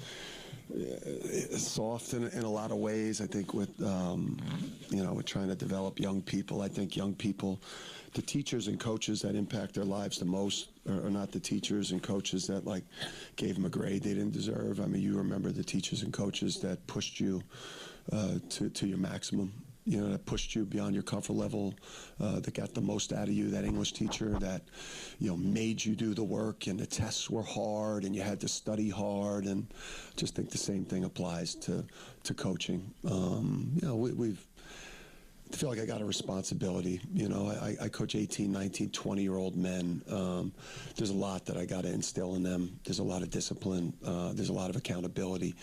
soft in a lot of ways. I think with, with trying to develop young people, I think young people, the teachers and coaches that impact their lives the most are not the teachers and coaches that, gave them a grade they didn't deserve. I mean, you remember the teachers and coaches that pushed you to your maximum. That pushed you beyond your comfort level, that got the most out of you, that English teacher that, made you do the work and the tests were hard and you had to study hard. And just think the same thing applies to coaching. I feel like I got a responsibility. I coach 18, 19, 20-year-old men. There's a lot that I got to instill in them. There's a lot of discipline. There's a lot of accountability.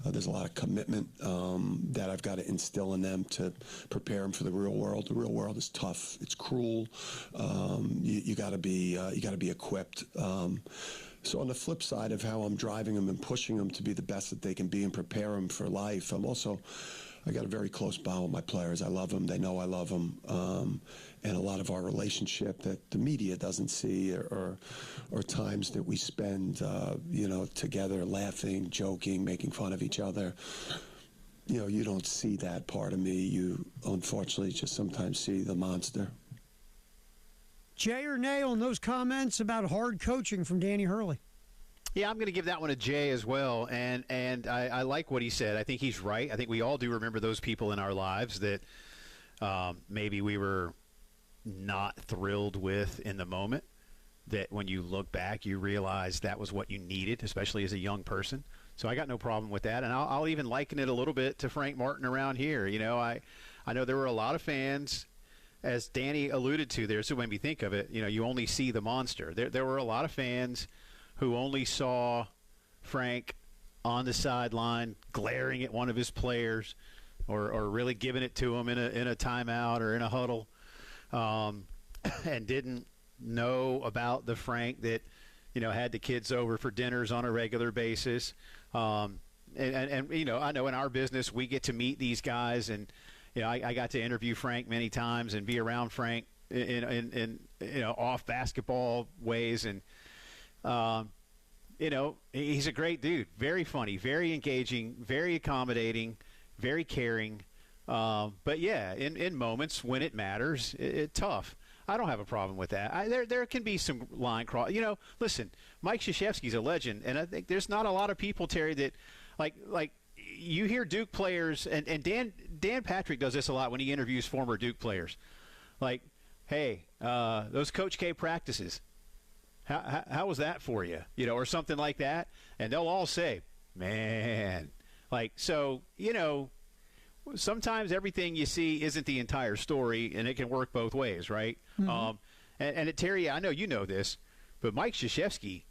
There's a lot of commitment that I've got to instill in them to prepare them for the real world. The real world is tough. It's cruel. You got to be equipped. So on the flip side of how I'm driving them and pushing them to be the best that they can be and prepare them for life, I got a very close bond with my players. I love them. They know I love them. And a lot of our relationship that the media doesn't see or times that we spend, together laughing, joking, making fun of each other. You don't see that part of me. You, unfortunately, just sometimes see the monster. Jay or nay on those comments about hard coaching from Danny Hurley? Yeah, I'm going to give that one a J as well, and I like what he said. I think he's right. I think we all do remember those people in our lives that maybe we were not thrilled with in the moment, that when you look back, you realize that was what you needed, especially as a young person. So I got no problem with that, and I'll even liken it a little bit to Frank Martin around here. I know there were a lot of fans, as Danny alluded to there, so when we think of it, you only see the monster. There were a lot of fans who only saw Frank on the sideline glaring at one of his players or really giving it to him in a timeout or in a huddle, and didn't know about the Frank that, had the kids over for dinners on a regular basis. And I know in our business we get to meet these guys, and I got to interview Frank many times and be around Frank in off basketball ways, and he's a great dude, very funny, very engaging, very accommodating, very caring. But yeah, in moments when it matters, it's tough. I don't have a problem with that. There can be some line cross. Listen, Mike Krzyzewski's a legend, and I think there's not a lot of people, Terry, that like you hear Duke players, and Dan Patrick does this a lot when he interviews former Duke players. Like, hey, those Coach K practices, how was that for you? Or something like that. And they'll all say, man, sometimes everything you see isn't the entire story, and it can work both ways, right? Mm-hmm. And Terry, I know you know this, but Mike Krzyzewski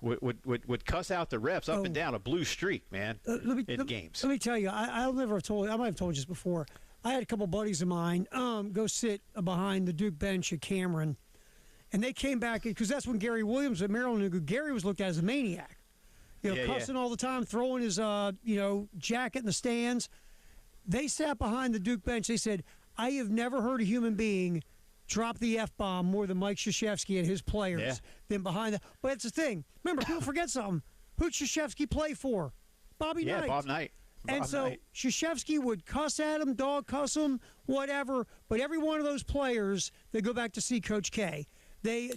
would cuss out the refs up and down a blue streak, man, in games. Let me tell you, I might have told you this before. I had a couple buddies of mine go sit behind the Duke bench at Cameron, and they came back because that's when Gary Williams at Maryland, Gary was looked at as a maniac, cussing all the time, throwing his jacket in the stands. They sat behind the Duke bench. They said, I have never heard a human being drop the F-bomb more than Mike Krzyzewski and his players than behind that. But it's the thing. Remember, people forget something. Who'd Krzyzewski play for? Bobby Knight. Yeah, Bob Knight. So Krzyzewski would cuss at him, dog cuss him, whatever. But every one of those players, they go back to see Coach K. They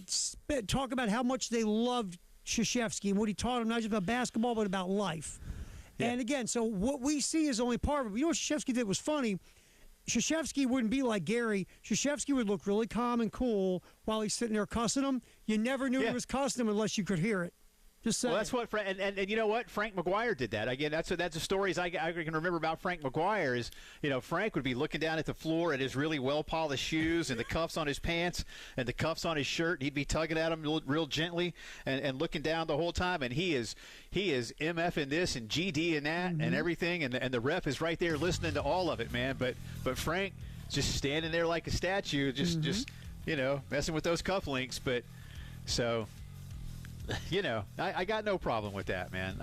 talk about how much they loved Krzyzewski and what he taught them, not just about basketball, but about life. And again, so what we see is only part of it. You know what Krzyzewski did was funny? Krzyzewski wouldn't be like Gary. Krzyzewski would look really calm and cool while he's sitting there cussing him. You never knew he was cussing him unless you could hear it. Just saying. Well, that's what, and you know what? Frank McGuire did that. Again, that's the stories I can remember about Frank McGuire is, Frank would be looking down at the floor at his really well-polished shoes and the cuffs on his pants and the cuffs on his shirt. He'd be tugging at them real gently and looking down the whole time. And he is MFing this and GD and that and everything. And the ref is right there listening to all of it, man. But Frank just standing there like a statue, just messing with those cufflinks. But so. I got no problem with that, man.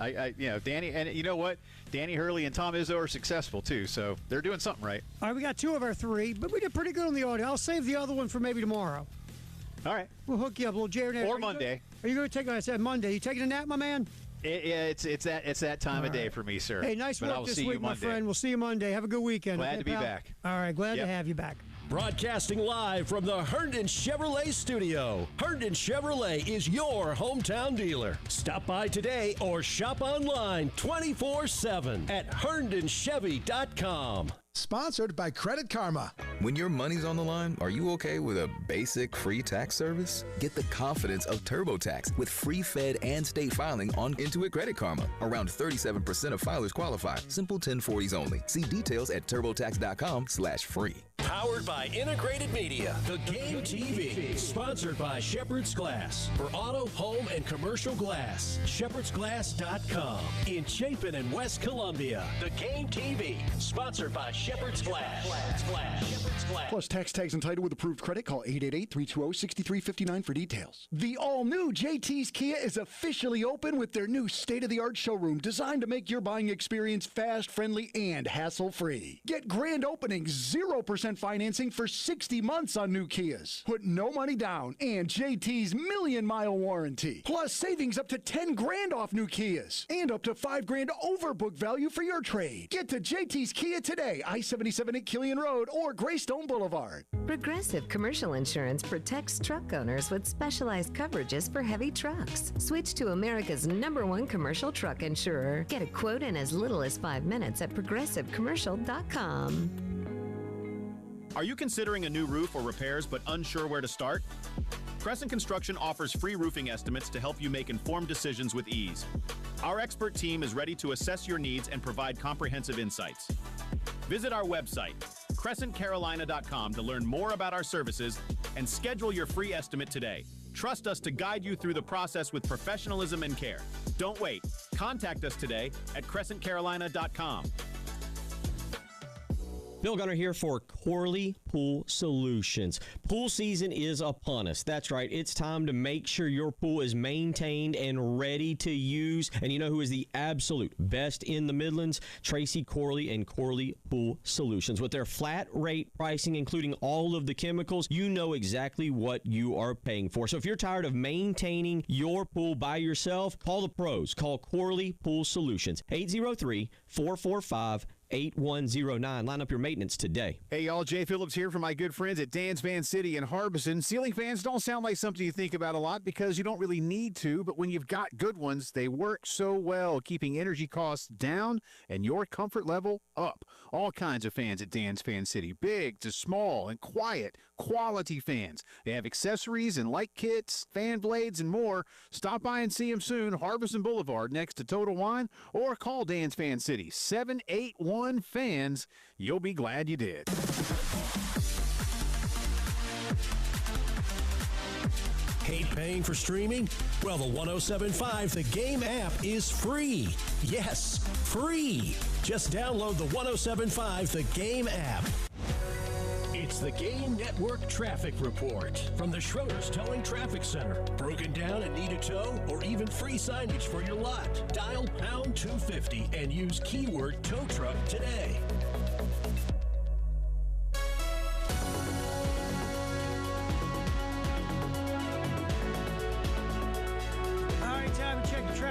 Danny, and you know what? Danny Hurley and Tom Izzo are successful too, so they're doing something right. All right, we got 2 of our 3, but we did pretty good on the audio. I'll save the other one for maybe tomorrow. All right, we'll hook you up, little Jared. Or Monday. Are you going to take? I said Monday. You taking a nap, my man? It's that time of day for me, sir. Hey, nice work this week, my friend. We'll see you Monday. Have a good weekend. Glad to be back. All right, glad to have you back. Broadcasting live from the Herndon Chevrolet studio. Herndon Chevrolet is your hometown dealer. Stop by today or shop online 24/7 at HerndonChevy.com. Sponsored by Credit Karma. When your money's on the line, are you okay with a basic free tax service? Get the confidence of TurboTax with free Fed and state filing on Intuit Credit Karma. Around 37% of filers qualify. Simple 1040s only. See details at turbotax.com/free. Powered by Integrated Media. The Game TV. Sponsored by Shepherd's Glass. For auto, home, and commercial glass. ShepherdsGlass.com. In Chapin and West Columbia. The Game TV. Sponsored by Shepherd's Glass. Plus tax tags and title with approved credit. Call 888-320-6359 for details. The all-new JT's Kia is officially open with their new state-of-the-art showroom designed to make your buying experience fast, friendly, and hassle-free. Get grand opening 0% financing for 60 months on new Kias. Put no money down and JT's million-mile warranty. Plus savings up to 10 grand off new Kias and up to 5 grand over book value for your trade. Get to JT's Kia today, I-77 at Killian Road or Greystone Boulevard. Progressive Commercial Insurance protects truck owners with specialized coverages for heavy trucks. Switch to America's #1 commercial truck insurer. Get a quote in as little as 5 minutes at progressivecommercial.com. Are you considering a new roof or repairs but unsure where to start? Crescent Construction offers free roofing estimates to help you make informed decisions with ease. Our expert team is ready to assess your needs and provide comprehensive insights. Visit our website, crescentcarolina.com, to learn more about our services and schedule your free estimate today. Trust us to guide you through the process with professionalism and care. Don't wait. Contact us today at crescentcarolina.com. Bill Gunner here for Corley Pool Solutions. Pool season is upon us. That's right. It's time to make sure your pool is maintained and ready to use. And you know who is the absolute best in the Midlands? Tracy Corley and Corley Pool Solutions. With their flat rate pricing, including all of the chemicals, you know exactly what you are paying for. So if you're tired of maintaining your pool by yourself, call the pros. Call Corley Pool Solutions. 803-445-8109. Line up your maintenance today. Hey, y'all. Jay Phillips here from my good friends at Dan's Fan City in Harbison. Ceiling fans don't sound like something you think about a lot because you don't really need to, but when you've got good ones, they work so well, keeping energy costs down and your comfort level up. All kinds of fans at Dan's Fan City, big to small and quiet, quality fans. They have accessories and light kits, fan blades, and more. Stop by and see them soon, Harbison Boulevard next to Total Wine, or call Dan's Fan City, 781-FANS. You'll be glad you did. Hate paying for streaming? Well, the 107.5 The Game app is free. Yes, free. Just download the 107.5 The Game app. It's the Game Network Traffic Report from the Schroeder's Towing Traffic Center. Broken down and need a tow or even free signage for your lot? Dial pound 250 and use keyword tow truck today.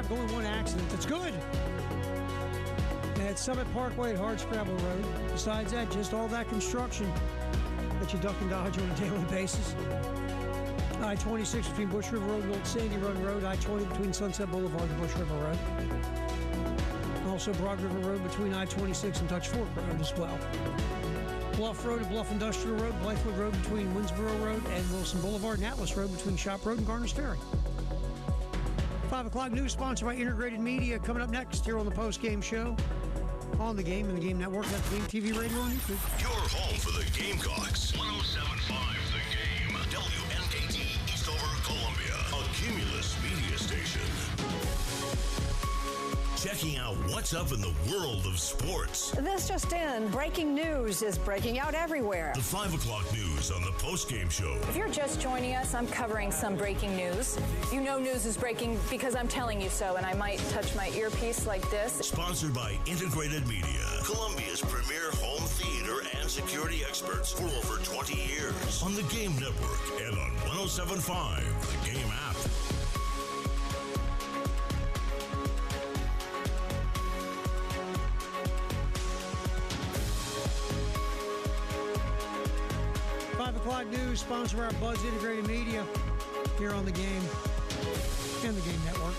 Only one accident. That's good. At Summit Parkway at Hardscrabble Road. Besides that, just all that construction that you duck and dodge on a daily basis. I-26 between Bush River Road and Old Sandy Run Road. I-20 between Sunset Boulevard and Bush River Road. Also Broad River Road between I-26 and Dutch Fork Road as well. Bluff Road and Bluff Industrial Road, Blythewood Road between Winsboro Road and Wilson Boulevard, and Atlas Road between Shop Road and Garner's Ferry. 5 o'clock news sponsored by Integrated Media. Coming up next here on the Postgame Show on the Game and the Game Network. That's Game TV Radio on YouTube. Your home for the Gamecocks. 107.5 The Game. WNKT Eastover, Columbia. A Cumulus media station. Checking out what's up in the world of sports. This just in, breaking news is breaking out everywhere. The 5 o'clock news on the Postgame Show. If you're just joining us, I'm covering some breaking news. You know news is breaking because I'm telling you so, and I might touch my earpiece like this. Sponsored by Integrated Media, Columbia's premier home theater and security experts for over 20 years. On the Game Network and on 107.5, the Game app. News sponsored by our Buzz Integrated Media here on the Game and the Game Network.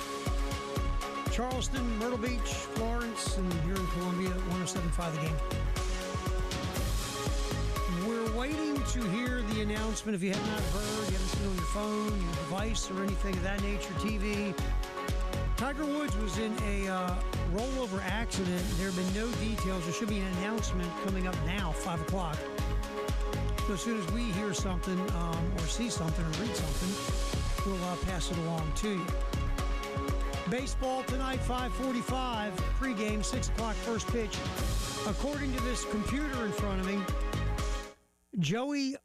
Charleston, Myrtle Beach, Florence, and here in Columbia, 107.5 The Game. We're waiting to hear the announcement. If you have not heard, you haven't seen it on your phone, your device, or anything of that nature, TV. Tiger Woods was in a rollover accident. There have been no details. There should be an announcement coming up now, 5 o'clock. So as soon as we hear something or see something or read something, we'll pass it along to you. Baseball tonight, 5:45, pregame, 6 o'clock, first pitch. According to this computer in front of me, Joey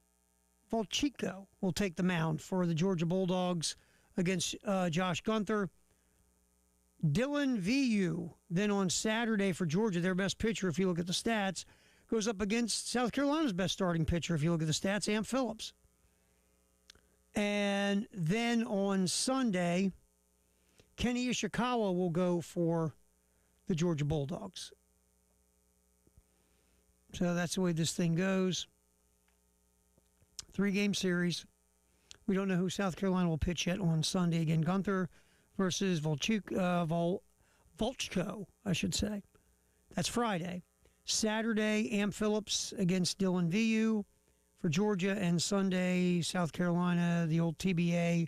Volchico will take the mound for the Georgia Bulldogs against Josh Gunther. Dylan VU, then on Saturday for Georgia, their best pitcher, if you look at the stats, goes up against South Carolina's best starting pitcher, if you look at the stats, Amp Phillips. And then on Sunday, Kenny Ishikawa will go for the Georgia Bulldogs. So that's the way this thing goes. 3-game series. We don't know who South Carolina will pitch yet on Sunday. Again, Gunther versus Volchko, I should say. That's Friday. Saturday, Amp Phillips against Dylan VU for Georgia, and Sunday, South Carolina, the old TBA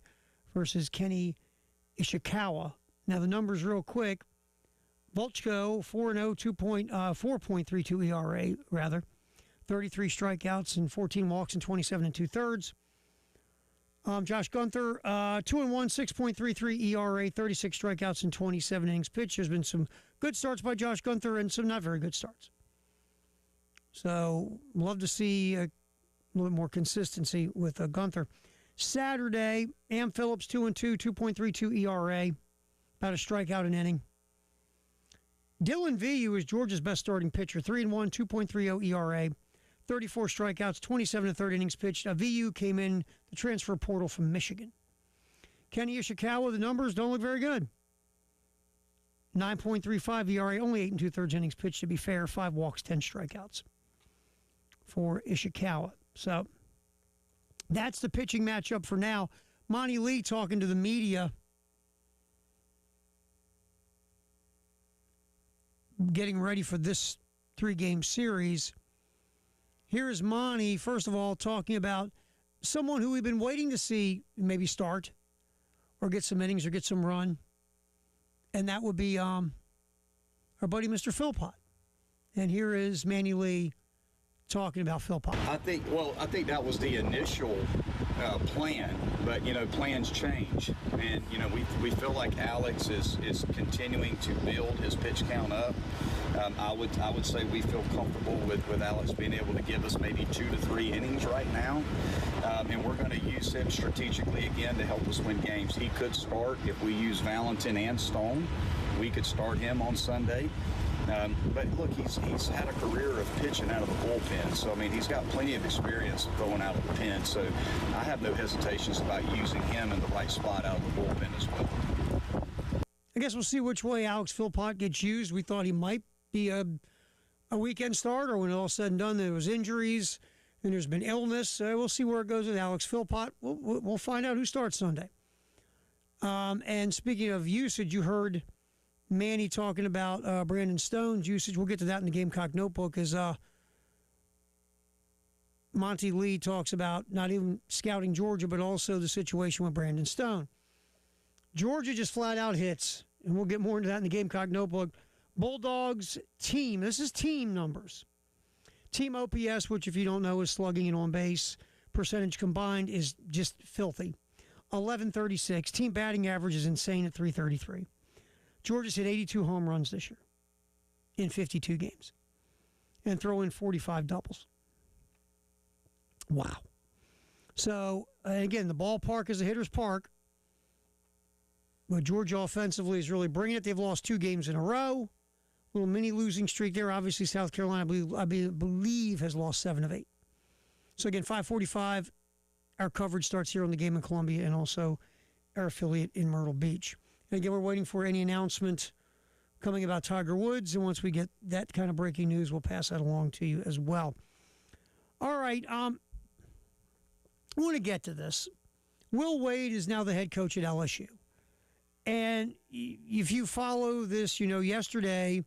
versus Kenny Ishikawa. Now, the numbers real quick. Volchko, 4-0, 4.32 ERA, rather. 33 strikeouts and 14 walks and 27 2/3. Josh Gunther, 2-1, 6.33 ERA, 36 strikeouts and 27 innings pitched. There's been some good starts by Josh Gunther and some not very good starts. So, love to see a little more consistency with Gunther. Saturday, Amp Phillips, 2-2, 2.32 ERA, about a strikeout an inning. Dylan VU is Georgia's best starting pitcher, 3-1, 2.30 ERA, 34 strikeouts, 27 1/3 innings pitched. VU came in the transfer portal from Michigan. Kenny Ishikawa, the numbers don't look very good. 9.35 ERA, only 8 2/3 innings pitched, to be fair, 5 walks, 10 strikeouts for Ishikawa. So that's the pitching matchup for now. Monty Lee talking to the media, getting ready for this 3-game series. Here is Monty, first of all, talking about someone who we've been waiting to see maybe start or get some innings or get some run, and that would be our buddy Mr. Philpott. And here is Manny Lee talking about Philpott. I think that was the initial plan, but plans change, and we feel like Alex is continuing to build his pitch count up. I would say we feel comfortable with Alex being able to give us maybe 2 to 3 innings right now, and we're going to use him strategically again to help us win games. He could start if we use Valentin and Stone. We could start him on Sunday. But look, he's had a career of pitching out of the bullpen. So, he's got plenty of experience throwing out of the pen. So I have no hesitations about using him in the right spot out of the bullpen as well. I guess we'll see which way Alex Philpott gets used. We thought he might be a weekend starter. When all said and done, there was injuries and there's been illness. We'll see where it goes with Alex Philpott. We'll find out who starts Sunday. And speaking of usage, you heard Manny talking about Brandon Stone's usage. We'll get to that in the Gamecock Notebook as Monty Lee talks about not even scouting Georgia, but also the situation with Brandon Stone. Georgia just flat out hits, and we'll get more into that in the Gamecock Notebook. Bulldogs team, this is team numbers. Team OPS, which if you don't know is slugging and on base percentage combined, is just filthy. 1136. Team batting average is insane at 333. Georgia's hit 82 home runs this year in 52 games and throw in 45 doubles. Wow. So, again, the ballpark is a hitter's park. But Georgia offensively is really bringing it. They've lost 2 games in a row. Little mini losing streak there. Obviously, South Carolina, I believe, has lost 7 of 8. So, again, 5:45. Our coverage starts here on the Game in Columbia and also our affiliate in Myrtle Beach. And again, we're waiting for any announcement coming about Tiger Woods. And once we get that kind of breaking news, we'll pass that along to you as well. All right. I want to get to this. Will Wade is now the head coach at LSU. And if you follow this, you know, yesterday,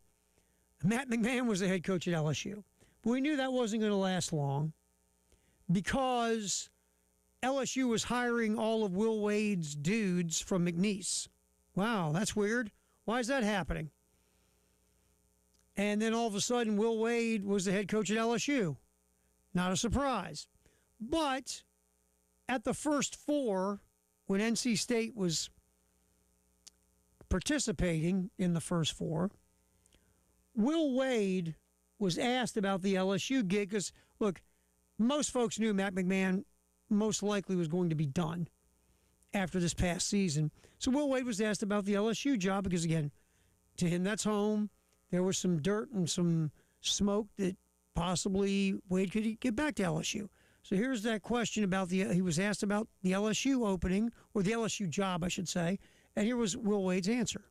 Matt McMahon was the head coach at LSU. But we knew that wasn't going to last long because LSU was hiring all of Will Wade's dudes from McNeese. Wow, that's weird. Why is that happening? And then all of a sudden, Will Wade was the head coach at LSU. Not a surprise. But at the first 4, when NC State was participating in the first 4, Will Wade was asked about the LSU gig because, look, most folks knew Matt McMahon most likely was going to be done after this past season. So Will Wade was asked about the LSU job because, again, to him, that's home. There was some dirt and some smoke that possibly Wade could get back to LSU. So here's that question about he was asked about the LSU opening, or the LSU job, I should say, and here was Will Wade's answer.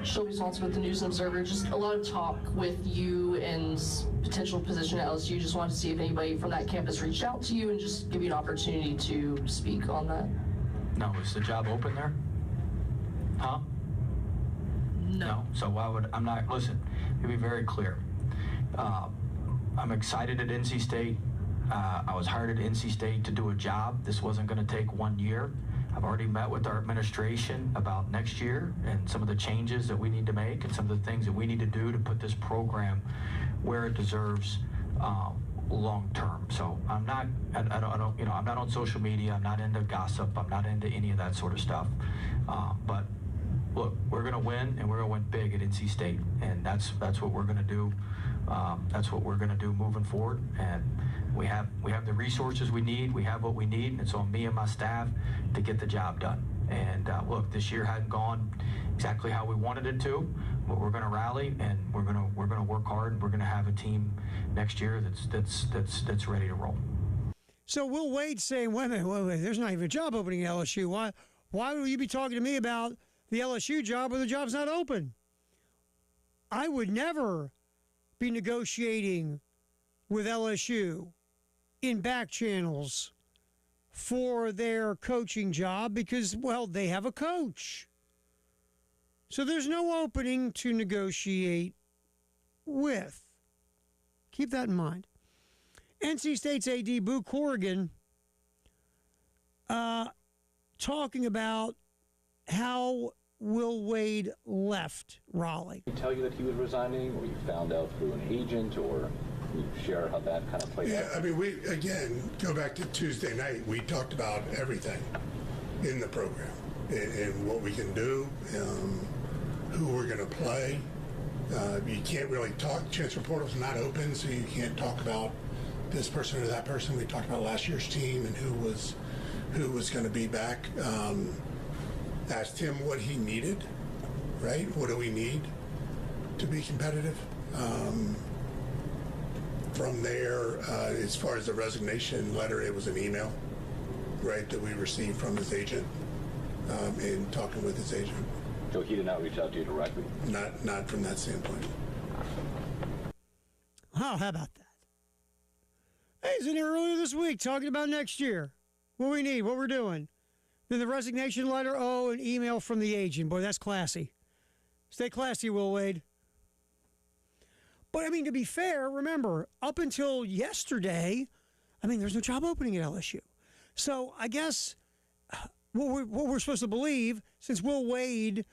Shelby Swanson with the News and Observer. Just a lot of talk with you and potential position at LSU. Just wanted to see if anybody from that campus reached out to you and just give you an opportunity to speak on that. No, is the job open there? Huh? No. So why would, listen, to be very clear. I'm excited at NC State. I was hired at NC State to do a job. This wasn't going to take 1 year. I've already met with our administration about next year and some of the changes that we need to make and some of the things that we need to do to put this program where it deserves long term. So I'm not on social media. I'm not into gossip. I'm not into any of that sort of stuff. But look, we're going to win, and we're going to win big at NC State, and that's what we're going to do. That's what we're going to do moving forward, and we have the resources we need. We have what we need, and it's on me and my staff to get the job done. And look, this year hadn't gone exactly how we wanted it to, but we're going to rally, and we're going to work hard, and we're going to have a team next year that's ready to roll. So Will Wade saying, wait a minute, there's not even a job opening at LSU. Why will you be talking to me about the LSU job where the job's not open? I would never be negotiating with LSU in back channels for their coaching job because, well, they have a coach. So there's no opening to negotiate with. Keep that in mind. NC State's AD, Boo Corrigan, talking about how Will Wade left Raleigh. Did he tell you that he was resigning, or you found out through an agent, or can you share how that kind of played out? Yeah, I mean, we, again, go back to Tuesday night, we talked about everything in the program and what we can do, who we're going to play. You can't really talk, transfer portal's not open, so you can't talk about this person or that person. We talked about last year's team and who was going to be back. Asked him what he needed, right? What do we need to be competitive? From there, as far as the resignation letter, it was an email, right, that we received from his agent, in talking with his agent. So he did not reach out to you directly? Not from that standpoint. Oh, how about that? Hey, he's in here earlier this week talking about next year. What we need, what we're doing. Then the resignation letter, an email from the agent. Boy, that's classy. Stay classy, Will Wade. But, I mean, to be fair, remember, up until yesterday, I mean, there's no job opening at LSU. So I guess what we're supposed to believe, since Will Wade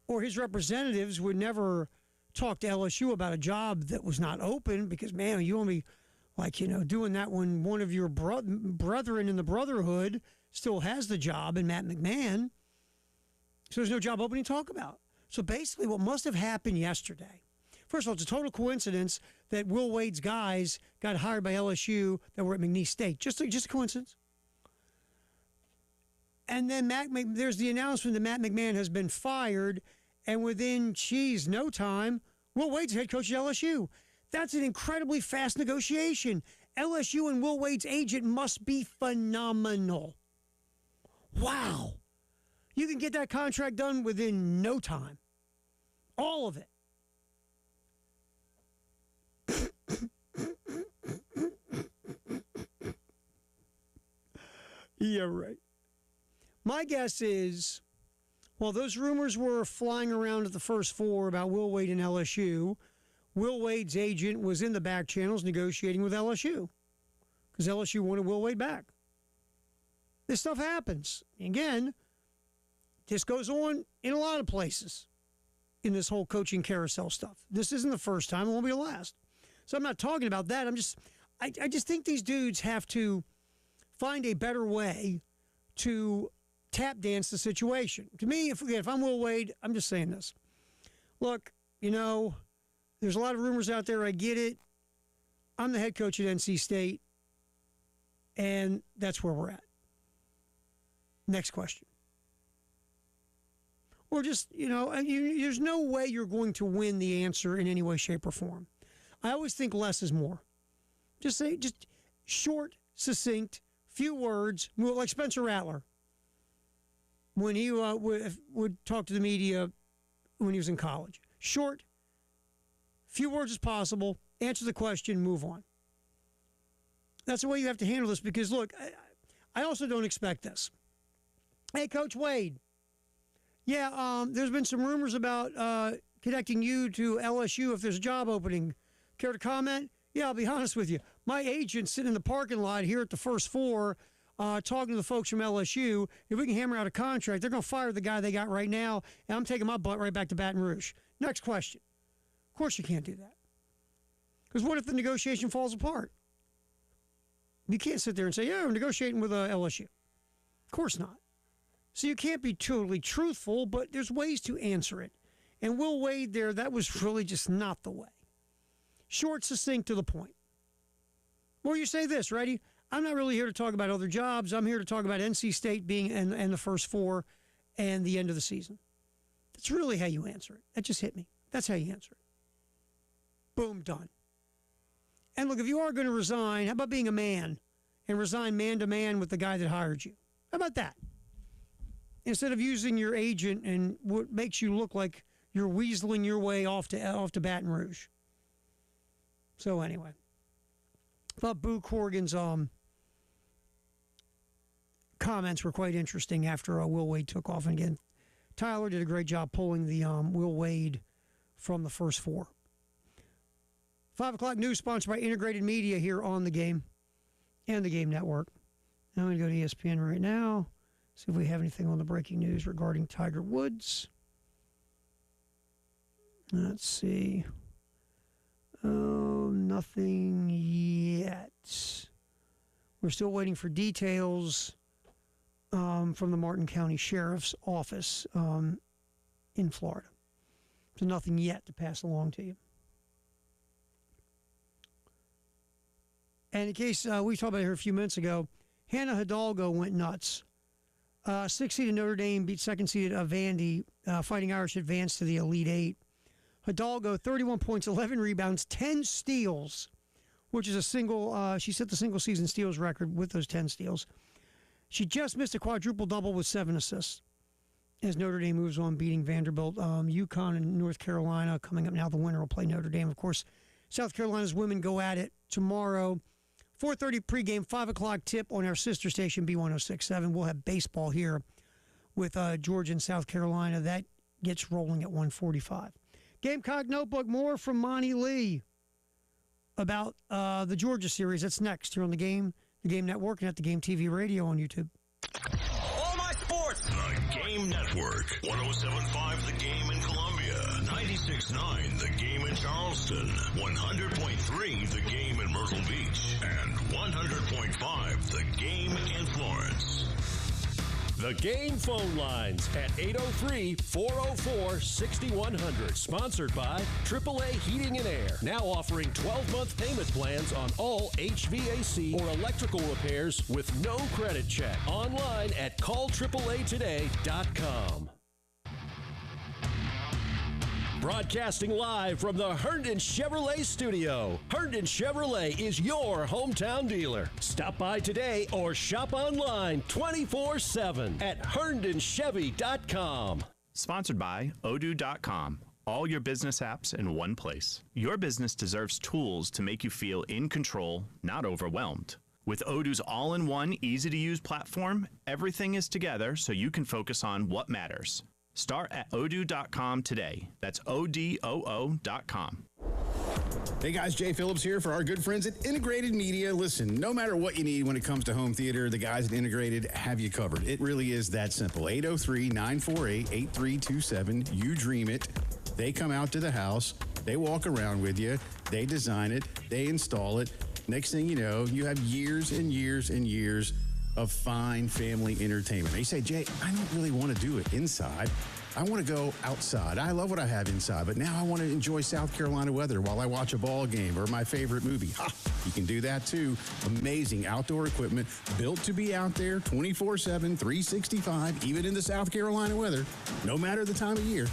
or his representatives would never talk to LSU about a job that was not open, because, man, you only, doing that when one of your brethren in the brotherhood still has the job, and Matt McMahon. So there's no job opening to talk about. So basically what must have happened yesterday, first of all, it's a total coincidence that Will Wade's guys got hired by LSU that were at McNeese State. Just a coincidence. And then there's the announcement that Matt McMahon has been fired, and within, no time, Will Wade's head coach at LSU. That's an incredibly fast negotiation. LSU and Will Wade's agent must be phenomenal. Wow. You can get that contract done within no time. All of it. Yeah, right. My guess is, while those rumors were flying around at the first four about Will Wade and LSU, Will Wade's agent was in the back channels negotiating with LSU because LSU wanted Will Wade back. This stuff happens. Again, this goes on in a lot of places in this whole coaching carousel stuff. This isn't the first time. It won't be the last. So I'm not talking about that. I just think these dudes have to find a better way to tap dance the situation. To me, if I'm Will Wade, I'm just saying this. Look, there's a lot of rumors out there. I get it. I'm the head coach at NC State, and that's where we're at. Next question. Or just, there's no way you're going to win the answer in any way, shape, or form. I always think less is more. Just short, succinct, few words, like Spencer Rattler. When he would talk to the media when he was in college. Short, few words as possible, answer the question, move on. That's the way you have to handle this because, look, I also don't expect this. Hey, Coach Wade. Yeah, there's been some rumors about connecting you to LSU if there's a job opening. Care to comment? Yeah, I'll be honest with you. My agent's sitting in the parking lot here at the first four talking to the folks from LSU. If we can hammer out a contract, they're going to fire the guy they got right now, and I'm taking my butt right back to Baton Rouge. Next question. Of course you can't do that. Because what if the negotiation falls apart? You can't sit there and say, yeah, we're negotiating with LSU. Of course not. So you can't be totally truthful, but there's ways to answer it. And Will Wade there, that was really just not the way. Short, succinct, to the point. Or you say this, righty? I'm not really here to talk about other jobs. I'm here to talk about NC State being and the first four and the end of the season. That's really how you answer it. That just hit me. That's how you answer it. Boom, done. And look, if you are going to resign, how about being a man and resign man to man with the guy that hired you? How about that? Instead of using your agent and what makes you look like you're weaseling your way off to Baton Rouge. So anyway, I thought Boo Corrigan's comments were quite interesting after Will Wade took off. And again, Tyler did a great job pulling the Will Wade from the first four. 5 o'clock news sponsored by Integrated Media here on The Game and The Game Network. Now I'm going to go to ESPN right now, see if we have anything on the breaking news regarding Tiger Woods. Let's see. Oh, nothing yet. We're still waiting for details from the Martin County Sheriff's Office in Florida. So nothing yet to pass along to you. And in case we talked about it here a few minutes ago, Hannah Hidalgo went nuts. 6-seeded Notre Dame beat second-seeded Vandy. Fighting Irish advanced to the Elite Eight. Hidalgo, 31 points, 11 rebounds, 10 steals, which is she set the single-season steals record with those 10 steals. She just missed a quadruple-double with 7 assists as Notre Dame moves on, beating Vanderbilt. UConn and North Carolina coming up now. The winner will play Notre Dame. Of course, South Carolina's women go at it tomorrow. 4:30 pregame, 5 o'clock tip on our sister station, B1067. We'll have baseball here with Georgia and South Carolina. That gets rolling at 1:45. Gamecock Notebook, more from Monty Lee about the Georgia series. That's next here on the Game Network, and at the Game TV radio on YouTube. All my sports. The Game Network. 107.5 The Game in Columbia. 96.9 The Game in Charleston. 100.3 The Game in Myrtle Beach. And 100.5 The Game in Florence. The Game phone lines at 803-404-6100. Sponsored by AAA Heating and Air. Now offering 12-month payment plans on all HVAC or electrical repairs with no credit check. Online at callAAAtoday.com. Broadcasting live from the Herndon Chevrolet studio. Herndon Chevrolet is your hometown dealer. Stop by today or shop online 24/7 at HerndonChevy.com. Sponsored by Odoo.com. All your business apps in one place. Your business deserves tools to make you feel in control, not overwhelmed. With Odoo's all-in-one, easy-to-use platform, everything is together so you can focus on what matters. Start at Odoo.com today. That's ODOO.com. Hey guys, Jay Phillips here for our good friends at Integrated Media. Listen, no matter what you need when it comes to home theater, the guys at Integrated have you covered. It really is that simple. 803-948-8327. You dream it. They come out to the house. They walk around with you. They design it. They install it. Next thing you know, you have years and years and years of fine family entertainment. They say, Jay, I don't really want to do it inside. I want to go outside. I love what I have inside, but now I want to enjoy South Carolina weather while I watch a ball game or my favorite movie. Ha! You can do that too. Amazing outdoor equipment built to be out there 24/7, 365, even in the South Carolina weather, no matter the time of year.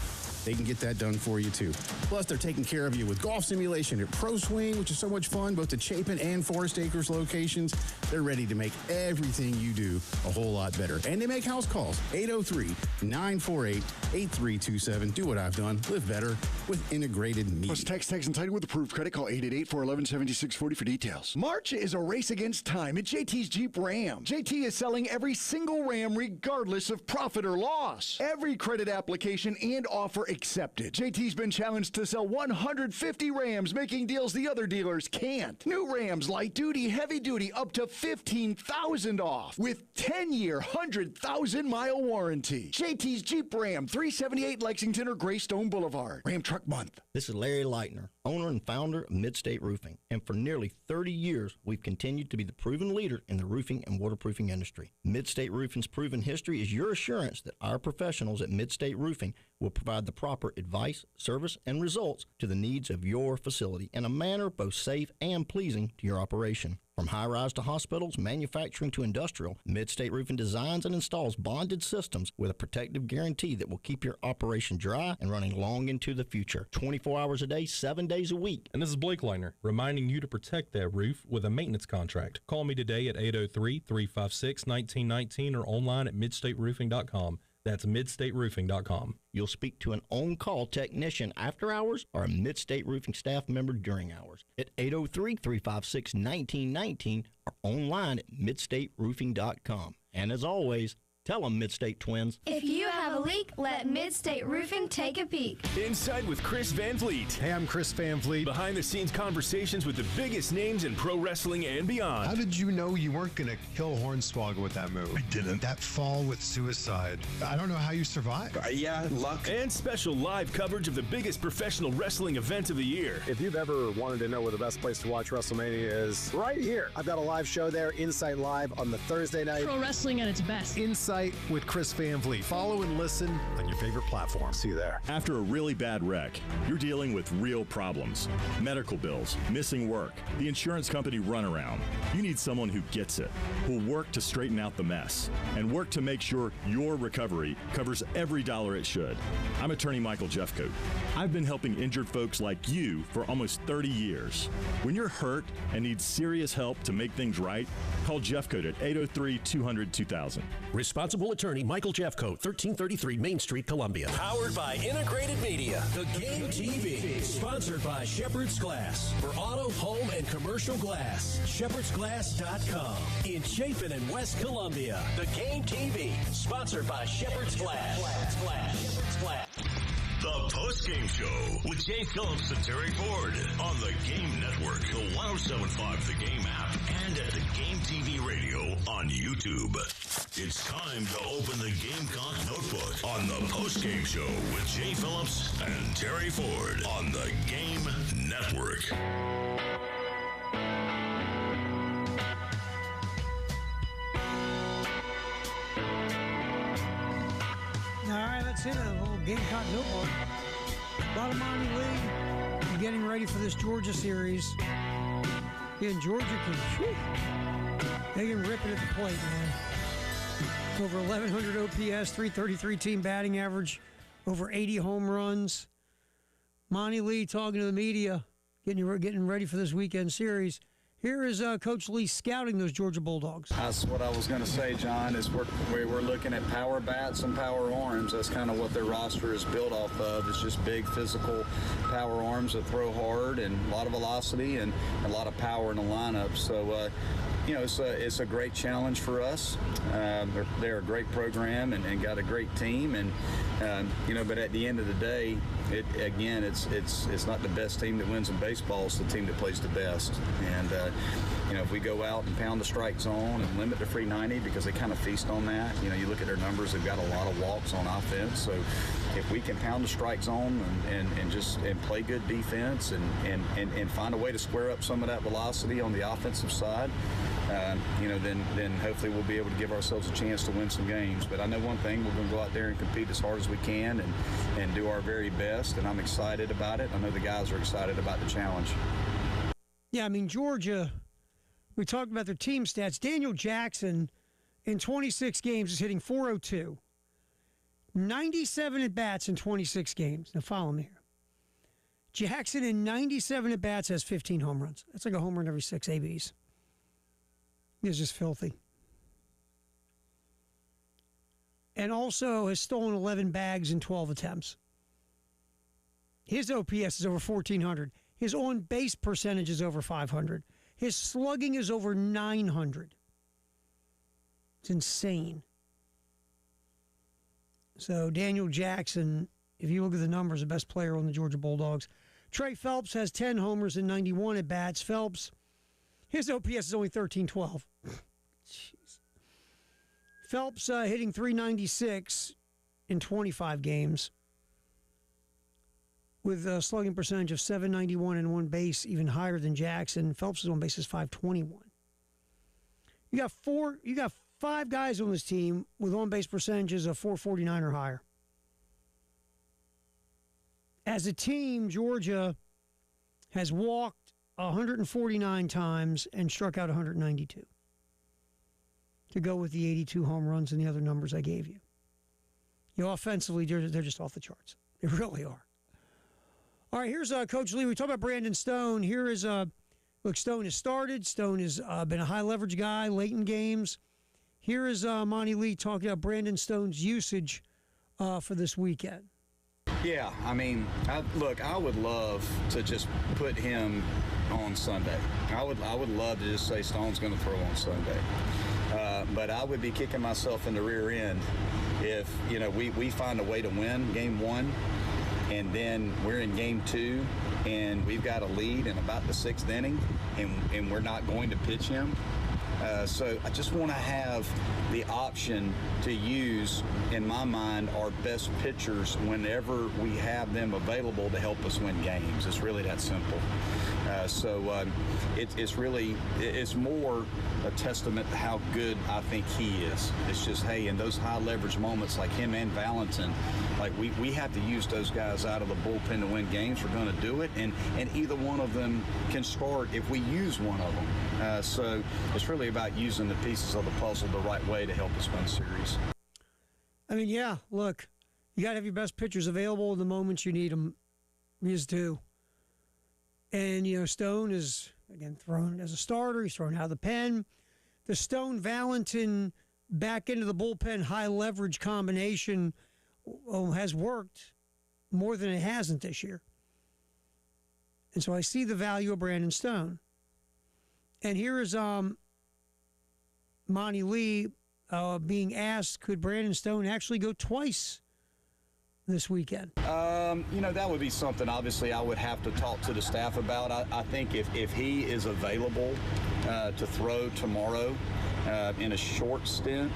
They can get that done for you, too. Plus, they're taking care of you with golf simulation at Pro Swing, which is so much fun, both the Chapin and Forest Acres locations. They're ready to make everything you do a whole lot better. And they make house calls. 803-948-8327. Do what I've done. Live better with Integrated Media. Plus, text and title with approved credit. Call 888-411-7640 for details. March is a race against time at JT's Jeep Ram. JT is selling every single Ram regardless of profit or loss. Every credit application and offer accepted. JT's been challenged to sell 150 Rams, making deals the other dealers can't. New Rams, light duty, heavy duty, up to $15,000 off with 10-year, 100,000-mile warranty. JT's Jeep Ram, 378 Lexington or Greystone Boulevard. Ram Truck Month. This is Larry Leitner, owner and founder of Midstate Roofing, and for nearly 30 years, we've continued to be the proven leader in the roofing and waterproofing industry. Midstate Roofing's proven history is your assurance that our professionals at Midstate Roofing will provide the proper advice, service, and results to the needs of your facility in a manner both safe and pleasing to your operation. From high-rise to hospitals, manufacturing to industrial, Midstate Roofing designs and installs bonded systems with a protective guarantee that will keep your operation dry and running long into the future. 24 hours a day, 7 days a week. And this is Blake Leitner, reminding you to protect that roof with a maintenance contract. Call me today at 803-356-1919 or online at midstateroofing.com. That's midstateroofing.com. You'll speak to an on-call technician after hours or a Midstate Roofing staff member during hours at 803-356-1919 or online at midstateroofing.com. And as always, tell them Midstate Twins. If you have a leak, let Midstate Roofing take a peek. Inside with Chris Van Vliet. Hey, I'm Chris Van Vliet. Behind-the-scenes conversations with the biggest names in pro wrestling and beyond. How did you know you weren't going to kill Hornswoggle with that move? I didn't. That fall with suicide. I don't know how you survived. Yeah, luck. And special live coverage of the biggest professional wrestling event of the year. If you've ever wanted to know where the best place to watch WrestleMania is, right here. I've got a live show there, Insight Live, on the Thursday night. Pro wrestling at its best. Insight with Chris Van Vliet. Follow and listen on your favorite platform. See you there. After a really bad wreck, you're dealing with real problems. Medical bills, missing work, the insurance company runaround. You need someone who gets it, who'll work to straighten out the mess, and work to make sure your recovery covers every dollar it should. I'm attorney Michael Jeffcoat. I've been helping injured folks like you for almost 30 years. When you're hurt and need serious help to make things right, call Jeffcoat at 803-200-2000. Responsible responsible attorney Michael Jeffcoat, 1333 Main Street, Columbia. Powered by Integrated Media. The Game TV. Sponsored by Shepherd's Glass. For auto, home, and commercial glass. ShepherdsGlass.com. In Chapin and West Columbia. The Game TV. Sponsored by Shepherd's Glass. Shepherd's Glass. The Postgame Show with Jay Phillips and Terry Ford on the Game Network, the 1075 The Game app, and at the Game TV radio on YouTube. It's time to open the Gamecock Notebook on the Postgame Show with Jay Phillips and Terry Ford on the Game Network. All right, let's hit a little Gamecock notebook. A lot of Monty Lee getting ready for this Georgia series. And Georgia they can rip it at the plate, man. Over 1,100 OPS, 333 team batting average, over 80 home runs. Monty Lee talking to the media, getting ready for this weekend series. Here is Coach Lee scouting those Georgia Bulldogs. That's what I was going to say, John, is we're looking at power bats and power arms. That's kind of what their roster is built off of. It's just big physical power arms that throw hard and a lot of velocity and a lot of power in the lineup. So, it's a great challenge for us. They're a great program and got a great team. And, but at the end of the day, it's not the best team that wins in baseball. It's the team that plays the best. And, if we go out and pound the strike zone and limit the free 90 because they kind of feast on that, you look at their numbers, they've got a lot of walks on offense. So if we can pound the strike zone and play good defense and find a way to square up some of that velocity on the offensive side, then hopefully we'll be able to give ourselves a chance to win some games. But I know one thing, we're going to go out there and compete as hard as we can and do our very best, and I'm excited about it. I know the guys are excited about the challenge. Yeah, Georgia, we talked about their team stats. Daniel Jackson, in 26 games, is hitting .402. 97 at-bats in 26 games. Now, follow me here. Jackson, in 97 at-bats, has 15 home runs. That's like a home run every 6 ABs. He's just filthy. And also has stolen 11 bags in 12 attempts. His OPS is over 1,400. His on-base percentage is over 500. His slugging is over 900. It's insane. So Daniel Jackson, if you look at the numbers, the best player on the Georgia Bulldogs. Trey Phelps has 10 homers and 91 at-bats. Phelps, his OPS is only 1312. Jeez. Phelps hitting .396 in 25 games with a slugging percentage of .791 and one base, even higher than Jackson. Phelps' on base is .521. You got 5 guys on this team with on-base percentages of .449 or higher. As a team, Georgia has walked 149 times and struck out 192. To go with the 82 home runs and the other numbers I gave you. Offensively, they're just off the charts. They really are. All right, here's Coach Lee. We talked about Brandon Stone. Here is, Stone has started. Stone has been a high-leverage guy late in games. Here is Monty Lee talking about Brandon Stone's usage for this weekend. Yeah, I would love to just put him on Sunday. I would love to just say Stone's going to throw on Sunday. But I would be kicking myself in the rear end if, we find a way to win game 1 and then we're in game 2 and we've got a lead in about the 6th inning and we're not going to pitch him. So I just want to have the option to use, in my mind, our best pitchers whenever we have them available to help us win games. It's really that simple. It's more a testament to how good I think he is. It's just, hey, in those high leverage moments like him and Valentin, we have to use those guys out of the bullpen to win games. We're going to do it, and either one of them can start if we use one of them. So it's really about using the pieces of the puzzle the right way to help us win series. Look, you got to have your best pitchers available in the moments you need them. You just do. And, Stone is, again, thrown as a starter. He's thrown out of the pen. The Stone-Valentin back into the bullpen high leverage combination has worked more than it hasn't this year. And so I see the value of Brandon Stone. And here is Monty Lee being asked, could Brandon Stone actually go twice this weekend? That would be something, obviously, I would have to talk to the staff about. I think if he is available to throw tomorrow in a short stint,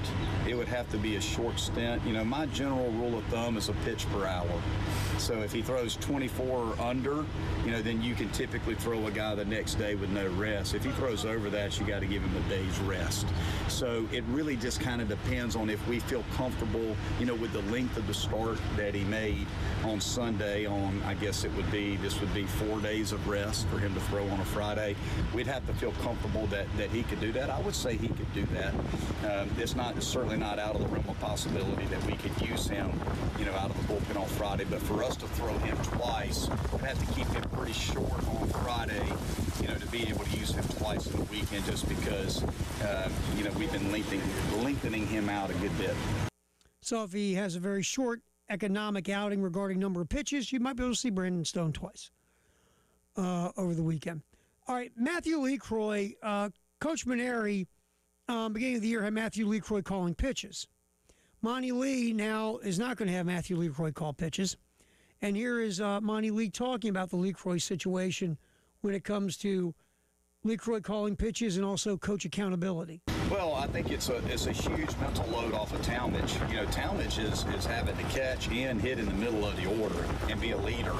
it would have to be a short stint. My general rule of thumb is a pitch per hour. So if he throws 24 or under, then you can typically throw a guy the next day with no rest. If he throws over that, you got to give him a day's rest. So it really just kind of depends on if we feel comfortable, with the length of the start that he made on Sunday this would be 4 days of rest for him to throw on a Friday. We'd have to feel comfortable that he could do that. I would say he could do that. It's certainly not out of the realm of possibility that we could use him, out of the bullpen on Friday. But for us to throw him twice, we'd have to keep him pretty short on Friday, to be able to use him twice in a weekend just because, we've been lengthening him out a good bit. So if he has a very short economic outing regarding number of pitches, you might be able to see Brandon Stone twice over the weekend. All right, Matthew LeCroy, Coach Maneri, beginning of the year, had Matthew LeCroy calling pitches. Monty Lee now is not going to have Matthew LeCroy call pitches. And here is Monty Lee talking about the LeCroy situation when it comes to LeCroy calling pitches and also coach accountability. Well, I think it's a huge mental load off of Talmadge. Talmadge is having to catch and hit in the middle of the order and be a leader.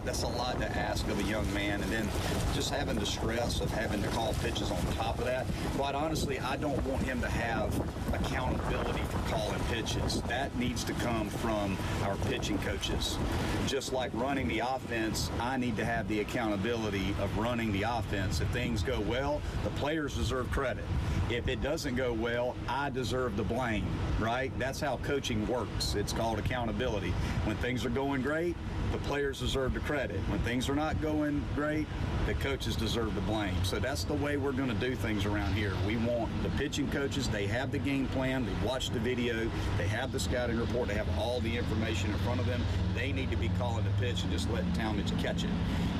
That's a lot to ask of a young man. And then just having the stress of having to call pitches on top of that. Quite honestly, I don't want him to have accountability for calling pitches. That needs to come from our pitching coaches. Just like running the offense, I need to have the accountability of running the offense. If things go well, the players deserve credit. If it doesn't go well, I deserve the blame, right? That's how coaching works. It's called accountability. When things are going great, the players deserve the credit. When things are not going great, the coaches deserve the blame. So that's the way we're going to do things around here. We want the pitching coaches, they have the game plan, they watch the video, they have the scouting report, they have all the information in front of them. They need to be calling the pitch and just letting Talmadge catch it.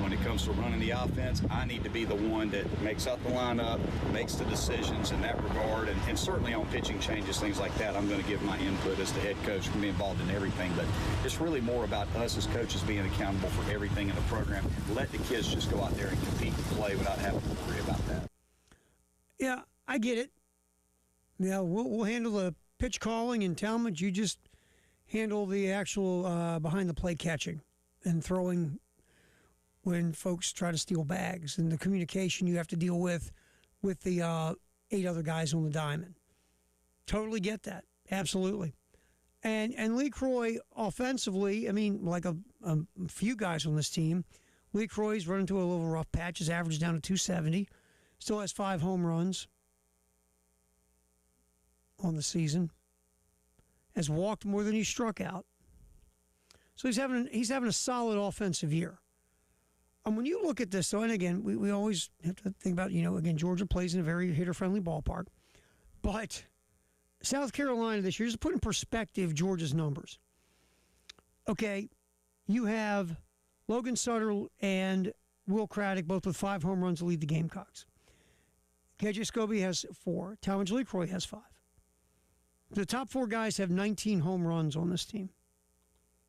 When it comes to running the offense, I need to be the one that makes out the lineup, makes the decisions in that regard, and certainly on pitching changes, things like that, I'm going to give my input as the head coach and be involved in everything. But it's really more about us as coaches being accountable for everything in the program. Let the kids just go out there and compete and play without having to worry about that. Yeah, I get it. Yeah, we'll handle the pitch calling and Talmadge. You just handle the actual behind-the-plate catching and throwing when folks try to steal bags and the communication you have to deal with the 8 other guys on the diamond. Totally get that. Absolutely. And LeCroy offensively, I mean, like a few guys on this team, LeCroy's run into a little rough patch. His average is down to 270. Still has 5 home runs on the season. Has walked more than he struck out. So he's having a solid offensive year. And when you look at this, though, and again, we always have to think about, again, Georgia plays in a very hitter-friendly ballpark. But South Carolina this year, just to put in perspective Georgia's numbers. Okay, you have Logan Sutter and Will Craddock both with 5 home runs to lead the Gamecocks. KJ Scobie has 4. Talmadge LeCroy has 5. The top 4 guys have 19 home runs on this team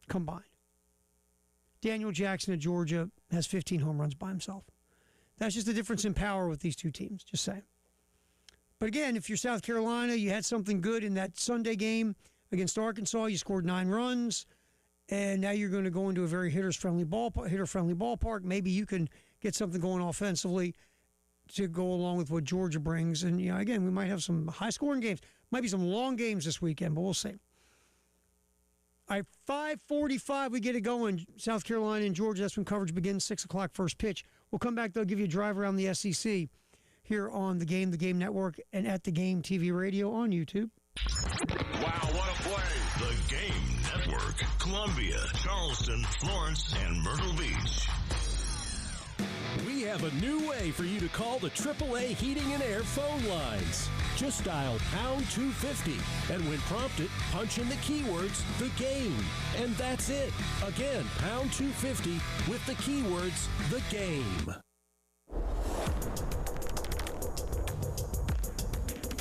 combined. Daniel Jackson of Georgia has 15 home runs by himself. That's just the difference in power with these two teams, just saying. But again, if you're South Carolina, you had something good in that Sunday game against Arkansas. You scored 9 runs, and now you're going to go into a very hitter-friendly ballpark. Maybe you can get something going offensively to go along with what Georgia brings. And, again, we might have some high-scoring games. Might be some long games this weekend, but we'll see. All right, 5:45, we get it going. South Carolina and Georgia, that's when coverage begins, 6 o'clock first pitch. We'll come back, they'll give you a drive around the SEC here on The Game Network, and at The Game TV Radio on YouTube. Wow, what a play. The Game Network, Columbia, Charleston, Florence, and Myrtle Beach. We have a new way for you to call the AAA Heating and Air phone lines. Just dial pound 250, and when prompted, punch in the keywords, the game. And that's it. Again, pound 250 with the keywords, the game.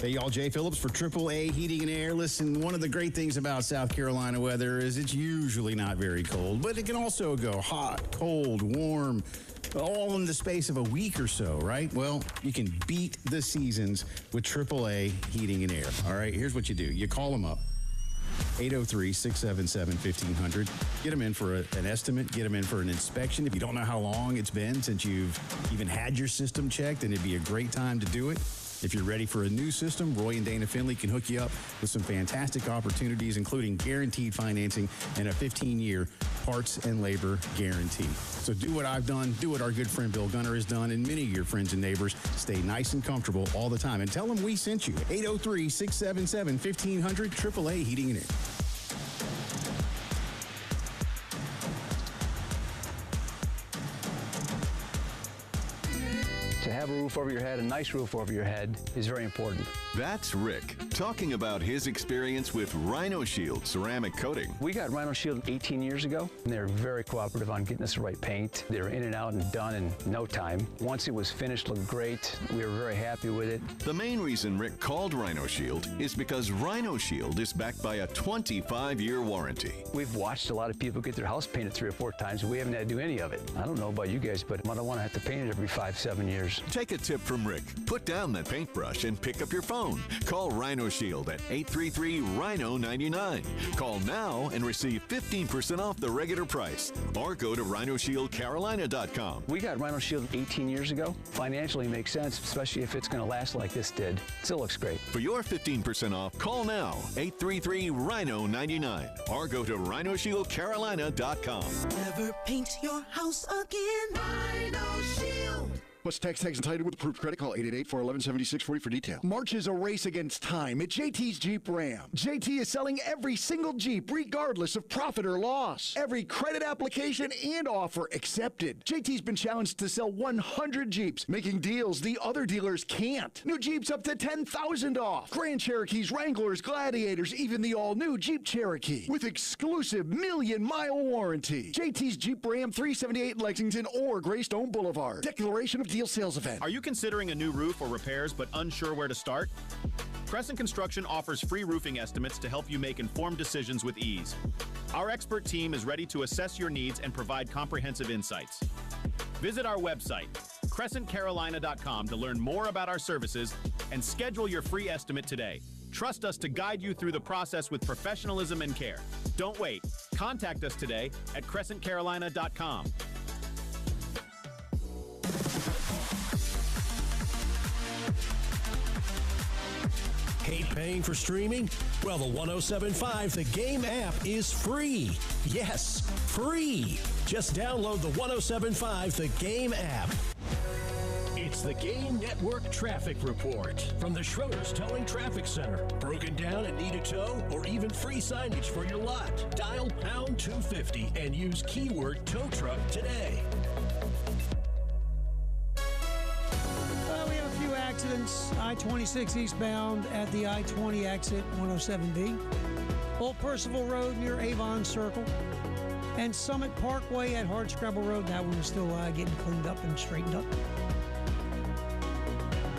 Hey, y'all, Jay Phillips for AAA Heating and Air. Listen, one of the great things about South Carolina weather is it's usually not very cold, but it can also go hot, cold, warm, all in the space of a week or so, right? Well, you can beat the seasons with AAA Heating and Air. All right, here's what you do. You call them up, 803-677-1500. Get them in for an estimate. Get them in for an inspection. If you don't know how long it's been since you've even had your system checked, then it'd be a great time to do it. If you're ready for a new system, Roy and Dana Finley can hook you up with some fantastic opportunities, including guaranteed financing and a 15-year parts and labor guarantee. So do what I've done, do what our good friend Bill Gunner has done, and many of your friends and neighbors. Stay nice and comfortable all the time. And tell them we sent you. 803-677-1500, AAA Heating and Air. To have a roof over your head, a nice roof over your head, is very important. That's Rick talking about his experience with Rhino Shield ceramic coating. We got Rhino Shield 18 years ago, and they were very cooperative on getting us the right paint. They were in and out and done in no time. Once it was finished, it looked great. We were very happy with it. The main reason Rick called Rhino Shield is because Rhino Shield is backed by a 25-year warranty. We've watched a lot of people get their house painted 3 or 4 times, and we haven't had to do any of it. I don't know about you guys, but I don't want to have to paint it every 5-7 years. Take a tip from Rick. Put down that paintbrush and pick up your phone. Call Rhino Shield at 833-RHINO-99. Call now and receive 15% off the regular price. Or go to RhinoShieldCarolina.com. We got Rhino Shield 18 years ago. Financially makes sense, especially if it's going to last like this did. Still looks great. For your 15% off, call now, 833-RHINO-99. Or go to RhinoShieldCarolina.com. Never paint your house again. Rhino Shield. Plus, tags and title with approved credit. Call 888-411-7640 for details. March is a race against time at JT's Jeep Ram. JT is selling every single Jeep, regardless of profit or loss. Every credit application and offer accepted. JT's been challenged to sell 100 Jeeps, making deals the other dealers can't. New Jeeps up to $10,000 off. Grand Cherokees, Wranglers, Gladiators, even the all-new Jeep Cherokee. With exclusive million-mile warranty. JT's Jeep Ram, 378 Lexington or Greystone Boulevard. Declaration of deal sales event. Are you considering a new roof or repairs but unsure where to start? Crescent Construction offers free roofing estimates to help you make informed decisions with ease. Our expert team is ready to assess your needs and provide comprehensive insights. Visit our website, CrescentCarolina.com, to learn more about our services and schedule your free estimate today. Trust us to guide you through the process with professionalism and care. Don't wait. Contact us today at CrescentCarolina.com. Hate paying for streaming? Well, the 107.5 The Game app is free. Yes, free. Just download the 107.5 The Game app. It's the Game Network Traffic Report from the Schroeder's Towing Traffic Center. Broken down and need a tow or even free signage for your lot? Dial pound 250 and use keyword tow truck today. We have a few accidents. I-26 eastbound at the I-20 exit, 107B. Old Percival Road near Avon Circle. And Summit Parkway at Hardscrabble Road. That one is still getting cleaned up and straightened up.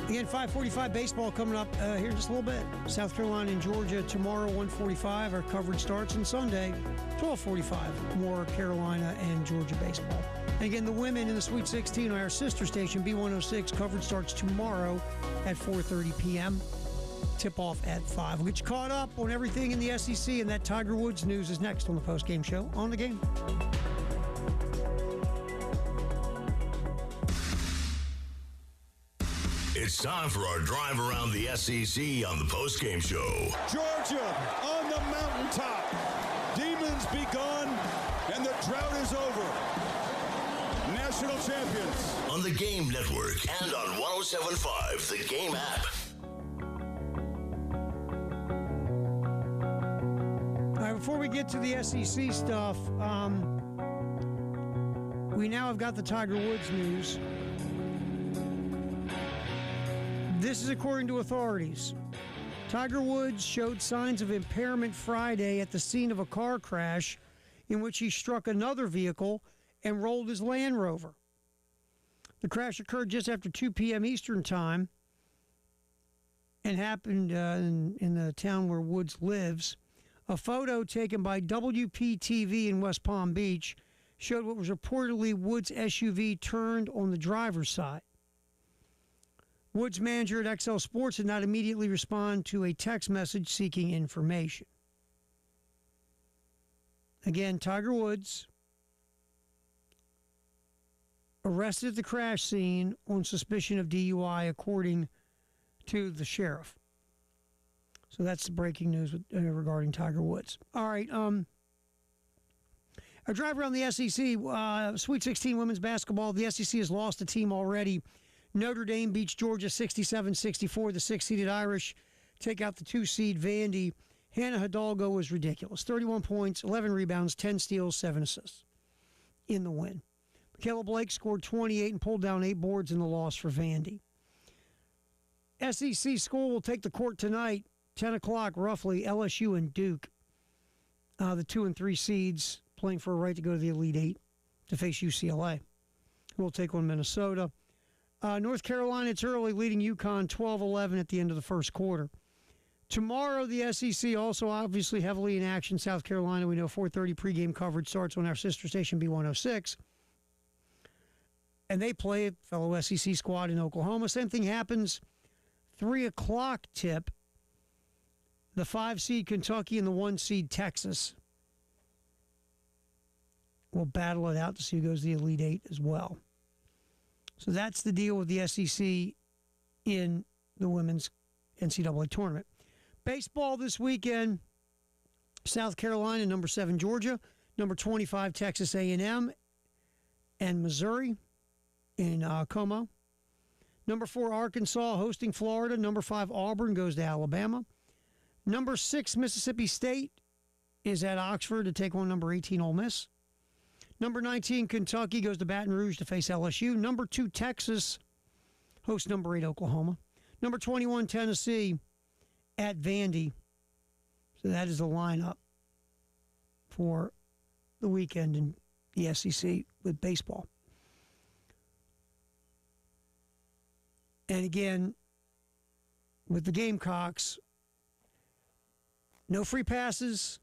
Again, 5:45 baseball coming up here in just a little bit. South Carolina and Georgia tomorrow, 1:45. Our coverage starts on Sunday, 12:45. More Carolina and Georgia baseball. And again, the women in the Sweet 16 on our sister station, B106. Coverage starts tomorrow at 4:30 p.m. Tip-off at 5. We'll get you caught up on everything in the SEC, and that Tiger Woods news is next on the Postgame Show on The Game. It's time for our drive around the SEC on the Postgame Show. Georgia on the mountaintop. Demons be gone, and the drought is over. National champions. On the Game Network and on 107.5, the Game app. All right, before we get to the SEC stuff, we now have got the Tiger Woods news. This is according to authorities. Tiger Woods showed signs of impairment Friday at the scene of a car crash in which he struck another vehicle and rolled his Land Rover. The crash occurred just after 2 p.m. Eastern Time and happened in the town where Woods lives. A photo taken by WPTV in West Palm Beach showed what was reportedly Woods' SUV turned on the driver's side. Woods' manager at XL Sports did not immediately respond to a text message seeking information. Again, Tiger Woods arrested at the crash scene on suspicion of DUI, according to the sheriff. So that's the breaking news regarding Tiger Woods. All right, a drive around the SEC, Sweet 16 women's basketball. The SEC has lost a team already. Notre Dame beats Georgia 67-64. The 6-seeded Irish take out the 2-seed Vandy. Hannah Hidalgo was ridiculous. 31 points, 11 rebounds, 10 steals, 7 assists in the win. Michaela Blake scored 28 and pulled down 8 boards in the loss for Vandy. SEC school will take the court tonight, 10 o'clock roughly, LSU and Duke. The 2 and 3 seeds playing for a right to go to the Elite Eight to face UCLA, who will take on Minnesota. North Carolina, it's early, leading UConn 12-11 at the end of the first quarter. Tomorrow, the SEC also obviously heavily in action. South Carolina, we know 4:30 pregame coverage starts on our sister station, B106. And they play a fellow SEC squad in Oklahoma. Same thing happens, 3 o'clock tip. The 5-seed Kentucky and the 1-seed Texas will battle it out to see who goes to the Elite Eight as well. So that's the deal with the SEC in the women's NCAA tournament. Baseball this weekend, South Carolina, number 7 Georgia, number 25 Texas A&M, and Missouri in Como. Number 4 Arkansas hosting Florida. Number 5 Auburn goes to Alabama. Number 6 Mississippi State is at Oxford to take on number 18 Ole Miss. Number 19, Kentucky goes to Baton Rouge to face LSU. Number 2, Texas hosts number 8, Oklahoma. Number 21, Tennessee at Vandy. So that is the lineup for the weekend in the SEC with baseball. And again, with the Gamecocks, no free passes,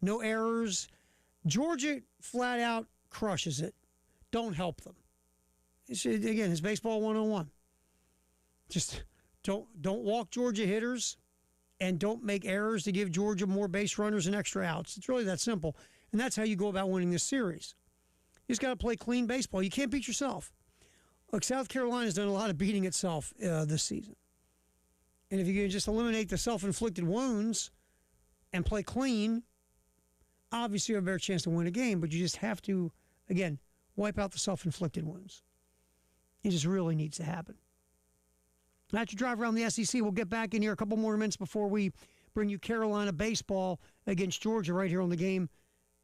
no errors. Georgia flat out crushes it. Don't help them. Again, it's baseball 101. Just don't walk Georgia hitters and don't make errors to give Georgia more base runners and extra outs. It's really that simple. And that's how you go about winning this series. You just got to play clean baseball. You can't beat yourself. Look, South Carolina's done a lot of beating itself this season. And if you can just eliminate the self-inflicted wounds and play clean, obviously you have a better chance to win a game, but you just have to, again, wipe out the self-inflicted wounds. It just really needs to happen. That's your drive around the SEC. We'll get back in here a couple more minutes before we bring you Carolina baseball against Georgia right here on the Game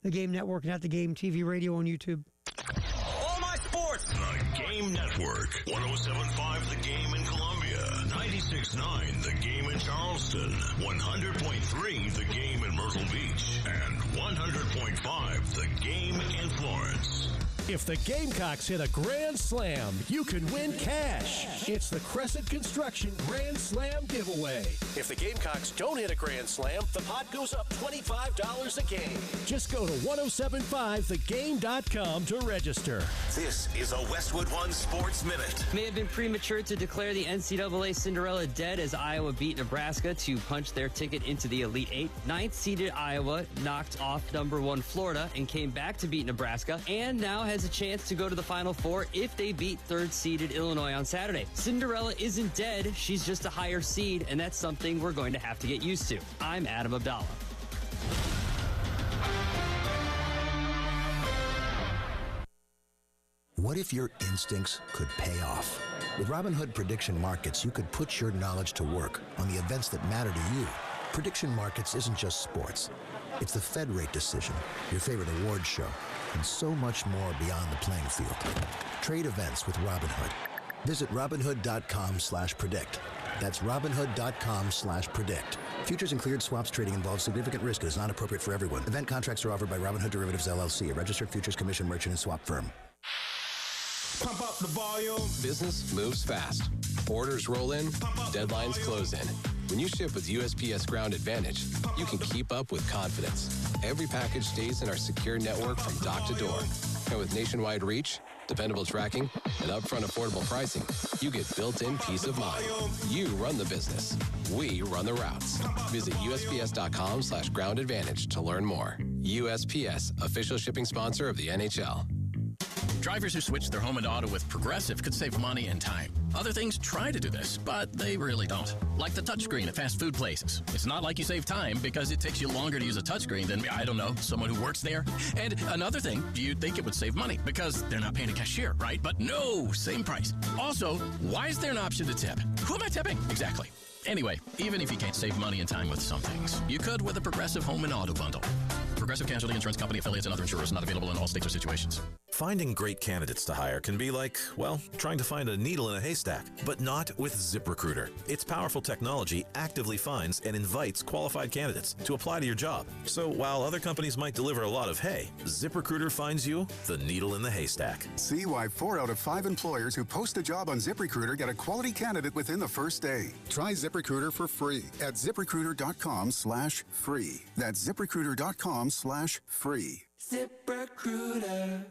Network and at the Game TV radio on YouTube. All my sports. The Game Network. 107.5 The Game in Columbia. 96.9 The Game in Charleston. 100.3 The Game in Myrtle Beach. And 100.5 The Game in Florence. If the Gamecocks hit a grand slam, you can win cash. It's the Crescent Construction Grand Slam Giveaway. If the Gamecocks don't hit a grand slam, the pot goes up $25 a game. Just go to 1075thegame.com to register. This is a Westwood One Sports Minute. May have been premature to declare the NCAA Cinderella dead as Iowa beat Nebraska to punch their ticket into the Elite Eight. 9th-seeded Iowa knocked off number 1 Florida and came back to beat Nebraska, and now has a chance to go to the Final Four if they beat 3rd-seeded Illinois on Saturday. Cinderella isn't dead, she's just a higher seed, and that's something we're going to have to get used to. I'm Adam Abdallah. What if your instincts could pay off? With Robinhood Prediction Markets, you could put your knowledge to work on the events that matter to you. Prediction Markets isn't just sports. It's the Fed rate decision, your favorite award show, and so much more beyond the playing field. Trade events with Robinhood. Visit Robinhood.com/predict. That's Robinhood.com/predict. Futures and cleared swaps trading involves significant risk and is not appropriate for everyone. Event contracts are offered by Robinhood Derivatives LLC, a registered futures commission merchant and swap firm. Pump up the volume. Business moves fast. Orders roll in, deadlines close in. When you ship with USPS Ground Advantage, you can keep up with confidence. Every package stays in our secure network from dock to door. And with nationwide reach, dependable tracking, and upfront affordable pricing, you get built-in peace of mind. You run the business. We run the routes. Visit USPS.com/Ground Advantage to learn more. USPS, official shipping sponsor of the NHL. Drivers who switch their home and auto with Progressive could save money and time. Other things try to do this, but they really don't. Like the touchscreen at fast food places. It's not like you save time because it takes you longer to use a touchscreen than, I don't know, someone who works there. And another thing, you'd think it would save money because they're not paying a cashier, right? But no, same price. Also, why is there an option to tip? Who am I tipping? Exactly. Anyway, even if you can't save money and time with some things, you could with a Progressive home and auto bundle. Progressive Casualty Insurance Company, affiliates, and other insurers not available in all states or situations. Finding great candidates to hire can be like, well, trying to find a needle in a haystack, but not with ZipRecruiter. Its powerful technology actively finds and invites qualified candidates to apply to your job. So while other companies might deliver a lot of hay, ZipRecruiter finds you the needle in the haystack. See why 4 out of 5 employers who post a job on ZipRecruiter get a quality candidate within the first day. Try ZipRecruiter for free at ZipRecruiter.com/free. That's ZipRecruiter.com/free. ZipRecruiter.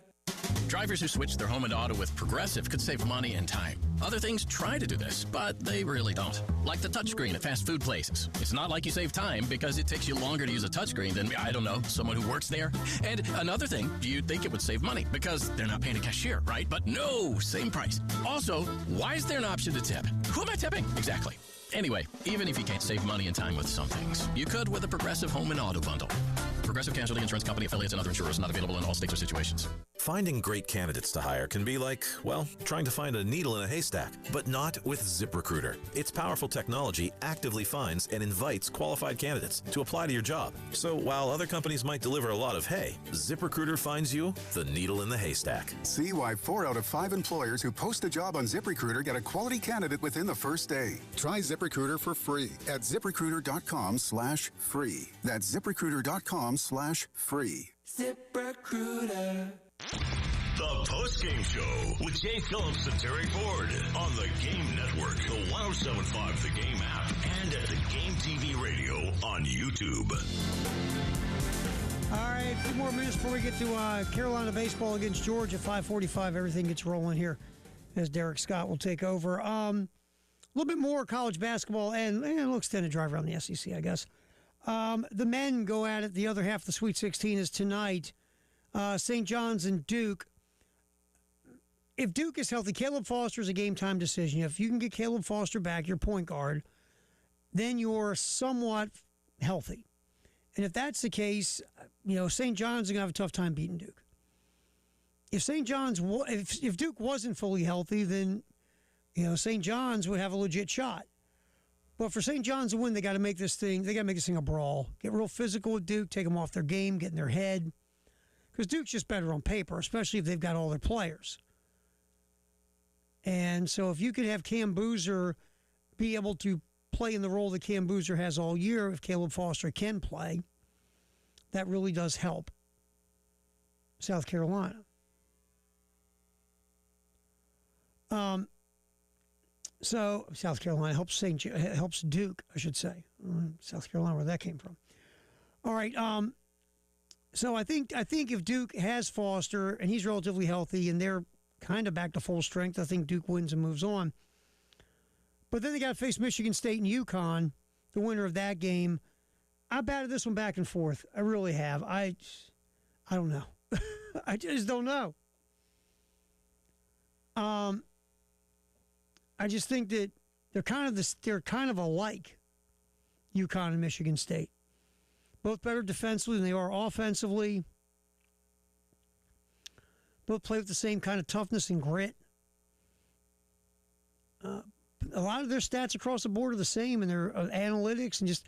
Drivers who switch their home and auto with Progressive could save money and time. Other things try to do this, but they really don't. Like the touchscreen at fast food places. It's not like you save time because it takes you longer to use a touchscreen than, I don't know, someone who works there. And another thing, you'd think it would save money because they're not paying a cashier, right? But no, same price. Also, why is there an option to tip? Who am I tipping? Exactly. Anyway, even if you can't save money and time with some things, you could with a Progressive home and auto bundle. Progressive Casualty Insurance Company, affiliates, and other insurers not available in all states or situations. Finding great candidates to hire can be like, well, trying to find a needle in a haystack, but not with ZipRecruiter. Its powerful technology actively finds and invites qualified candidates to apply to your job. So while other companies might deliver a lot of hay, ZipRecruiter finds you the needle in the haystack. See why 4 out of 5 employers who post a job on ZipRecruiter get a quality candidate within the first day. Try ZipRecruiter for free at ZipRecruiter.com/free. That's ZipRecruiter.com/free. ZipRecruiter. The Postgame Show with Jay Phillips and Terry Ford on the Game Network, the 107.5 The Game app, and at the Game TV radio on YouTube. All right, a few more minutes before we get to Carolina baseball against Georgia, 5:45. Everything gets rolling here as Derek Scott will take over. A little bit more college basketball and a little extended drive around the SEC, I guess. The men go at it. The other half of the Sweet 16 is tonight. St. John's and Duke. If Duke is healthy, Caleb Foster is a game-time decision. If you can get Caleb Foster back, your point guard, then you're somewhat healthy. And if that's the case, St. John's is going to have a tough time beating Duke. If St. John's, if Duke wasn't fully healthy, then St. John's would have a legit shot. But for St. John's to win, they got to make this thing. They got to make this thing a brawl. Get real physical with Duke. Take them off their game. Get in their head. Because Duke's just better on paper, especially if they've got all their players. And so if you could have Cam Boozer be able to play in the role that Cam Boozer has all year, if Caleb Foster can play, that really does help South Carolina. So South Carolina helps Duke, I should say. South Carolina, where that came from. All right. So I think if Duke has Foster and he's relatively healthy and they're kind of back to full strength, I think Duke wins and moves on. But then they got to face Michigan State and UConn, the winner of that game. I batted this one back and forth. I really have. I don't know. I just don't know. I just think that they're kind of alike, UConn and Michigan State. Both better defensively than they are offensively. Both play with the same kind of toughness and grit. A lot of their stats across the board are the same, and their analytics, and just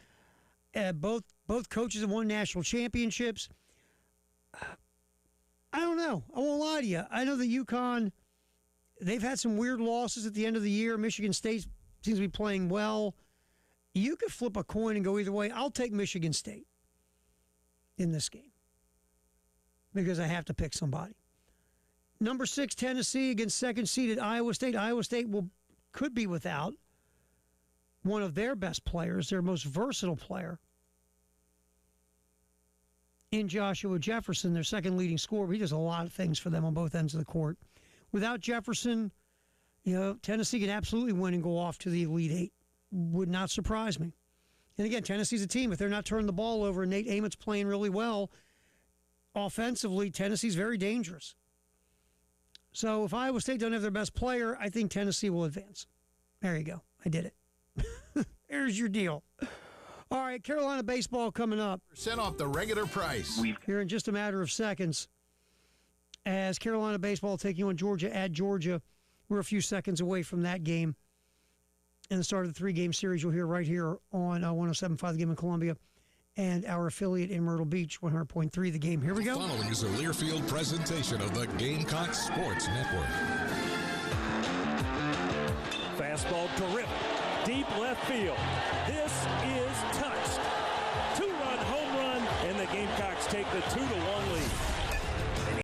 both coaches have won national championships. I don't know. I won't lie to you. I know that UConn, they've had some weird losses at the end of the year. Michigan State's seems to be playing well. You could flip a coin and go either way. I'll take Michigan State in this game because I have to pick somebody. Number 6, Tennessee against second-seeded Iowa State. Iowa State could be without one of their best players, their most versatile player, in Joshua Jefferson, their second leading scorer. He does a lot of things for them on both ends of the court. Without Jefferson, Tennessee can absolutely win and go off to the Elite Eight. Would not surprise me. And again, Tennessee's a team. If they're not turning the ball over and Nate Amott's playing really well, offensively, Tennessee's very dangerous. So if Iowa State doesn't have their best player, I think Tennessee will advance. There you go. I did it. There's your deal. All right, Carolina baseball coming up. % off the regular price. Here in just a matter of seconds. As Carolina baseball taking on Georgia at Georgia. We're a few seconds away from that game. And the start of the 3-game series you'll hear right here on 107.5 The Game in Columbia and our affiliate in Myrtle Beach, 100.3 The Game. Here we go. Following is a Learfield presentation of the Gamecock Sports Network. Fastball terrific. Deep left field. This is touched. 2-run home run, and the Gamecocks take the 2-1 lead.